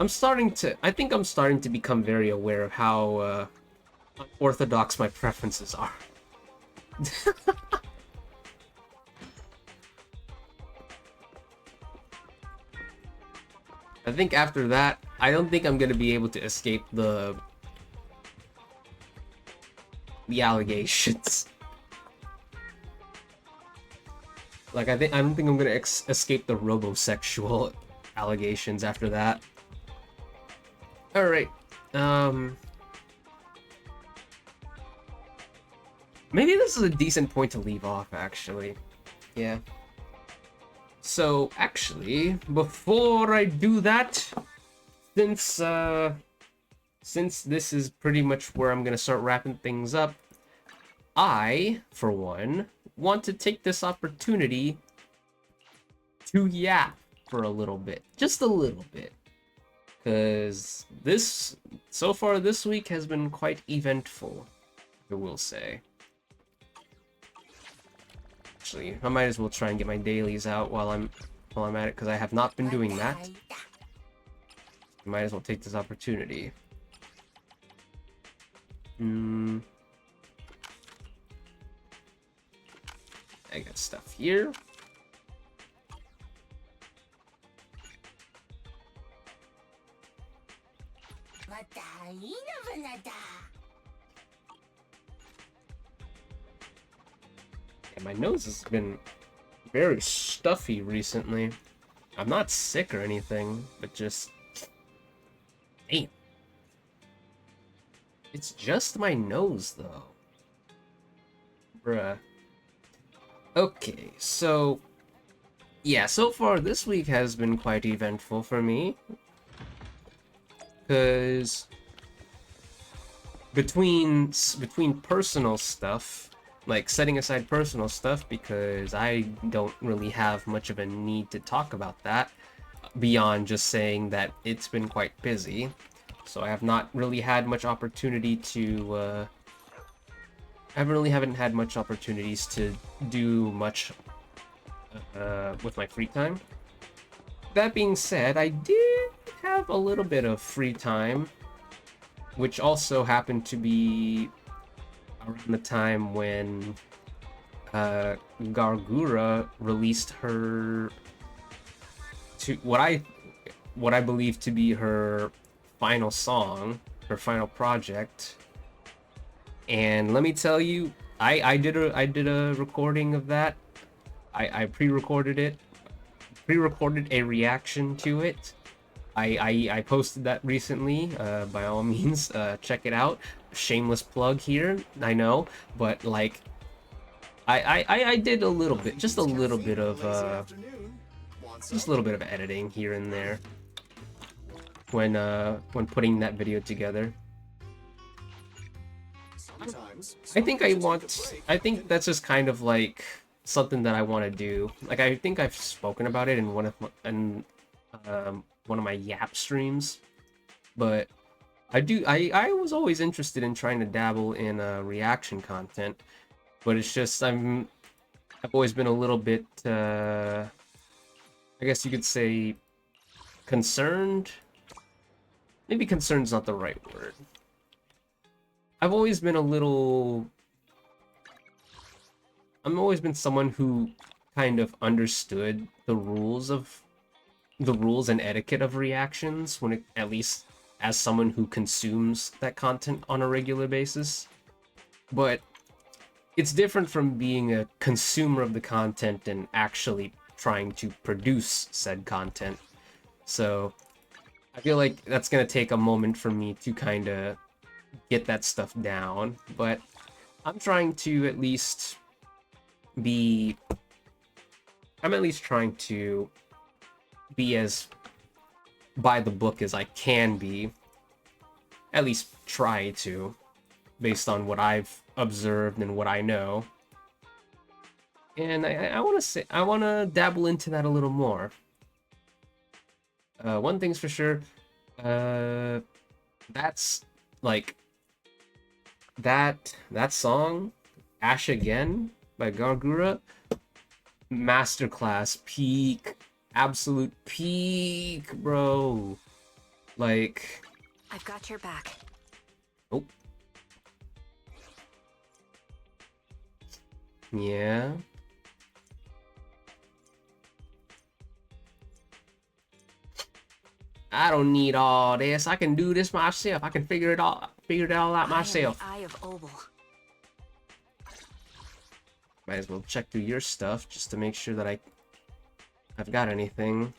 I think I'm starting to become very aware of how unorthodox my preferences are. I think after that, I don't think I'm gonna be able to escape the allegations. Like, I don't think I'm gonna escape the robosexual allegations after that. Alright, maybe this is a decent point to leave off, actually. Yeah. So, actually, before I do that, since this is pretty much where I'm gonna start wrapping things up, I, for one, want to take this opportunity to yap for a little bit. Just a little bit. Because so far this week has been quite eventful, I will say. Actually, I might as well try and get my dailies out while I'm at it, because I have not been doing that. I might as well take this opportunity. I got stuff here. Yeah, my nose has been very stuffy recently. I'm not sick or anything, but just... damn. It's just my nose, though. Bruh. Okay, so... yeah, so far this week has been quite eventful for me. Because... between personal stuff, like setting aside personal stuff, because I don't really have much of a need to talk about that, beyond just saying that it's been quite busy. So I have not really had much opportunity to, haven't had much opportunities to do much with my free time. That being said, I did have a little bit of free time, which also happened to be around the time when Gargura released her what I believe to be her final song, her final project. And let me tell you, I did a recording of that. I pre-recorded a reaction to it. I posted that recently. By all means, check it out. Shameless plug here, I know, but like, I did a little bit, just a little bit of editing here and there when putting that video together. I think that's just kind of like something that I want to do. Like, I think I've spoken about it in one of my Yap streams, but I was always interested in trying to dabble in reaction content, but it's just I've always been a little bit I guess you could say concerned. Maybe concerned's not the right word. I've always been a little I've always been someone who kind of understood the rules and etiquette of reactions when it, at least as someone who consumes that content on a regular basis. But it's different from being a consumer of the content and actually trying to produce said content. So I feel like that's gonna take a moment for me to kind of get that stuff down, but I'm trying to at least be I'm at least trying to be as by the book as I can be. At least try to, based on what I've observed and what I know. And I want to say I want to dabble into that a little more. One thing's for sure, that's like that song, Ash Again by Gargura, masterclass, peak, absolute peak, bro. Like, I've got your back. oh, yeah. I don't need all this. I can do this myself. I can figure it all out myself. I am the Eye of Obel. Might as well check through your stuff just to make sure that I've got anything.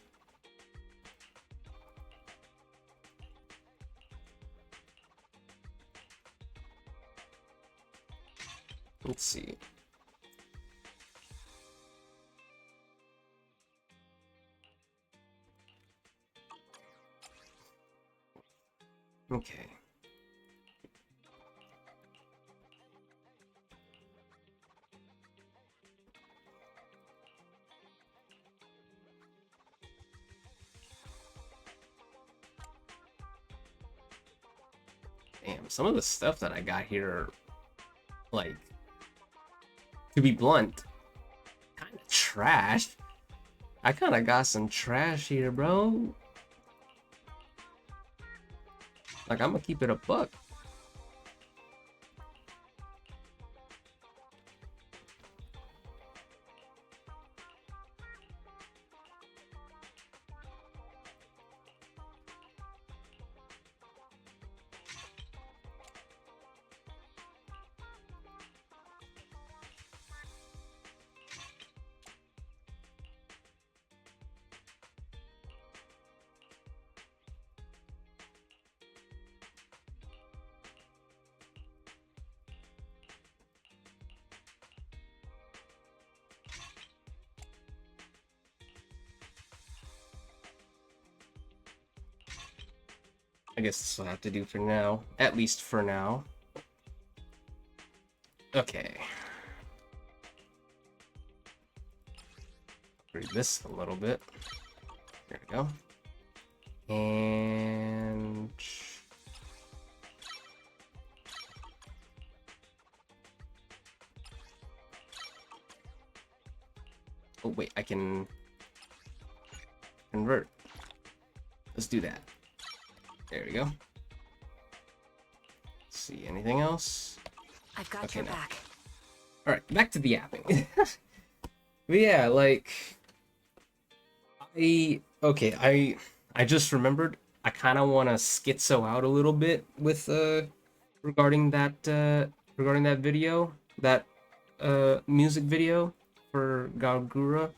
Let's see. Okay. Damn, some of the stuff that I got here are, like, to be blunt, kind of trash. I kind of got some trash here, bro. Like, I'm gonna keep it a buck. I guess this will have to do for now. At least for now. Okay. Read this a little bit. There we go. And... oh wait, I can convert. Let's do that. There we go. Let's see, anything else? I've got your back. Alright, back to the yapping. But yeah, like... I just remembered I kind of want to schizo out a little bit with, regarding that video, that, music video for Galgura.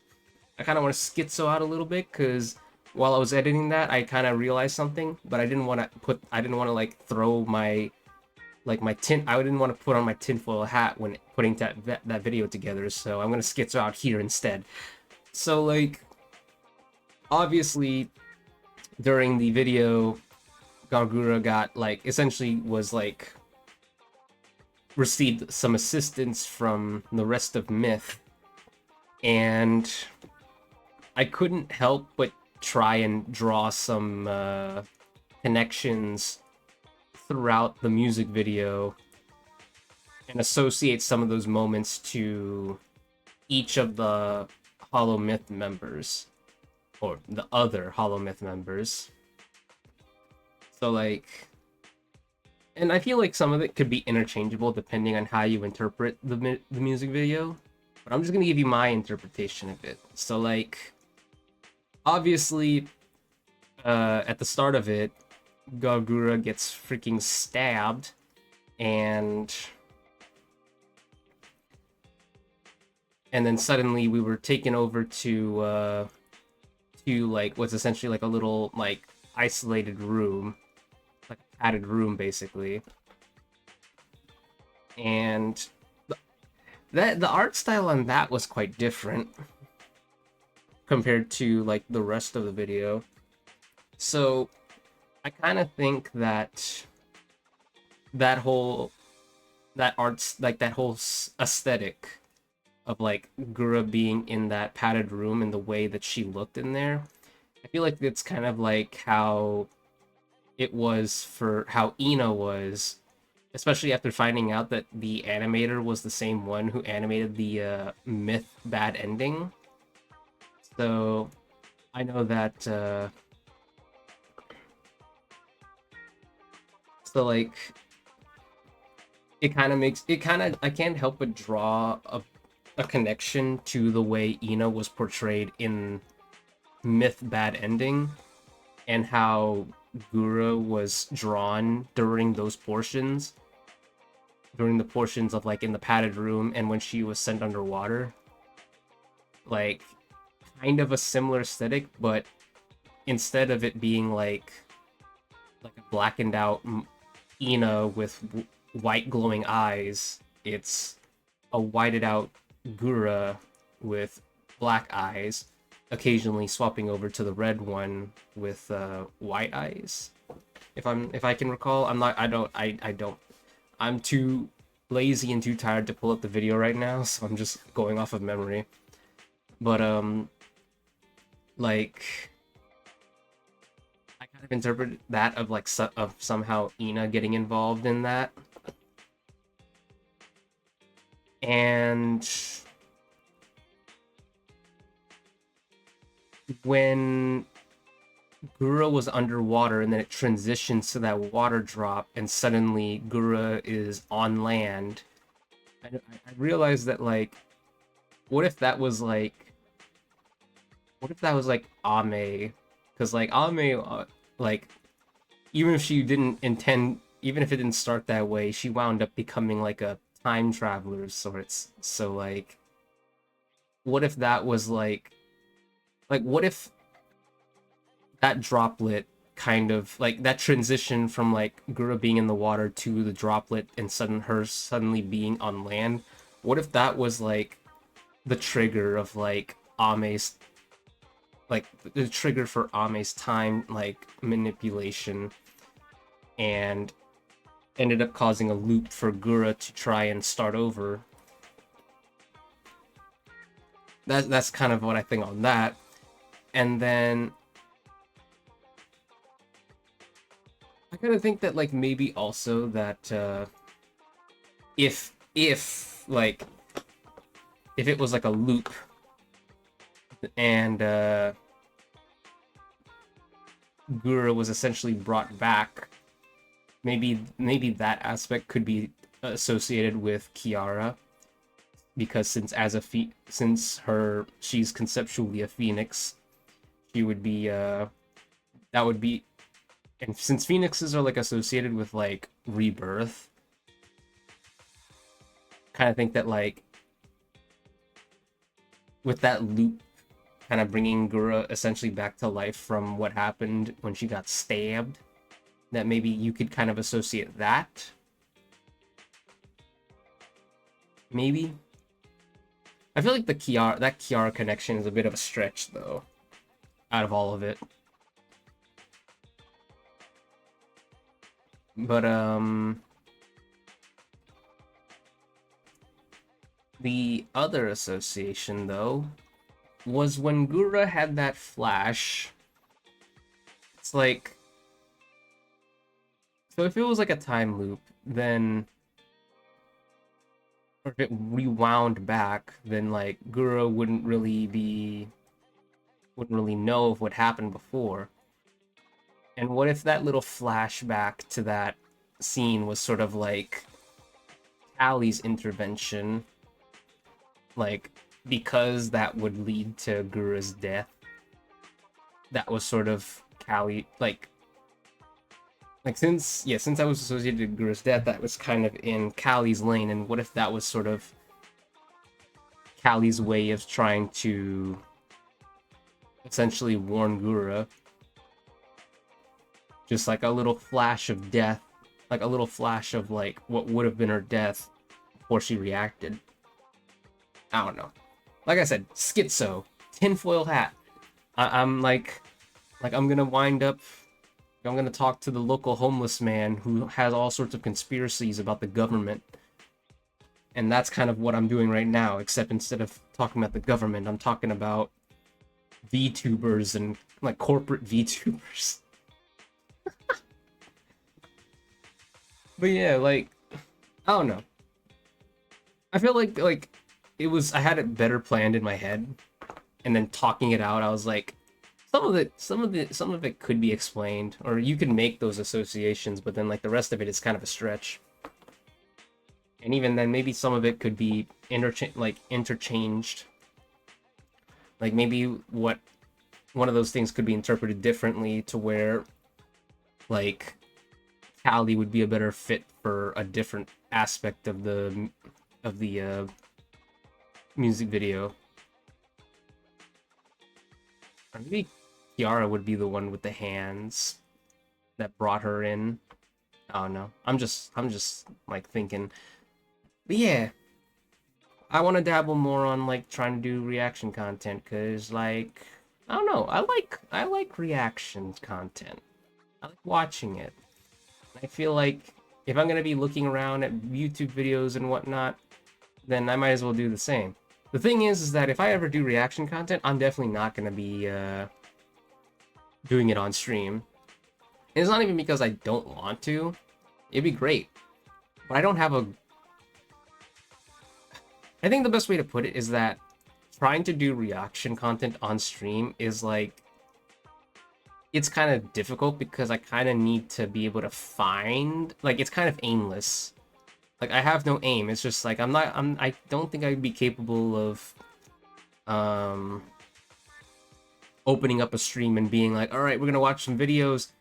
I kind of want to schizo out a little bit, because while I was editing that, I kind of realized something, but I didn't want to like throw my, like my I didn't want to put on my tinfoil hat when putting that video together, so I'm gonna schizo out here instead. So like, obviously, during the video, Gargura got like, essentially was like, received some assistance from the rest of Myth, and I couldn't help but try and draw some connections throughout the music video and associate some of those moments to each of the Hollow Myth members, or the other Hollow Myth members. So like, and I feel like some of it could be interchangeable depending on how you interpret the music video. but I'm just gonna give you my interpretation of it. So like, obviously, at the start of it, Gagura gets freaking stabbed, and then suddenly we were taken over to like what's essentially like a little like isolated room, like a padded room basically, and the art style on that was quite different compared to like the rest of the video. So I kind of think that that art's like that whole aesthetic of like Gura being in that padded room and the way that she looked in there, I feel like it's kind of like how it was for how Ina was, especially after finding out that the animator was the same one who animated the Myth bad ending. So I know that so like it kind of makes it kind of I can't help but draw a connection to the way Ina was portrayed in Myth bad ending, and how Gura was drawn during those portions, during the portions of like in the padded room and when she was sent underwater. Like kind of a similar aesthetic, but instead of it being like a blackened out Ina with white glowing eyes, it's a whited out Gura with black eyes, occasionally swapping over to the red one with white eyes. If I can recall, I'm too lazy and too tired to pull up the video right now, so I'm just going off of memory. But like I kind of interpret that of like of somehow Ina getting involved in that. And when Gura was underwater and then it transitions to that water drop and suddenly Gura is on land, I realized that like what if that was like Ame? Because like Ame like even if she didn't intend, even if it didn't start that way, she wound up becoming like a time traveler of sorts. So like what if that was like what if that droplet kind of like that transition from like Gura being in the water to the droplet and suddenly being on land, what if that was like the trigger of like Ame's like the trigger for Ame's time like manipulation, and ended up causing a loop for Gura to try and start over. That's kind of what I think on that. And then I kind of think that like maybe also that if like if it was like a loop and Gura was essentially brought back, maybe that aspect could be associated with Kiara, because she's conceptually a phoenix, she would be that would be, and since phoenixes are like associated with like rebirth, kind of think that like with that loop kind of bringing Gura essentially back to life from what happened when she got stabbed, that maybe you could kind of associate that. Maybe. I feel like that Kiara connection is a bit of a stretch though, out of all of it. But the other association though was when Gura had that flash. It's like, so if it was like a time loop, then, or if it rewound back, then like Gura wouldn't really know of what happened before. And what if that little flashback to that scene was sort of like Allie's intervention like, because that would lead to Gura's death, that was sort of Callie, like since I was associated with Gura's death, that was kind of in Callie's lane, and what if that was sort of Callie's way of trying to essentially warn Gura? Just like a little flash of death, like a little flash of like what would have been her death before she reacted. I don't know. Like I said, schizo, tinfoil hat. I'm like I'm gonna wind up. I'm gonna talk to the local homeless man who has all sorts of conspiracies about the government. And that's kind of what I'm doing right now, except instead of talking about the government, I'm talking about VTubers and like corporate VTubers. But yeah, like, I don't know. I feel like it was, I had it better planned in my head, and then talking it out, I was like, some of it could be explained, or you could make those associations, but then like the rest of it is kind of a stretch. And even then, maybe some of it could be interchanged. Like maybe one of those things could be interpreted differently to where, like, Callie would be a better fit for a different aspect of the music video. Or maybe Kiara would be the one with the hands that brought her in. I don't know. I'm just like thinking. But yeah, I want to dabble more on like trying to do reaction content, cause like, I don't know, I like reaction content. I like watching it. I feel like if I'm gonna be looking around at YouTube videos and whatnot, then I might as well do the same. The thing is that if I ever do reaction content, I'm definitely not gonna be doing it on stream. And it's not even because I don't want to. It'd be great, but I don't have a. I think the best way to put it is that trying to do reaction content on stream is like, it's kind of difficult because I kind of need to be able to find, like, it's kind of aimless. Like, I have no aim. It's just like I don't think I'd be capable of opening up a stream and being like, all right, we're gonna watch some videos,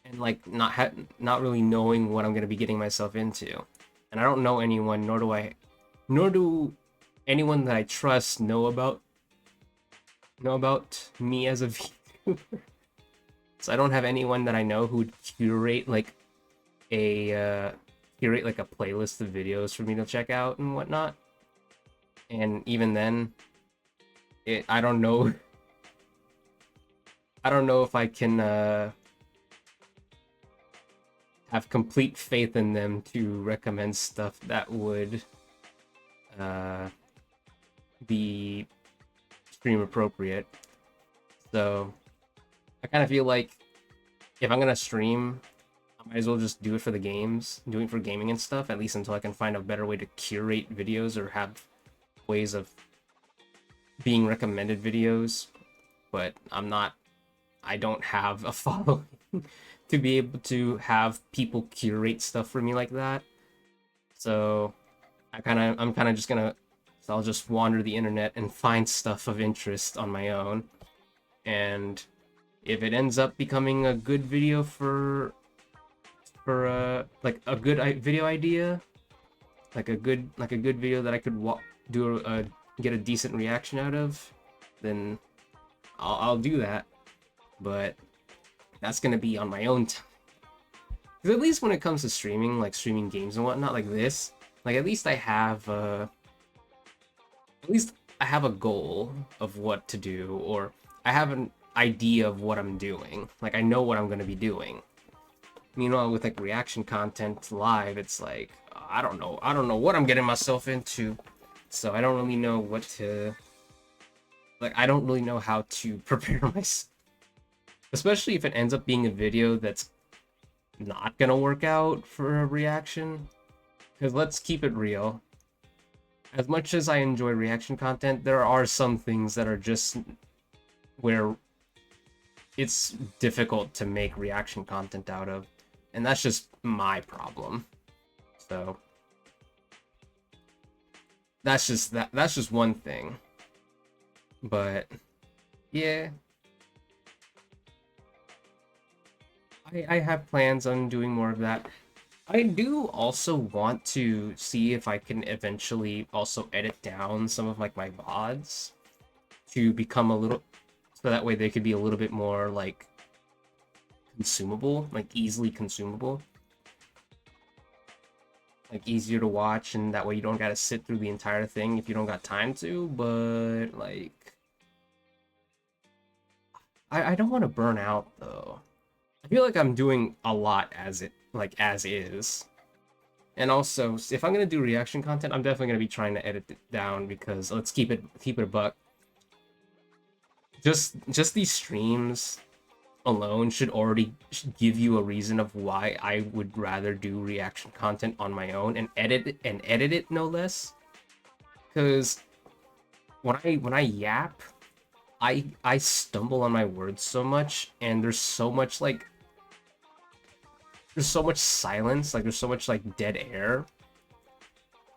and like not really knowing what I'm gonna be getting myself into. And I don't know anyone, nor do anyone that I trust know about me as a VTuber. So I don't have anyone that I know who would curate like a playlist of videos for me to check out and whatnot. And even then, I don't know. I don't know if I can have complete faith in them to recommend stuff that would be stream appropriate. So I kind of feel like if I'm gonna stream, I might as well just do it for the games, doing it for gaming and stuff, at least until I can find a better way to curate videos or have ways of being recommended videos. But I don't have a following to be able to have people curate stuff for me like that. So I'm kind of just gonna, so I'll just wander the internet and find stuff of interest on my own. And if it ends up becoming a good video for like a good video idea, like a good video that I could get a decent reaction out of, then I'll do that. But that's gonna be on my own time. Because at least when it comes to streaming, like streaming games and whatnot, like this, like at least I have a goal of what to do, or I have an idea of what I'm doing. Like I know what I'm gonna be doing. Meanwhile, with like reaction content live, it's like I don't know what I'm getting myself into. So I don't really know what to, like, I don't really know how to prepare myself. Especially if it ends up being a video that's not gonna work out for a reaction. Because let's keep it real. As much as I enjoy reaction content, there are some things that are just where it's difficult to make reaction content out of. And that's just my problem. So that's just one thing. But yeah, I have plans on doing more of that. I do also want to see if I can eventually also edit down some of like my VODs to become a little, so that way they could be a little bit more like consumable, like easily consumable, like easier to watch, and that way you don't gotta sit through the entire thing if you don't got time to. But like, I don't want to burn out though. I feel like I'm doing a lot as is. And also, if I'm gonna do reaction content, I'm definitely gonna be trying to edit it down, because let's keep it a buck. Just these streams alone should already give you a reason of why I would rather do reaction content on my own and edit it no less. Because when I yap, I stumble on my words so much, and there's so much silence, like there's so much like dead air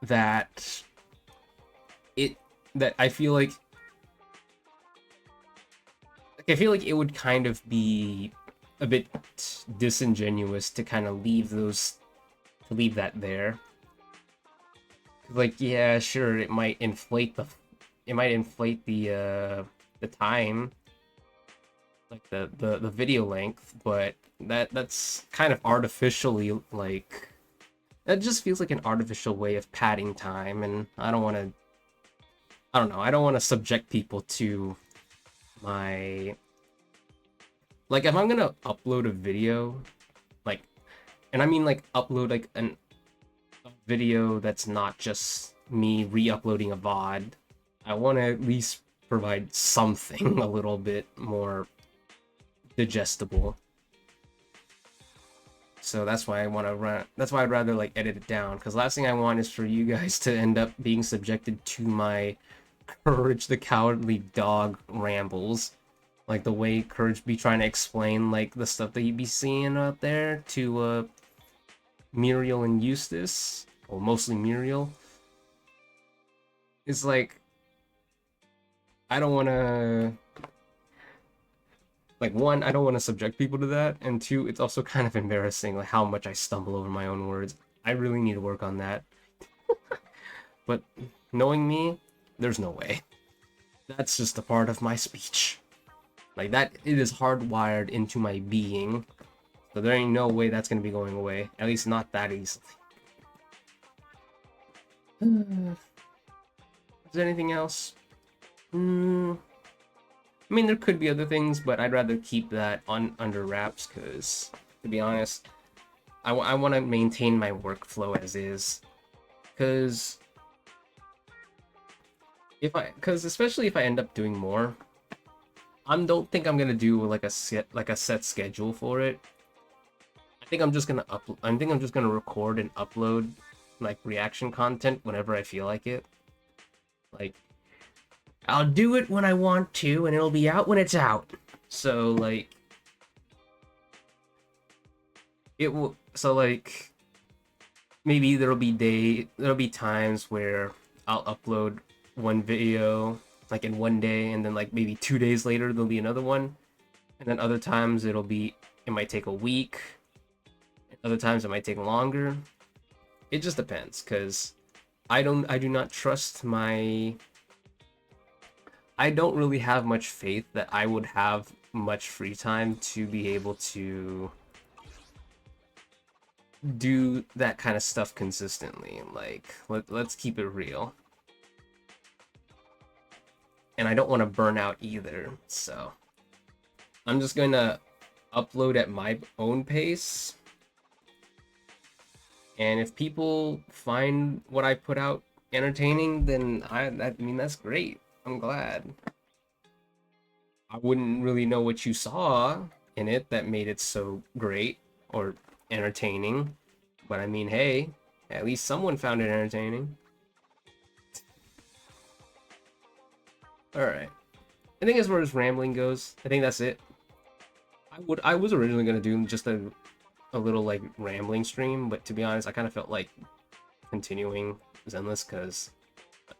that I feel like it would kind of be a bit disingenuous to kind of leave that there. Like, yeah, sure, it might inflate the time, like the video length, but that's kind of artificially, like, that just feels like an artificial way of padding time, and I don't want to subject people to my, like, if I'm gonna upload a video, like, and I mean like upload like a video that's not just me re-uploading a VOD, I want to at least provide something a little bit more digestible. So that's why I'd rather like edit it down, because last thing I want is for you guys to end up being subjected to my Courage the Cowardly Dog rambles, like the way Courage be trying to explain like the stuff that you be seeing out there to Muriel and Eustace, or mostly Muriel. It's like, I don't want to, like, one, I don't want to subject people to that, and two, it's also kind of embarrassing, like, how much I stumble over my own words. I really need to work on that. But knowing me, there's no way. That's just a part of my speech. Like, that, it is hardwired into my being, so there ain't no way that's gonna be going away. At least not that easily. Is there anything else? I mean, there could be other things, but I'd rather keep that under wraps, because, to be honest, I want to maintain my workflow as is. Because especially if I end up doing more, I don't think I'm gonna do like a set schedule for it. I think I'm just gonna record and upload like reaction content whenever I feel like it. Like, I'll do it when I want to, and it'll be out when it's out. So like, it will. So like, maybe there'll be times where I'll upload one video like in one day, and then like maybe 2 days later there'll be another one, and then other times it might take a week. Other times it might take longer. It just depends, because I do not trust my. I don't really have much faith that I would have much free time to be able to do that kind of stuff consistently. Like, let's keep it real. And I don't want to burn out either, so I'm just gonna upload at my own pace. And if people find what I put out entertaining, then I mean, that's great. I'm glad. I wouldn't really know what you saw in it that made it so great or entertaining, but I mean, hey, at least someone found it entertaining. Alright. I think as far as rambling goes, I think that's it. I was originally gonna do just a little like rambling stream, but to be honest, I kind of felt like continuing Zenless, because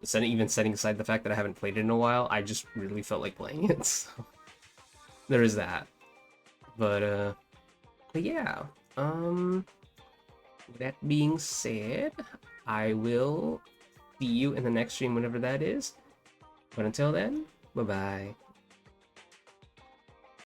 even setting aside the fact that I haven't played it in a while, I just really felt like playing it. So there is that. But yeah. That being said, I will see you in the next stream whenever that is. But until then, bye-bye.